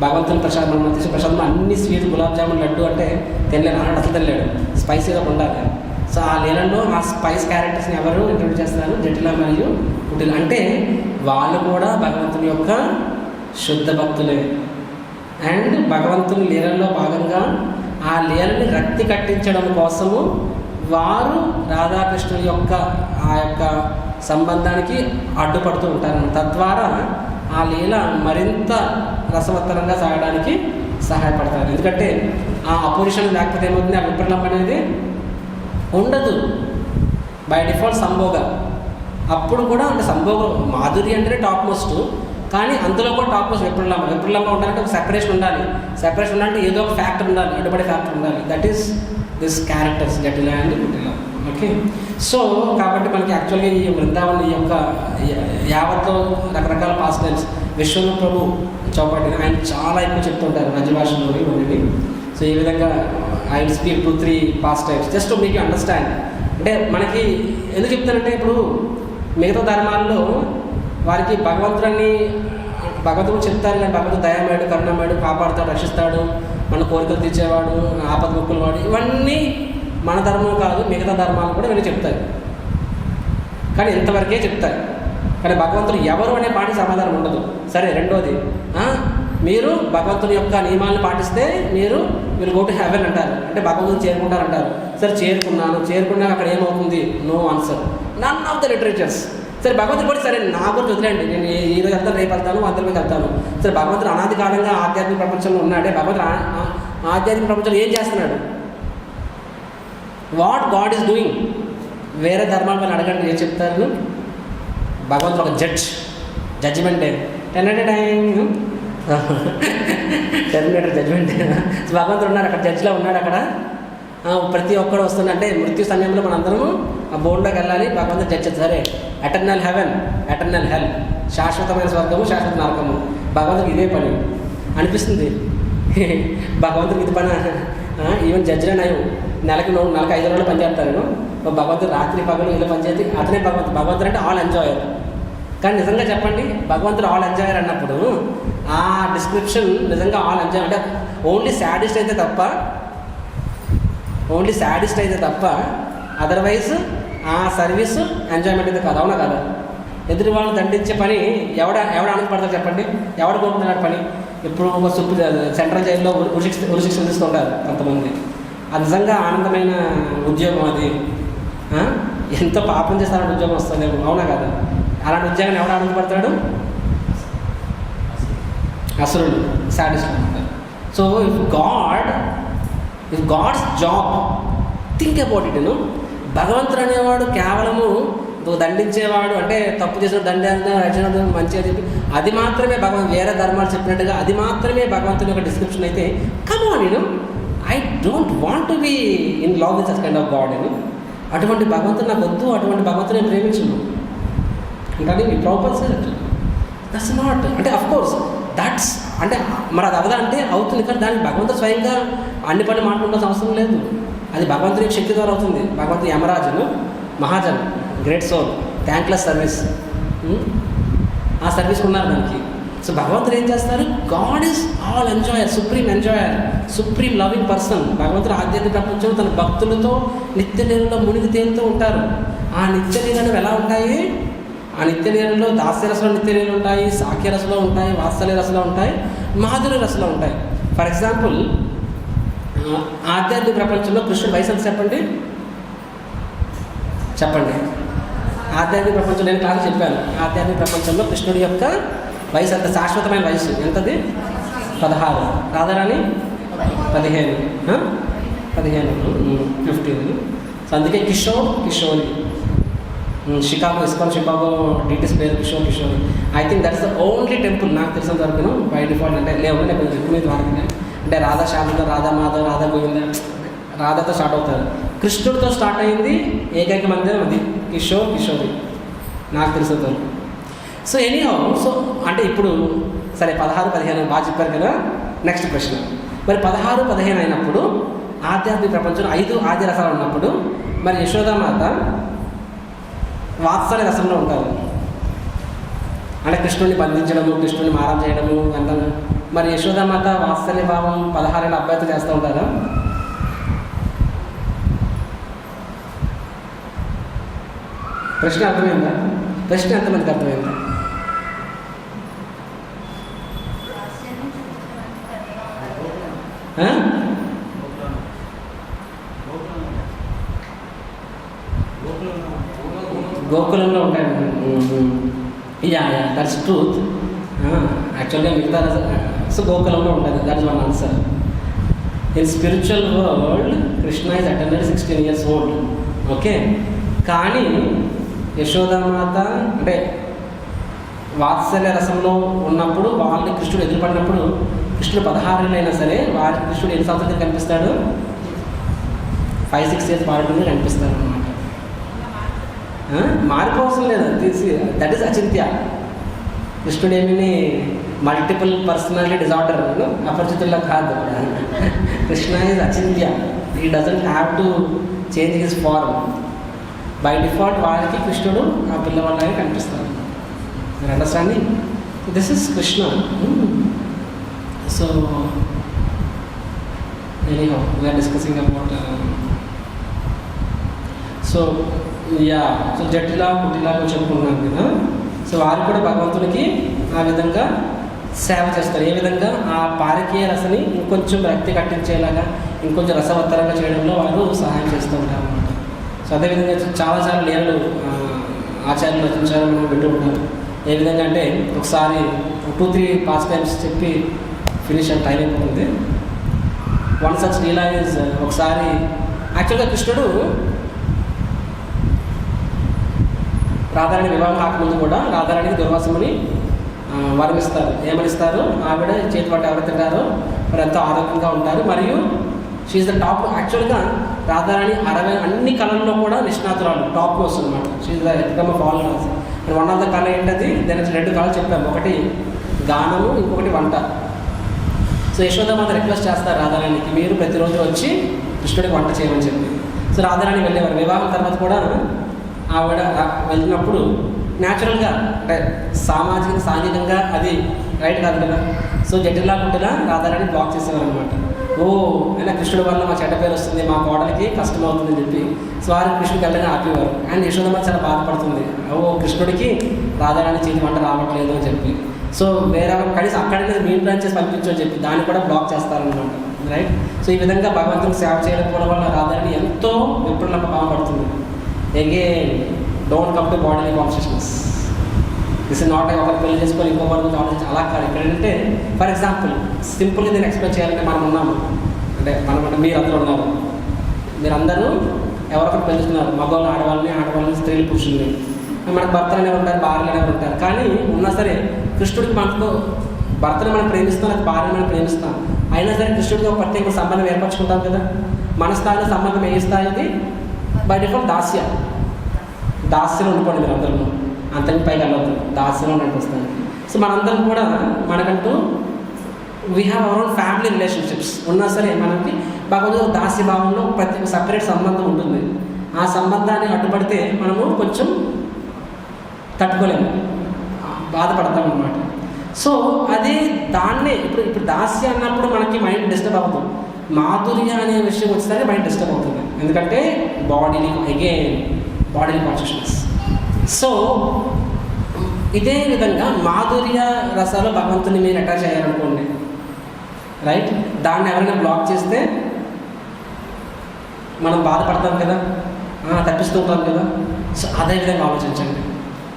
భగవంతుని ప్రసాదం మనం తీసిన ప్రసాదం అన్ని స్వీట్, గులాబ్ జామున్, లడ్డు అంటే తినలేడు, అన్నాడు అసలు తినలేడు, స్పైస్ ఏదో ఉండాలి. సో ఆ లీలలో ఆ స్పైస్ క్యారెక్టర్స్ని ఎవరు ఇంట్రొడ్యూస్ చేస్తున్నారు? జటిల మరియు కుటిల. అంటే వాళ్ళు కూడా భగవంతుని యొక్క శుద్ధ భక్తులే. అండ్ భగవంతుని లీలల్లో భాగంగా ఆ లీలని రక్తి కట్టించడం కోసము వారు రాధాకృష్ణుల యొక్క ఆ యొక్క సంబంధానికి అడ్డుపడుతూ ఉంటారు. తద్వారా ఆ లీల మరింత రసవత్తరంగా సాగడానికి సహాయపడతారు. ఎందుకంటే ఆ అపోజిషన్ లేకపోతే ఏమవుతుంది? ఆ విప్లవం అనేది ఉండదు. By default sambhoga. అప్పుడు కూడా అంటే సంభోగం మాధురి అంటేనే టాప్ మోస్ట్, కానీ అందులో కూడా టాప్ మోస్ట్ విప్లవం ఉండాలంటే ఒక సెపరేషన్ ఉండాలి. సెపరేషన్ ఉండాలంటే ఏదో ఒక ఫ్యాక్టర్ ఉండాలి, అడ్డుపడే ఫ్యాక్టర్ ఉండాలి. That is this characters Jatila and Kutila. Okay. So కాబట్టి మనకి యాక్చువల్గా ఈ బృందావన్ ఈ యొక్క యావత్తో రకరకాల పాస్ట్ టైమ్స్ విశ్వను ప్రభు చౌపాటి ఆయన చాలా ఎక్కువ చెప్తుంటారు రజభాషలోని ఇవన్నీ. సో ఈ విధంగా I will speak 2-3 pastimes just to make you understand. అంటే మనకి ఎందుకు చెప్తానంటే, ఇప్పుడు మిగతా ధర్మాల్లో వారికి భగవంతుడు చెప్తారు, కానీ భగవంతుడు దయామయుడు, కరుణమయుడు, కాపాడుతాడు, రక్షిస్తాడు, మన కోరికలు తీర్చేవాడు, ఆపద ముక్కులు వాడు, ఇవన్నీ మన ధర్మం కాదు, మిగతా ధర్మాలు కూడా ఇవన్నీ చెప్తాయి. కానీ ఇంతవరకే చెప్తాయి. కానీ భగవంతుడు ఎవరు అనే పాటికి సమాధానం ఉండదు. సరే, రెండోది, మీరు భగవంతుని యొక్క నియమాలను పాటిస్తే మీరు గో టు హెవెన్ అంటారు, అంటే భగవంతుని చేరుకుంటారంటారు. సరే, చేరుకున్నాక అక్కడ ఏమవుతుంది? No answer, none of the literatures. సరే, భగవంతుడు కూడా సరే నా గురించి వదిలేండి, నేను ఈరోజు వెళ్తాను, రేపు వెళ్తాను, అందరికీ వెళ్తాను. సరే, భగవంతుడు అనాది కాలంగా ఆధ్యాత్మిక ప్రపంచంలో ఉన్నాడే, భగవంతుడు ఆధ్యాత్మిక ప్రపంచంలో ఏం చేస్తున్నాడు? What God is doing? వేరే ధర్మాల పైన అడగండి, ఏం చెప్తారు? భగవంతుడు ఒక జడ్జిమెంట్ డే, టెర్మినేటర్ జడ్జిమెంట్. భగవంతుడు ఉన్నాడు అక్కడ, జడ్జిలో ఉన్నాడు అక్కడ. ప్రతి ఒక్కడు వస్తుంది అంటే మృత్యు సమయంలో మనందరము ఆ బోర్డులోకి వెళ్ళాలి. భగవంతుడు జడ్జి సరే, ఎటర్నల్ హెవెన్, ఎటర్నల్ హెల్, శాశ్వతమైన స్వర్గము, శాశ్వత నరకము. భగవంతుడికి ఇదే పని అనిపిస్తుంది. భగవంతుడికి ఇది పని. ఈవెన్ జడ్జిలో నయం నెలకి 5 రోజులు పనిచేస్తాను. భగవంతుడు రాత్రి పగలు ఇలా పనిచేసి అతనే భగవంతుడు అంటే ఆల్ ఎంజాయర్. కానీ నిజంగా చెప్పండి, భగవంతుడు ఆల్ ఎంజాయర్ అన్నప్పుడు ఆ డిస్క్రిప్షన్ నిజంగా ఆల్ ఎంజాయ్ అంటే ఓన్లీ శాడిస్ట్ అయితే తప్ప అదర్వైజ్ ఆ సర్వీస్ ఎంజాయ్మెంట్ అయితే కాదు. అవునా కదా? ఎదురు వాళ్ళు దండించే పని ఎవడ ఆనందపడతారు చెప్పండి? ఎవడ కోరుకుంటున్నాడు పని? ఇప్పుడు ఒక సెంట్రల్ జైల్లో ఉరిశిక్ష విధిస్తుంటారు కొంతమంది. అది నిజంగా ఆనందమైన ఉద్యోగం. అది ఎంతో పాపం చేస్తారని ఉద్యోగం వస్తుందేమో. అవునా కదా? అలాంటి ఉద్యోగాన్ని ఎవడు ఆనందపడతాడు? అసురుడు, సాడిస్ట్ అంటారు. So if God's job, think about it. భగవంతుడు అనేవాడు కేవలము దండించేవాడు, అంటే తప్పు చేసిన రచన మంచిగా చెప్పి అది మాత్రమే వేరే ధర్మాలు చెప్పినట్టుగా అది మాత్రమే భగవంతుని యొక్క డిస్క్రిప్షన్ అయితే, come on, I don't want to be in love with such kind of God. అటువంటి భగవంతుడు నాకు వద్దు, అటువంటి భగవంతుని నేను ప్రేమించను అంటే మీ ప్రాపర్స్ దట్స్ నాట్. అంటే అఫ్కోర్స్ దట్స్ అంటే మరి అది అవదా అంటే అవుతుంది, కానీ దానికి భగవంతుడు స్వయంగా అన్ని పనులు మాట్లాడాల్సిన అవసరం లేదు. అది భగవంతుని శక్తి ద్వారా అవుతుంది. భగవంతుడు యమరాజును mahajan, great soul, thankless service, ఆ సర్వీస్ ఉన్నారు దానికి. సో భగవంతుడు ఏం చేస్తారు? God is all enjoyer, supreme loving person. భగవంతుడు ఆధ్యాత్మిక ప్రపంచంలో తన భక్తులతో నిత్య నీళ్ళలో మునిగి తేలుతూ ఉంటారు. ఆ ఆ నిత్యలీలలు ఎలా ఉంటాయి? ఆ నిత్యలీలలో దాస్యరసంలో నిత్యలీలలు ఉంటాయి, సాఖ్యరసంలో ఉంటాయి, వాత్సల్య రసంలో ఉంటాయి, మాధుర్య రసంలో ఉంటాయి. ఫర్ ఎగ్జాంపుల్, ఆధ్యాత్మిక ప్రపంచంలో కృష్ణుడు వయసు ఎంత చెప్పండి? ఆధ్యాత్మిక ప్రపంచంలో నేను క్లాస్ చెప్పాను. ఆధ్యాత్మిక ప్రపంచంలో కృష్ణుడి యొక్క వయసు అంత శాశ్వతమైన వయసు ఎంతది? 16. రాధారాణి 15, 15, సో అందుకే కిషోరి. షికాగో డిటిస్ పేరు Kishori. I think that is the only temple నాకు తెలిసినంత వరకు బై డిఫాల్ట్, అంటే లేవు మీద వారికి అంటే రాధా శ్యామల, రాధా మాధవ్, రాధా గోవింద, రాధాతో స్టార్ట్ అవుతారు. కృష్ణుడితో స్టార్ట్ అయింది ఏకైక మందిరం అది కిషోరి నాకు తెలిసినంత. సో ఎనీహౌ, సో అంటే ఇప్పుడు సరే 16, 15 బాగా చెప్పారు కదా. నెక్స్ట్ ప్రశ్న, మరి 16, 15 అయినప్పుడు ఆధ్యాత్మిక ప్రపంచంలో 5 ఆది రసాలు ఉన్నప్పుడు మరి యశోదామాత వాత్సల్య రసంలో ఉంటారు. అంటే కృష్ణుడిని బంధించడము, కృష్ణుడిని మారం చేయడము అంటారు. మరి యశోదామాత వాత్సల్య భావం 16 అబ్బాయితో చేస్తూ ఉంటారా? ప్రశ్న అర్థమైందా? ప్రశ్న ఎంతమందికి అర్థమైందా? గోకులంలో ఉంటాయి. That's truth. యాక్చువల్గా మిగతా సో గోకులంలో ఉంటుంది. That is one answer. In spiritual world Krishna is attended 16 years old. Okay, కానీ యశోదామాత అంటే వాత్సల్య రసంలో ఉన్నప్పుడు వాళ్ళని కృష్ణుడు ఎదురుపడినప్పుడు కృష్ణుడు 16 అయినా సరే వారికి కృష్ణుడు ఎన్ని సంవత్సరాలు కనిపిస్తాడు? 5-6 years వాడికి కనిపిస్తాడు అనమాట. మారిపోవసం లేదు, దట్ ఈస్ అచింత్య. కృష్ణుడు ఏమీ మల్టిపుల్ పర్సనాలిటీ డిజార్డర్ అపరిచితుల్లో కాదు. Krishna is achintya. He doesn't have to change his form. By default వారికి కృష్ణుడు ఆ పిల్లవాళ్ళని కనిపిస్తాడు. మీరు understanding? This is Krishna. So anyhow we're discussing about so Jatila Kutila చెప్పుకున్నాం కదా. సో వారు కూడా భగవంతునికి ఆ విధంగా సేవ చేస్తారు. ఏ విధంగా? ఆ పారకీయ రసని ఇంకొంచెం రక్తి కట్టించేలాగా, ఇంకొంచెం రసవత్తరంగా చేయడంలో వారు సహాయం చేస్తూ ఉంటారు అన్నమాట. సో అదేవిధంగా చాలా లీలలు ఆచార్యులు రచించారు, మనం వింటూ ఉంటాం. ఏ విధంగా అంటే ఒకసారి 2-3 పాస్ టైమ్స్ చెప్పి ఫినిష్ అని టైం అయిపోతుంది. వన్ సచ్ లీలా ఈజ్, ఒకసారి యాక్చువల్గా కృష్ణుడు రాధారాణి వివాహం కాకముందు కూడా రాధారాణికి దుర్వాసముని వరమిస్తారు. ఏమనిస్తారు? ఆవిడ చేతి పట్టు ఎవరు తింటారో మరి ఎంతో ఆరోగ్యంగా ఉంటారు, మరియు షీఈ్ ద టాప్. యాక్చువల్గా రాధారాణి అన్ని కళల్లో కూడా నిష్ణాతురాలు, టాప్ మోస్ట్ అనమాట. She's the acme of all kalas. And one of the kala ఏంటది? దానికి 2 కళలు చెప్పాము. ఒకటి గానము, ఇంకొకటి వంట. సో యశోదామాత రిక్వెస్ట్ చేస్తారు రాధారాణికి, మీరు ప్రతిరోజు వచ్చి కృష్ణుడికి వంట చేయమని చెప్పి. సో రాధారాణి వెళ్ళేవారు. వివాహం తర్వాత కూడా ఆవిడ వెళ్ళినప్పుడు న్యాచురల్గా అంటే సాంఘికంగా అది రైట్ కాదు కదా. సో జటిలా కుటిలా రాధారాణి బ్లాక్ చేసేవారు అనమాట. అయినా కృష్ణుడి వల్ల మా చెడ్డ పేరు వస్తుంది, మా కోడలికి కష్టం అవుతుందని చెప్పి సో వారు కృష్ణుడికి వెళ్ళగా ఆపేవారు. అండ్ యశోదమ్మ చాలా బాధపడుతుంది, కృష్ణుడికి రాధారాణి చేతి వంట రావట్లేదు అని చెప్పి. సో వేరే కనీసం అక్కడనే మీ ప్లాన్ చేసి పంపించు అని చెప్పి దాన్ని కూడా బ్లాక్ చేస్తారనమాట. రైట్. సో ఈ విధంగా భగవంతునికి సేవ చేయకపోవడం వల్ల రాధారాణి ఎంతో విప్లవ బాధపడుతుంది. Again don't come to body consciousness. This is not ఒకరు పెళ్లి చేసుకొని ఇంకో గురించి ఆలోచించి అలా కాదు. ఇక్కడ ఏంటంటే ఫర్ ఎగ్జాంపుల్ సింపుల్గా నేను ఎక్స్ప్లెయిన్ చేయాలంటే మనం ఉన్నాము అంటే మీరు అందరూ ఉన్నారు, మీరందరూ ఎవరొకరు పెంచుతున్నారు, మగవాళ్ళు ఆడవాళ్ళని స్త్రీలు పురుషుల్ని. మనకు భర్తలు అనేవి ఉంటారు, భార్యలు అనేవి ఉంటారు. కానీ ఉన్నా సరే కృష్ణుడికి మనతో భర్తను మనం ప్రేమిస్తాం, అది భార్యను మనం ప్రేమిస్తాం. అయినా సరే కృష్ణుడితో ఒక ప్రత్యేక సంబంధం ఏర్పరచుకుంటాం కదా. మన స్థాయిలో సంబంధం ఏ స్థాయిది? బై డిఫాల్ట్ దాస్యం ఉండిపోండి మీరు అందరూ, అంతకు పైకి వెళ్ళవద్దు, దాస్యంలో నడిపిస్తాను. సో మనందరం కూడా మనకంటూ we have our own family relationships ఉన్నా సరే మనకి భగవంతుడు దాస్య భావంలో ప్రతి సపరేట్ సంబంధం ఉంటుంది. ఆ సంబంధాన్ని అడ్డుపడితే మనము కొంచెం తట్టుకోలేము, బాధపడతాం అన్నమాట. సో అదే దాన్నే ఇప్పుడు దాస్య అన్నప్పుడు మనకి మైండ్ డిస్టర్బ్ అవుతుంది. మాధుర్య అనే విషయం వచ్చేసరికి మైండ్ డిస్టర్బ్ అవుతుంది. ఎందుకంటే బాడీని అగైన్ బాడీ కాన్షియస్నెస్. సో ఇదే విధంగా మాధుర్య రసాలు భగవంతుని మీరు అటాచ్ అయ్యారనుకోండి, రైట్, దాన్ని ఎవరైనా బ్లాక్ చేస్తే మనం బాధపడతాం కదా, తప్పిస్తూ ఉంటాం కదా. సో అదేవిధంగా ఆలోచించండి.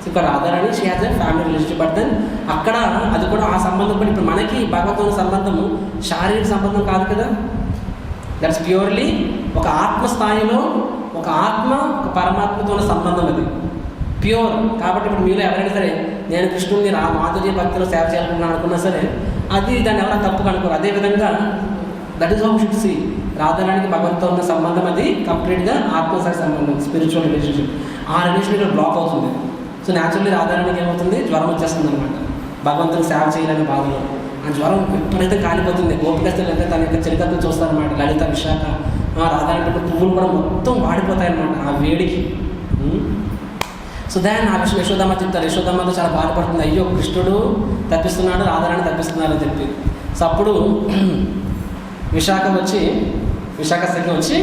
సో ఇక్కడ Radharani she has a family relationship, but then అక్కడ అది కూడా ఆ సంబంధం కూడా ఇప్పుడు మనకి భగవంతుని సంబంధము శారీరక సంబంధం కాదు కదా. దట్స్ ప్యూర్లీ ఒక ఆత్మ స్థాయిలో ఒక ఆత్మ ఒక పరమాత్మతో ఉన్న సంబంధం అది ప్యూర్. కాబట్టి ఇప్పుడు మీరు ఎవరైనా సరే నేను కృష్ణుడిని మాధుర్య భక్తిలో సేవ చేయాలనుకున్నాను అనుకున్నా సరే అది దాన్ని ఎవరైనా తప్పుగా అనుకోరు. అదేవిధంగా that is how should see రాధారానికి భగవంతుతో ఉన్న సంబంధం అది కంప్లీట్గా ఆత్మసారి సంబంధం, స్పిరిచువల్ రిలేషన్షిప్. ఆ రిలేషన్షిప్ బ్లాక్ అవుతుంది. సో న్యాచురల్లీ రాధారానికి ఏమవుతుంది, జ్వరం వచ్చేస్తుంది అనమాట భగవంతుని సేవ చేయాలని బాధలో. ఆ జ్వరం ఎప్పుడైతే కాలిపోతుంది, గోపికస్తులు అయితే తన యొక్క చరిత్రను చూస్తారనమాట. లలిత, విశాఖ, రాధారాణి పువ్వులు కూడా మొత్తం వాడిపోతాయి అనమాట ఆ వేడికి. సో దాన్ని ఆ విషయం యశోదమ్మ చెప్తారు. యశోదమ్మతో చాలా బాధపడుతుంది, అయ్యో కృష్ణుడు తప్పిస్తున్నాడు, రాధారాణి తప్పిస్తున్నారు అని చెప్పి. సో అప్పుడు విశాఖ సఖి వచ్చి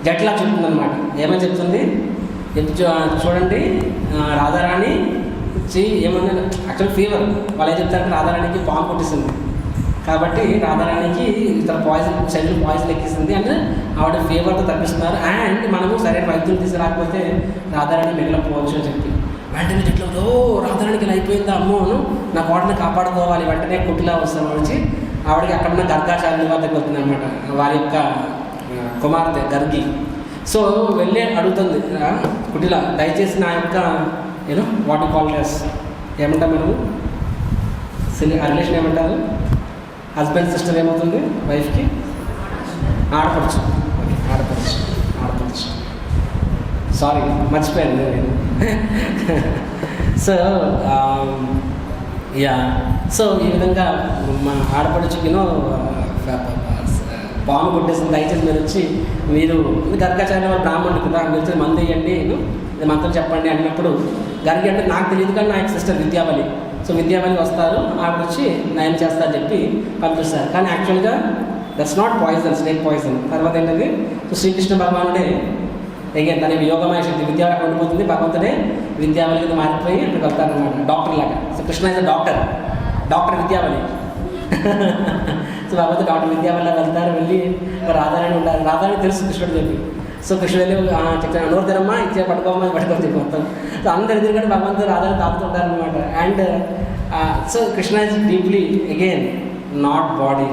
జట్లా చెప్తుంది అనమాట. ఏమని చెప్తుంది, చూడండి రాధారాణి ఏమన్నా యాక్చువల్ ఫీవర్, వాళ్ళు ఏం చెప్తారంటే రాధారాణికి పాము కొట్టేసింది కాబట్టి రాధారాణికి ఇతర శరీరం పాయిజన్ ఎక్కిస్తుంది అంటే ఆవిడ ఫీవర్తో తప్పిస్తున్నారు. అండ్ మనము సరైన వైద్యులు తీసుకురాకపోతే రాధారాణి మిగిలిపోవచ్చు అని చెప్పి వెంటనే జట్లో రాధారాణికి ఇలా అయిపోయిందా, అమ్మో నా కోటని కాపాడుకోవాలి, వెంటనే కుటిలా వస్తాం వచ్చి ఆవిడకి అక్కడున్న గర్గాచార్యుల వద్దకు వెళ్తుంది అనమాట, వారి యొక్క కుమార్తె గర్గి. సో వెళ్ళి అడుగుతుంది కుటిలా, దయచేసి నా యొక్క వాట్ కాల్ ఏమంటాం మనము ఆ రిలేషన్ ఏమంటారు, హస్బెండ్ సిస్టర్ ఏమవుతుంది వైఫ్కి, ఆడపడుచు సారీ మర్చిపోయాను నేను. సో సో ఈ విధంగా మా ఆడపడుచుకినో పాము కొట్టేసింది, దయచేసి మీరు వచ్చి మీరు గర్గాచార్య వారు బ్రాహ్మణుడు కదా, మీరు వచ్చి మంది వేయండి, ఇది మంత్రం చెప్పండి అన్నప్పుడు గర్గి అంటే నాకు తెలియదు కానీ నా యొక్క సిస్టర్ విద్యావళి. సో విద్యావళి వస్తారు, ఆవిడ వచ్చి నయం చేస్తారని చెప్పి పంపిస్తారు. కానీ యాక్చువల్గా that's not poison, snake poison. తర్వాత ఏంటంటే సో శ్రీకృష్ణ భగవానుడే అగైన్ తన యోగమయ శక్తి విద్యావళి ఉండిపోతుంది, భగవంతుడే విద్యావళికి మారిపోయి అక్కడికి వెళ్తారనమాట డాక్టర్ లాగా. So Krishna is doctor Vidyavali. So భగవంతుడు డాక్టర్ విద్యావళిలో వెళ్తారు, వెళ్ళి రాధారాణి ఉంటారు. రాధారాణి తెలుసు కృష్ణుడు చెప్పి. సో కృష్ణుడు వెళ్ళి చెప్తాను నోరు తినమ్మా ఇచ్చే పట్టుకోమని పట్టుకొని చెప్పి మొత్తం. సో అందరు ఎదురుగానే భగవంతుడు రాధారాణి తాగుతుంటారనమాట. And so Krishna is deeply again not body,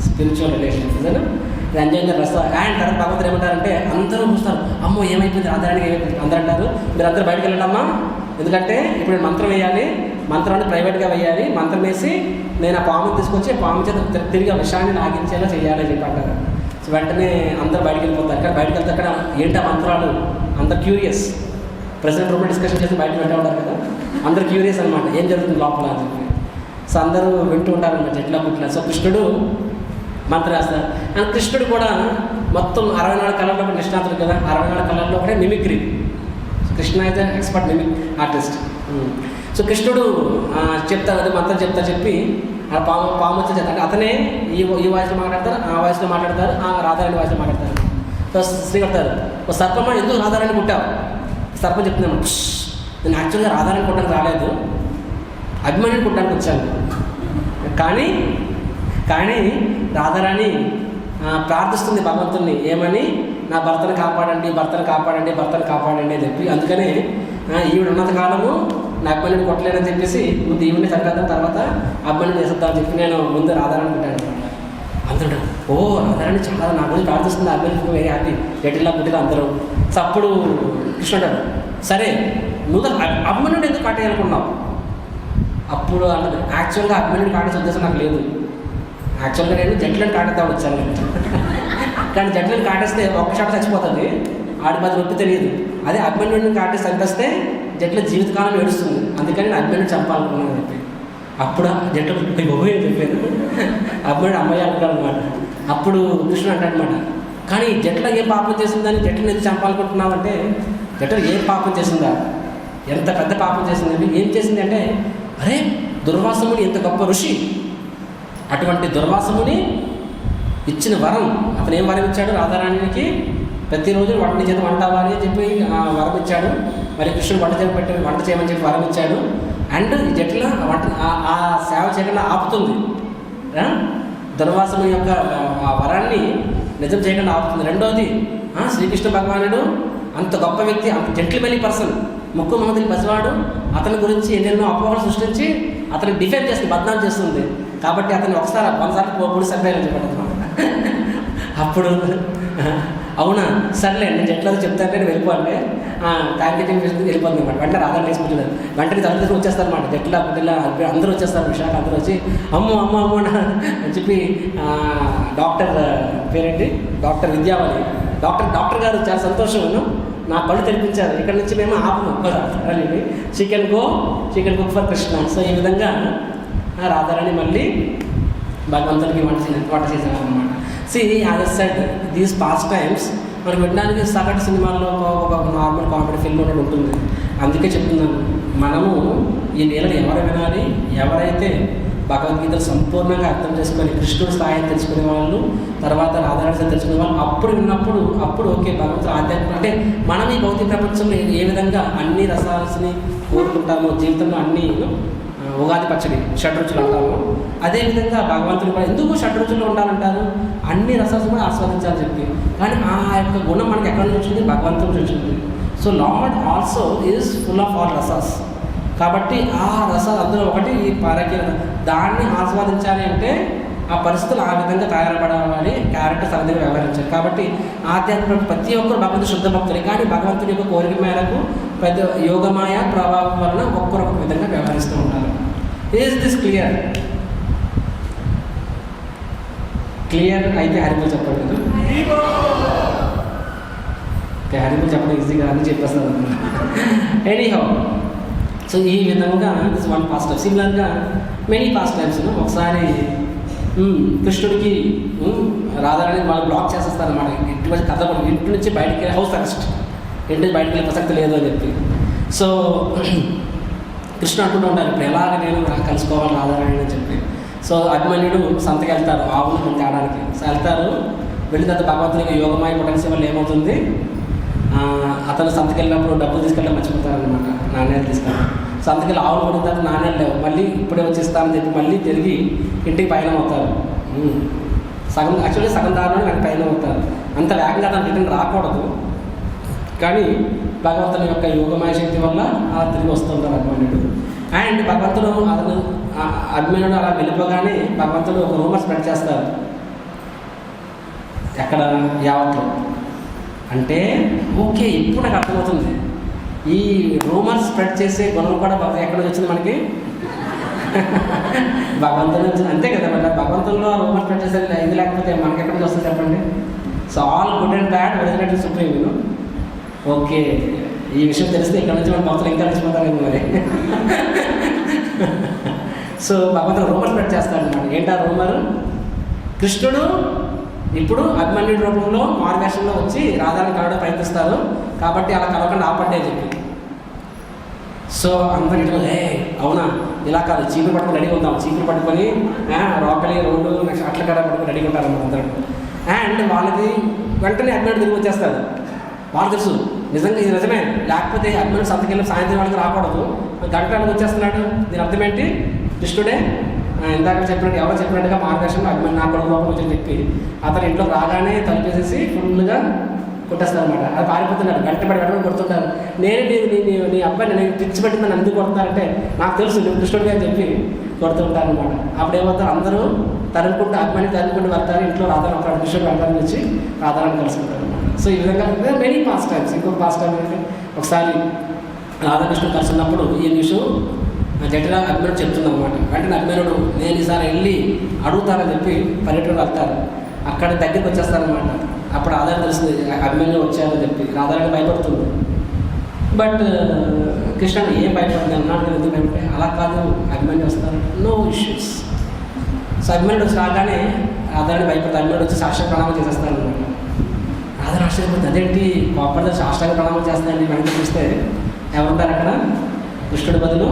spiritual relations enjoying rasa. And తర్వాత భగవంతుడు ఏమంటారంటే అందరూ చూస్తారు, అమ్మో ఏమైపోయింది రాధారాణికి ఏమైపోయింది. అందరూ అంటారు మీరు అందరూ బయటకు వెళ్ళండమ్మా, ఎందుకంటే ఇప్పుడు మంత్రం వేయాలి, మంత్రాన్ని ప్రైవేట్గా వేయాలి, మంత్రం వేసి నేను ఆ పాము తీసుకొచ్చి పాము చేత తిరిగి విషయాన్ని లాగించేలా చేయాలని చెప్పి అంటారు. సో వెంటనే అందరూ బయటకు వెళ్ళిపోతారు. అక్కడ బయటకు వెళ్తే అక్కడ ఏంటి ఆ మంత్రాలు, అందరు క్యూరియస్. ప్రెసిడెంట్ రూమ్లో డిస్కషన్ చేసి బయట వెంట ఉంటారు కదా, అందరు క్యూరియస్ అనమాట ఏం జరుగుతుంది లోపల అని చెప్పి. సో అందరూ వింటూ ఉంటారు అనమాట ఎట్లా పుట్ల. సో కృష్ణుడు మంత్రం వేస్తారు. అండ్ కృష్ణుడు కూడా మొత్తం 64 కళల్లో కూడా నిష్ణాతుడు కదా, 64 కళల్లో కూడా మిమిక్రీ. కృష్ణ అయితే ఎక్స్పర్ట్ మిమిక్ ఆర్టిస్ట్. సో కృష్ణుడు చెప్తారు అది మంత్రం చెప్పి ఆ పాము వచ్చి చెప్తారు. అతనే ఈ వాయిస్లో మాట్లాడతారు, ఆ వాయిస్లో మాట్లాడతారు, ఆ రాధారాణి వాయిస్లో మాట్లాడతారు. సో స్త్రీ కడతారు, ఓ సర్పమ్మ ఎందుకు రాధారాణి పుట్టావు, సర్పం చెప్తున్నాను నేను యాక్చువల్గా రాధారాణి పుట్టడానికి రాలేదు, అభిమానిని పుట్టడానికి వచ్చాను. కానీ రాధారాణి ప్రార్థిస్తుంది భగవంతుని ఏమని, నా భర్తను కాపాడండి అని చెప్పి. అందుకనే ఈవిడ ఉన్నంత కాలము నా అబ్బాయిని కొట్టలేనని చెప్పేసి ముందు ఈవిని చంపేద్దాం, తర్వాత అబ్బాయిని చేసేద్దామని చెప్పి నేను ముందు రాధారాణి పుట్టాను అనమాట. అందరూ ఓ రాధారాణి చాలా నా గురించి ప్రార్థిస్తుంది, అబ్బాయిని వెరీ హ్యాపీ, ఎటిలా పుట్టిన అందరూ. సో అప్పుడు కృష్ణుడు సరే నువ్వు అభిమన్యుడు ఎందుకు కాటేయాలనుకున్నావు. అప్పుడు అన్నది యాక్చువల్గా అభిమన్యుడు కాటేసే ఉద్దేశం నాకు లేదు, యాక్చువల్గా నేను జట్లను కాటేద్దామని వచ్చాను. కానీ జట్లను కాటేస్తే ఒక్క షాట్ చచ్చిపోతుంది, ఆడి మధ్య నొప్పి తెలియదు. అదే అభిమన్యుడిని కాటేసి చంపేస్తే జట్ల జీవితకాలం ఏడుస్తుంది, అందుకని నేను అభిమన్యుడిని చంపాలనుకున్నాను చెప్పి. అప్పుడు జట్లు బొబ్బే చెప్పాను, అభిమన్యుడు అమ్మాయి అనుకున్నాడు అనమాట. అప్పుడు కృష్ణుడు అంటాడు అనమాట, కానీ జట్ల ఏం పాపం చేసిందని జట్లను ఎందుకు చంపాలనుకుంటున్నావు అంటే, జట్ల ఏం పాపం చేసిందా, ఎంత పెద్ద పాపం చేసిందండి. ఏం చేసింది అంటే, అరే దుర్వాసముని ఎంత గొప్ప ఋషి, అటువంటి దుర్వాసముని ఇచ్చిన వరం, అతను ఏం వరం ఇచ్చాడు రాధారాణికి, ప్రతిరోజు నీ చేత వంట అవ్వాలి అని చెప్పి వరం ఇచ్చాడు. మరి కృష్ణుడు వంట చేయమని చెప్పి వరం ఇచ్చాడు. అండ్ ఈ జట్ల వంట ఆ సేవ చేయకుండా ఆపుతుంది. దుర్వాసుని యొక్క వరాన్ని నిజం చేయకుండా ఆపుతుంది. రెండోది శ్రీకృష్ణ భగవానుడు అంత గొప్ప వ్యక్తి, అంత జెంటిల్మెన్ పర్సన్, ముక్కు మహమ్మద్ పసివాడు, అతని గురించి ఎన్నెన్నో అపోహలు సృష్టించి అతనికి డిఫెండ్ చేస్తుంది, బద్నాం చేస్తుంది. కాబట్టి అతన్ని ఒకసారి 100 సార్లు పొడి సర్వేలని చెప్పాడు. అప్పుడు అవునా సర్లే నేను జట్లలో చెప్తానంటే నేను వెళ్ళిపోండి కార్యక్రమం వెళ్ళిపోతుంది అనమాట. వెంటనే రాధాని తీసుకుంటున్నారు. వెంటనే తల్లిదండ్రులు వచ్చేస్తారు అనమాట. జట్ల అందరూ వచ్చేస్తారు. విశాఖ అందరూ వచ్చి అమ్మో అని చెప్పి డాక్టర్ పేరేంటి, డాక్టర్ విద్యావళి, డాక్టర్ గారు చాలా సంతోషం, నా కళ్ళు తెరిపించారు, ఇక్కడ నుంచి మేము ఆపము she can cook for Krishna. So ఈ విధంగా రాధారాణి మళ్ళీ భగవంతునికి వంట చేశారు అనమాట. See as I said these pastimes మనకు వినడానికి సగటు సినిమాల్లో ఒక నార్మల్ కామెడీ ఫిల్మ్ అనేది ఉంటుంది. అందుకే చెప్తున్నాను, మనము ఈ లీలను ఎవరు వినాలి, ఎవరైతే భగవద్గీతను సంపూర్ణంగా అర్థం చేసుకొని కృష్ణుడు స్థాయిని తెలుసుకునే వాళ్ళు, తర్వాత రాధారాణి తెలుసుకునే వాళ్ళు అప్పుడు విన్నప్పుడు అప్పుడు ఓకే భగవంతుడు ఆధ్యాత్మిక అంటే మనం ఈ భౌతిక ప్రపంచంలో ఏ విధంగా అన్ని రసాలని కోరుకుంటామో జీవితంలో అన్ని ఉగాది పచ్చడి షడ్రుచులు అంటాము, అదేవిధంగా భగవంతుడు కూడా ఎందుకు షడ్రుచులు ఉండాలంటారు, అన్ని రసాలు కూడా ఆస్వాదించాలని చెప్పి. కానీ ఆ యొక్క గుణం మనకి ఎక్కడి నుంచి వచ్చింది, భగవంతుడి నుంచి వచ్చింది. So lord also is full of all rasas. కాబట్టి ఆ రసాలు అందులో ఒకటి ఈ పరకీయ, దాన్ని ఆస్వాదించాలి అంటే ఆ పరిస్థితులు ఆ విధంగా తయారపడాలి, క్యారెక్టర్స్ ఆ విధంగా వ్యవహరించాలి. కాబట్టి ఆధ్యాత్మిక ప్రతి ఒక్కరు భగవంతుడు శుద్ధ భక్తులే, కానీ భగవంతుడి యొక్క కోరిక మేరకు పెద్ద యోగమాయ ప్రభావం వలన ఒక్కొక్క విధంగా వ్యవహరిస్తూ ఉంటారు. ఈజ్ దిస్ క్లియర్ అయితే హరిబోల్ చెప్పండి కదా. హరిబోల్ చెప్పడం ఈజీగా అని చెప్పేస్తారు అన్నమాట. ఎనీహౌ సో ఈ విధంగా దిస్ వన్ పాస్ట్ టైం. సిమిలర్గా మెనీ పాస్ట్ టైమ్స్. ఒకసారి కృష్ణుడికి రాధారాణి వాళ్ళు బ్లాక్ చేసేస్తారన్నమాట. ఇటువంటి కథ ఇంటి నుంచి బయటికి హౌస్ అరెస్ట్, ఇంటి నుంచి బయటికి వెళ్ళే ప్రసక్తి లేదు అని చెప్పి. సో కృష్ణ అంటుంటూ ఉంటారు, ఇప్పుడు ఎలాగ నేను కలుసుకోవాలి రాధారాణి అని చెప్పి. సో అభిమన్యుడు సంతకి వెళ్తారు ఆవును కొంచెం తేడానికి. సో వెళ్తారు, వెళ్ళిన తర్వాత భగవంతునికి యోగమాయ పొటెన్షియల్ వల్ల ఏమవుతుంది, అతను సంతకి వెళ్ళినప్పుడు డబ్బులు తీసుకెళ్ళి మర్చిపోతారనమాట, నాణ్యాలు తీసుకెళ్ళి. సో అందుకని ఆవులు కొడిన తర్వాత నాణ్యాలు లేవు, మళ్ళీ ఇప్పుడే వచ్చేస్తానని చెప్పి మళ్ళీ తిరిగి ఇంటికి పయనం అవుతారు. సగం దారిలో నాకు పయనం అవుతారు. అంత వేగంగా అతను రిటర్న్ రాకూడదు, కానీ భగవంతుని యొక్క యోగమాయ శక్తి వల్ల అలా తిరిగి వస్తుంటారు అభిమన్యుడు. అండ్ భగవంతుడు అతను అభిమన్యుడు అలా వెళ్ళిపోగానే భగవంతుడు ఒక రూమర్ స్ప్రెడ్ చేస్తారు. ఎక్కడ యావత్లో అంటే ఓకే ఇప్పుడు నాకు అర్థమవుతుంది, ఈ రూమర్ స్ప్రెడ్ చేసే గుణం కూడా ఎక్కడ వచ్చింది మనకి, భగవంతుడి నుంచి. అంతే కదా మరి భగవంతుల్లో రూమర్ స్ప్రెడ్ చేసే ఇది లేకపోతే మనకి ఎక్కడి నుంచి వస్తుంది చెప్పండి. So all good and bad original supreme. Okay ఈ విషయం తెలిస్తే ఇక్కడ నుంచి మన భక్తులు ఇంకా నచ్చిపోతారేమో మరి. సో భగవంతుడు రూమర్ స్ప్రెడ్ చేస్తాడన్నమాట. ఏంటా రూమర్, కృష్ణుడు ఇప్పుడు అభిమన్యుడి రూపంలో మారువేషంలో వచ్చి రాధాని కలవడం ప్రయత్నిస్తారు, కాబట్టి అలా కలవకుండా ఆపండి అని చెప్పి. సో అందరూ ఇటు అవునా ఇలా కాదు, చీపురు పట్టుకొని రెడీగా ఉందాం, చీపురు పట్టుకొని రోకలి రోడ్డు నెక్స్ట్ అట్ల కాడ పట్టుకొని రెడీగా ఉంటారు అన్నమాట అందరూ. అండ్ వాళ్ళకి వెంటనే అభిమన్యుడు తిరిగి వచ్చేస్తారు. వాళ్ళు తెలుసు నిజంగా ఇది నిజమే, లేకపోతే అభిమన్యుడు సంతకెళ్ళి సాయంత్రం వాళ్ళకి రాకూడదు, గంటలకు వచ్చేస్తున్నాడు. దీని అర్థం ఏంటి, కృష్ణుడే ఇందాక చెప్పినట్టు ఎవరో చెప్పినట్టుగా మార్గదర్శనం అభిమన్యు నా కొడుకు లోపల వచ్చి చెప్పి అతను ఇంట్లో రాగానే తలిపేసేసి ఫుల్గా కొట్టేస్తారు అనమాట. అది పారిపోతున్నాడు, గంట వెంటనే కొడుతుంటారు. నీ అబ్బాయిని నేను పిచ్చి పెట్టిందని ఎందుకు కొడతారంటే నాకు తెలుసు నువ్వు కృష్ణుడిగా అని చెప్పి కొడుతూ ఉంటారు అనమాట. అప్పుడు ఏమవుతారు, అందరూ తరుముకుంటూ అభిమన్యు తరుముకుంటూ వెళ్తారు. ఇంట్లో రాధారాణి ఒక కృష్ణుడు వెళ్తారని వచ్చి రాధారాణి కలుసుకుంటారు అనమాట. సో ఈ విధంగా మెనీ పాస్ట్ టైమ్స్. ఇంకొక పాస్ట్ టైం అంటే ఒకసారి రాధాకృష్ణుడు కలిసినప్పుడు ఈ విషయం జటిల అభిమన్యుడు చెప్తుంది అనమాట. వెంటనే అభిమన్యుడు నేను ఈసారి వెళ్ళి అడుగుతానని చెప్పి పర్యటనకు వెళ్తారు. అక్కడ దగ్గరికి వచ్చేస్తారనమాట. అప్పుడు రాధారాణి తెలుస్తుంది అభిమన్యుడు వచ్చారని చెప్పి. రాధారాణి భయపడుతుంది. బట్ కృష్ణుడు ఏం భయపడింది అన్నాడు, ఎందుకు భయపడే, అలా కాదు అభిమన్యుడు వస్తారు, నో ఇష్యూస్. సో అభిమన్యుడు వచ్చి రాగానే రాధారాణి భయపడుతుంది. అభిమన్యుడు వచ్చి సాక్షాత్ ప్రణామం చేసేస్తారనమాట. రాధారాణి ఆశ్చర్యపోతుంది, అదేంటి కోపడితే సాష్టాంగ ప్రణామం చేస్తానండి. వెనక్కి చూస్తే ఎవరుంటారు అక్కడ, కృష్ణుడి బదులు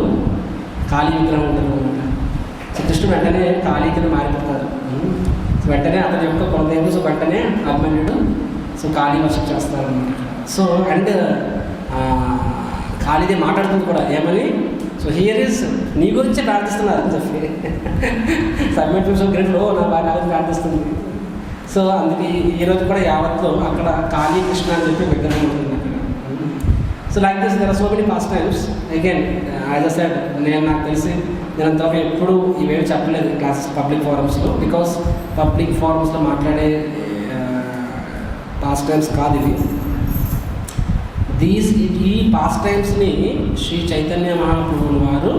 కాళీ విగ్రహం ఉంటుంది అనమాట. సో కృష్ణుడు వెంటనే కాళీ కింద మారిపోతారు. వెంటనే అతని యొక్క కొందేమో. సో వెంటనే అభిమన్యుడు సో కాళీ వర్షిప్ చేస్తారన్నమాట. సో అండ్ కాళీదే మాట్లాడుతుంది కూడా ఏమని, సో హియర్ ఈస్ నీ గురించే ప్రార్థిస్తున్నారు అని చెప్పి సబ్మిట్ సో గ్రేట్లో నా బాగా ప్రార్థిస్తుంది. సో అందుకే ఈరోజు కూడా యావత్లో అక్కడ కాళీ కృష్ణ అని చెప్పి విగ్రహం ఉంటుంది అక్కడ. So like this there are so many pastimes. Again as a said, నాకు తెలిసి నేను అంతవరకు ఎప్పుడు ఇవేమి చెప్పలేదు క్లాసెస్ పబ్లిక్ ఫోరమ్స్లో, బికాస్ పబ్లిక్ ఫోరమ్స్లో మాట్లాడే పాస్ట్ టైమ్స్ కాదు ఇవి. ఈ పాస్ట్ టైమ్స్ని శ్రీ చైతన్య మహాప్రభువుల వారు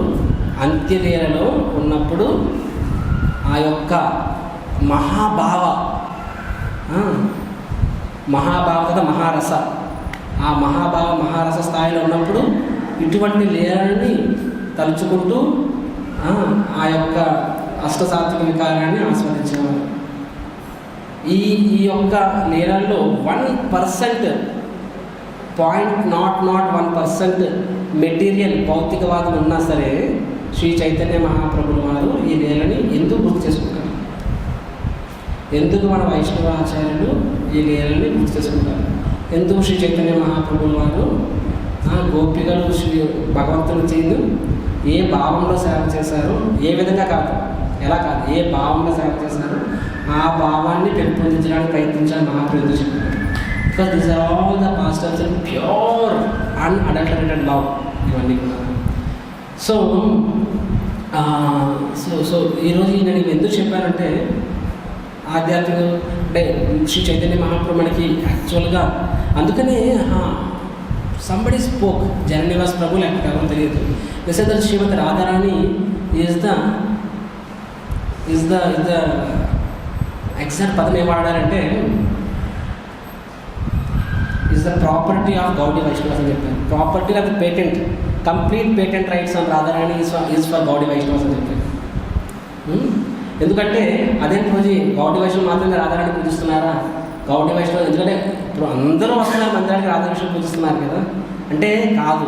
అంత్యలీలలో ఉన్నప్పుడు ఆ యొక్క మహాభావత మహారస, ఆ మహారస స్థాయిలో ఉన్నప్పుడు ఇటువంటి లీలని తలుచుకుంటూ ఆ యొక్క అష్టసాత్విక వికారాన్ని ఆస్వాదించేవారు. ఈ యొక్క లీలల్లో 1%, 0.01% మెటీరియల్ భౌతికవాదం ఉన్నా సరే శ్రీ చైతన్య మహాప్రభుల వారు ఈ లీలని ఎందుకు గుర్తు చేసుకుంటారు? ఎందుకు మన వైష్ణవ ఆచార్యులు ఈ లీలని గుర్తు చేసుకుంటారు? ఎందుకు శ్రీ చైతన్య మహాప్రభుల వారు గోపికలు శ్రీ భగవంతుని చేయదు ఏ భావంలో సేవ చేశారు, ఏ విధంగా కాదు, ఎలా కాదు, ఏ భావంలో సేవ చేశారు, ఆ భావాన్ని పెంపొందించడానికి ప్రయత్నించాలి మహాప్రభులు చెప్పారు. Because this are all the pastimes and pure unadulterated love ఇవన్నీ కూడా. సో సో సో ఈరోజు నేను ఎందుకు చెప్పానంటే, ఆధ్యాత్మిక అంటే శ్రీ చైతన్య మహాప్రభు మనకి యాక్చువల్గా అందుకనే సంబడి స్పోక్ జననివాస్ ప్రభు లేకపోతే ఎవరో తెలియదు. నిశ్చిత Shrimati Radharani is the exact పదం ఏం వాడారంటే is the property of Gaudiya Vaishnavas అని చెప్పారు. Property of the patent, complete patent rights on Radharani is for Gaudiya Vaishnavas అని చెప్పారు. ఎందుకంటే అదేంటి రోజు గౌడీ వైష్ణవం మాత్రమే రాధారాణి పూజిస్తున్నారా? గౌడీ వైష్ణవం ఎందుకంటే ఇప్పుడు అందరూ వస్తున్నారు మందిరానికి రాధాకృష్ణ పూజిస్తున్నారు కదా అంటే కాదు.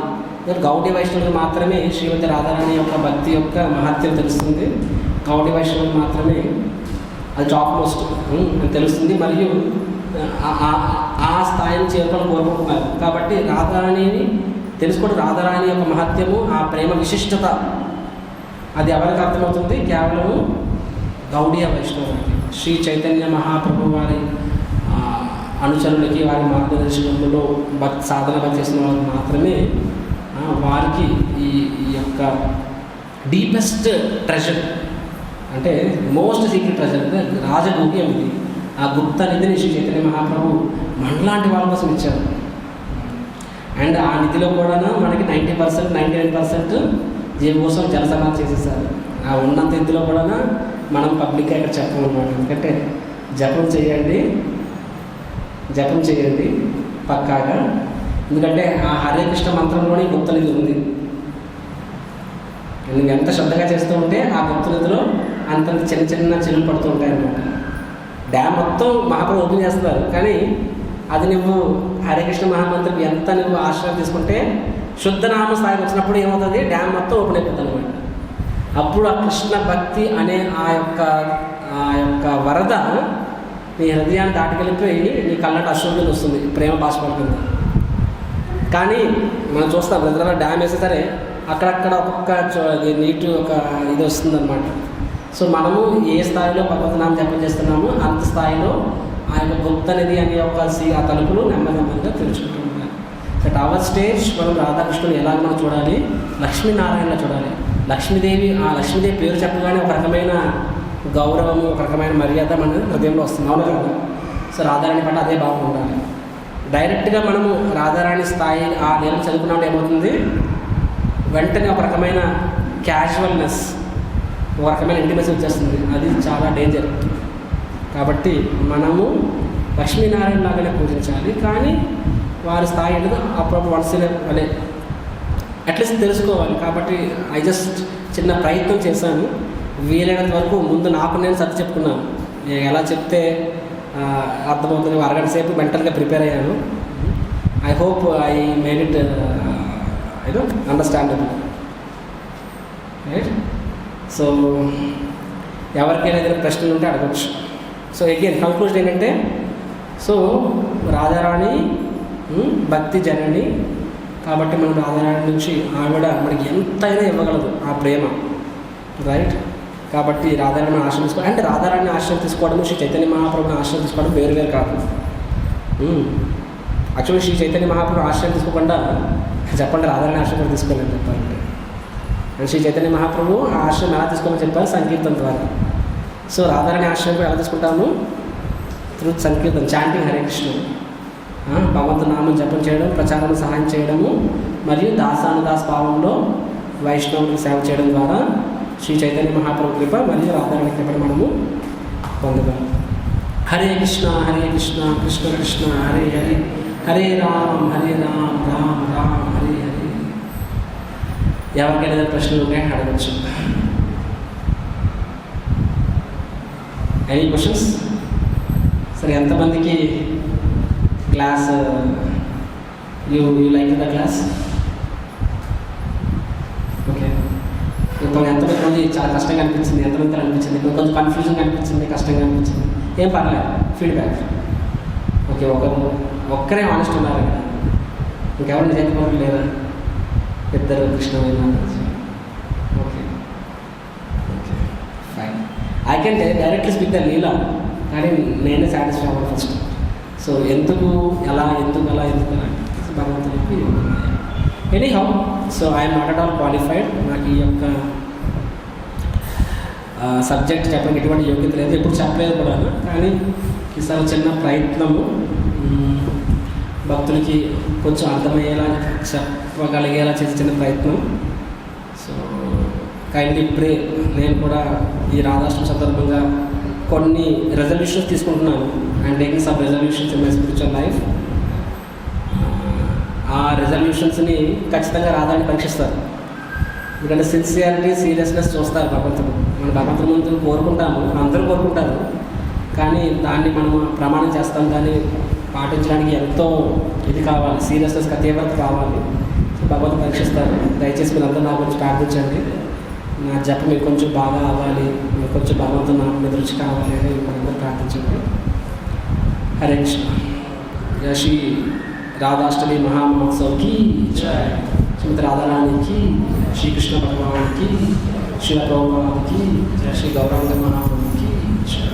గౌడీ వైష్ణవులకు మాత్రమే శ్రీమతి రాధారాణి యొక్క భక్తి యొక్క మహత్యం తెలుస్తుంది. గౌడీ వైష్ణవులకు మాత్రమే అది టాప్ మోస్ట్ అని తెలుస్తుంది. మరియు ఆ స్థాయిని చేరుకొని కోరుకుంటున్నారు. కాబట్టి రాధారాణిని తెలుసుకోవడం, రాధారాణి యొక్క మహత్యము, ఆ ప్రేమ విశిష్టత అది ఎవరికి అర్థమవుతుంది? కేవలము గౌడీయ వైష్ణవులకి, శ్రీ చైతన్య మహాప్రభు వారి అనుచరులకి, వారి మార్గదర్శనంలో సాధన చేసిన వాళ్ళకి మాత్రమే వారికి ఈ యొక్క డీపెస్ట్ ట్రెజర్ అంటే మోస్ట్ సీక్రెట్ ట్రెజర్ అంటే రాజగుహ్యం ఇది. ఆ గుప్త నిధిని శ్రీ చైతన్య మహాప్రభు మనలాంటి వాళ్ళ కోసం ఇచ్చారు. అండ్ ఆ నిధిలో కూడా మనకి 90%, 99% జీవ కోసం జలసమాధి చేసేసారు. ఆ ఉన్నంత నిధిలో కూడా మనం పబ్లిక్గా ఇక్కడ చెప్పమన్నమాట. ఎందుకంటే జపం చేయండి పక్కాగా. ఎందుకంటే ఆ హరే కృష్ణ మంత్రంలోనే గుప్త నిధి ఉంది. నువ్వు ఎంత శ్రద్ధగా చేస్తూ ఉంటే ఆ గుప్త నిధిలో అంత చిన్న చిన్న చెరువులు పడుతూ ఉంటాయి అన్నమాట. డ్యామ్ మొత్తం మహాప్రభు ఓపెన్ చేస్తున్నారు, కానీ అది నువ్వు హరే కృష్ణ మహామంత్రం ఎంత నువ్వు ఆశ్రయం తీసుకుంటే శుద్ధ నామ స్థాయికి వచ్చినప్పుడు ఏమవుతుంది? డ్యామ్ మొత్తం ఓపెన్ అయిపోతుంది అనమాట. అప్పుడు ఆ కృష్ణ భక్తి అనే ఆ యొక్క వరద నీ హృదయాన్ని దాటికెళ్ళిపోయి నీ కళ్ళంటే అశ్వరులు వస్తుంది, ప్రేమ బాష్పడుతుంది. కానీ మనం చూస్తాం హృదయాల్లో డ్యామ్ వేస్తే సరే అక్కడక్కడ ఒక్కొక్క నీటి ఒక ఇది వస్తుందన్నమాట. సో మనము ఏ స్థాయిలో భగవద్నామం జపం చేస్తున్నామో అంత స్థాయిలో ఆ యొక్క గుప్త నిధి అనే ఒక ఆ తలుపులు నెమ్మదిగా తెరుచుకుంటూ ఉంటాయి. బట్ అవర్ స్టేజ్ మనం రాధాకృష్ణుని ఎలాగ మనం చూడాలి? లక్ష్మీనారాయణలో చూడాలి. లక్ష్మీదేవి, ఆ లక్ష్మీదేవి పేరు చెప్పగానే ఒక రకమైన గౌరవము, ఒక రకమైన మర్యాద మన హృదయంలో వస్తుంది, అవును కదా? సో రాధారాణి పట్ల అదే భావం ఉండాలి. డైరెక్ట్గా మనము రాధారాణి స్థాయి ఆ నేను చదువుకున్నప్పుడు ఏమవుతుంది? వెంటనే ఒక రకమైన క్యాజువల్నెస్, ఒక రకమైన ఇంటిమసీ వచ్చేస్తుంది. అది చాలా డేంజర్. కాబట్టి మనము లక్ష్మీనారాయణ లాగానే పూజించాలి. కానీ వారి స్థాయి ఏంటో అప్పుడప్పుడు వన్సలే అనే అట్లీస్ట్ తెలుసుకోవాలి. కాబట్టి ఐ జస్ట్ చిన్న ప్రయత్నం చేశాను. వీలైనంత వరకు ముందు నాకు నేను సర్ది చెప్పుకున్నాను. నేను ఎలా చెప్తే అర్థమవుతుంది, అరగంట సేపు మెంటల్గా ప్రిపేర్ అయ్యాను. I hope I made it understandable, right? So ఎవరికైనా ఏదైనా ప్రశ్నలు ఉంటే అడగచ్చు. సో అగైన్ కంక్లూజన్ ఏంటంటే, సో రాధారాణి భక్తి జనని, కాబట్టి మనం రాధారాణి నుంచి ఆవిడ మనకి ఎంతైనా ఇవ్వగలదు ఆ ప్రేమ, రైట్. కాబట్టి రాధారాణి ఆశ్రయం తీసుకోవడం అంటే రాధారాణి ఆశ్రయం తీసుకోవడం, శ్రీ చైతన్య మహాప్రభుని ఆశ్రయం తీసుకోవడం వేరు వేరు కాదు. యాక్చువల్లీ శ్రీ చైతన్య మహాప్రభు ఆశ్రయం తీసుకోకుండా చెప్పండి రాధారాణి ఆశ్రయం తీసుకోలేని చెప్పాలంటే. శ్రీ చైతన్య మహాప్రభు ఆ ఆశ్రయం ఎలా తీసుకోమని చెప్పారు? సంకీర్తన ద్వారా. సో రాధారాణి ఆశ్రయం ఎలా తీసుకుంటాము? త్రూ సంకీర్తన, చాంటింగ్ హరే కృష్ణ, భగవంతు నామం జపం చేయడం, ప్రచారం సహాయం చేయడము, మరియు దాసానుదాస్ భావంలో వైష్ణవులకు సేవ చేయడం ద్వారా శ్రీ చైతన్య మహాప్రభు కృప మరియు రాధారాణి కృపను మనము పొందగలం. హరే కృష్ణ కృష్ణ కృష్ణ హరే హరే, హరే రామ్ రామ్ రామ్ హరే హరే. ఎవరికైనా ప్రశ్నలు ఉన్నాయి అడగచ్చు. Any questions? సరే, ఎంతమందికి class you like the class? Okay. ఇప్పుడు ఎంతమంది చాలా కష్టంగా అనిపించింది, ఎంతమంది అనిపించింది, కొంచెం కన్ఫ్యూజన్గా అనిపించింది, కష్టంగా అనిపించింది, ఏం పర్లేదు, ఫీడ్బ్యాక్. ఓకే, ఒక్కరే ఆనెస్ట్ ఉన్నారు ఇక్కడ, ఇంకెవరు నిజంగా లేదా? ఇద్దరు కృష్ణమైన. Okay okay fine. I can directly speak the lila, కానీ నేనే సాటిస్ఫై అవ్వాలి ఫస్ట్. సో ఎందుకు అలా భగవంతునికి anyhow. So I'm not at all qualified. నాకు ఈ యొక్క సబ్జెక్ట్ చెప్పడానికి ఎటువంటి యోగ్యత లేదు, ఎప్పుడు చెప్పలేదు కూడా. కానీ ఈసారి చిన్న ప్రయత్నము, భక్తులకి కొంచెం అర్థమయ్యేలా చెప్పగలిగేలా చేసే చిన్న ప్రయత్నం. సో కైండ్లీ ప్రే. నేను కూడా ఈ రాధాష్టమి సందర్భంగా కొన్ని రెజల్యూషన్స్ తీసుకుంటున్నాను. And taking some resolutions in my spiritual life. ఆ రెజల్యూషన్స్ని ఖచ్చితంగా రాధాని పరీక్షిస్తారు. ఎందుకంటే సిన్సియారిటీ, సీరియస్నెస్ చూస్తారు భగవంతుడు. మన భగవంతుడి ముందు కోరుకుంటాము, అందరూ కోరుకుంటారు, కానీ దాన్ని మనం ప్రమాణం చేస్తాం. దాన్ని పాటించడానికి ఎంతో ఇది కావాలి, సీరియస్నెస్, తీవ్రత కావాలి. సో భగవంతుడు పరీక్షిస్తారు. దయచేసి మీరు అందరూ నా గురించి ప్రార్థించండి. నా జపం మీరు కొంచెం బాగా అవ్వాలి, మీరు కొంచెం భగవంతుడు నాకు మీద రుచి కావాలి అని మనందరూ ప్రార్థించండి. హరే కృష్ణ. శ్రీ రాధాష్టమి మహామహోత్సవ్కి జై. శ్రీమతి రాధారాణికి, శ్రీకృష్ణ భగవానికి, శ్రీల ప్రభుపాదికి, శ్రీ గౌరాంగ మహాప్రభుకి జై.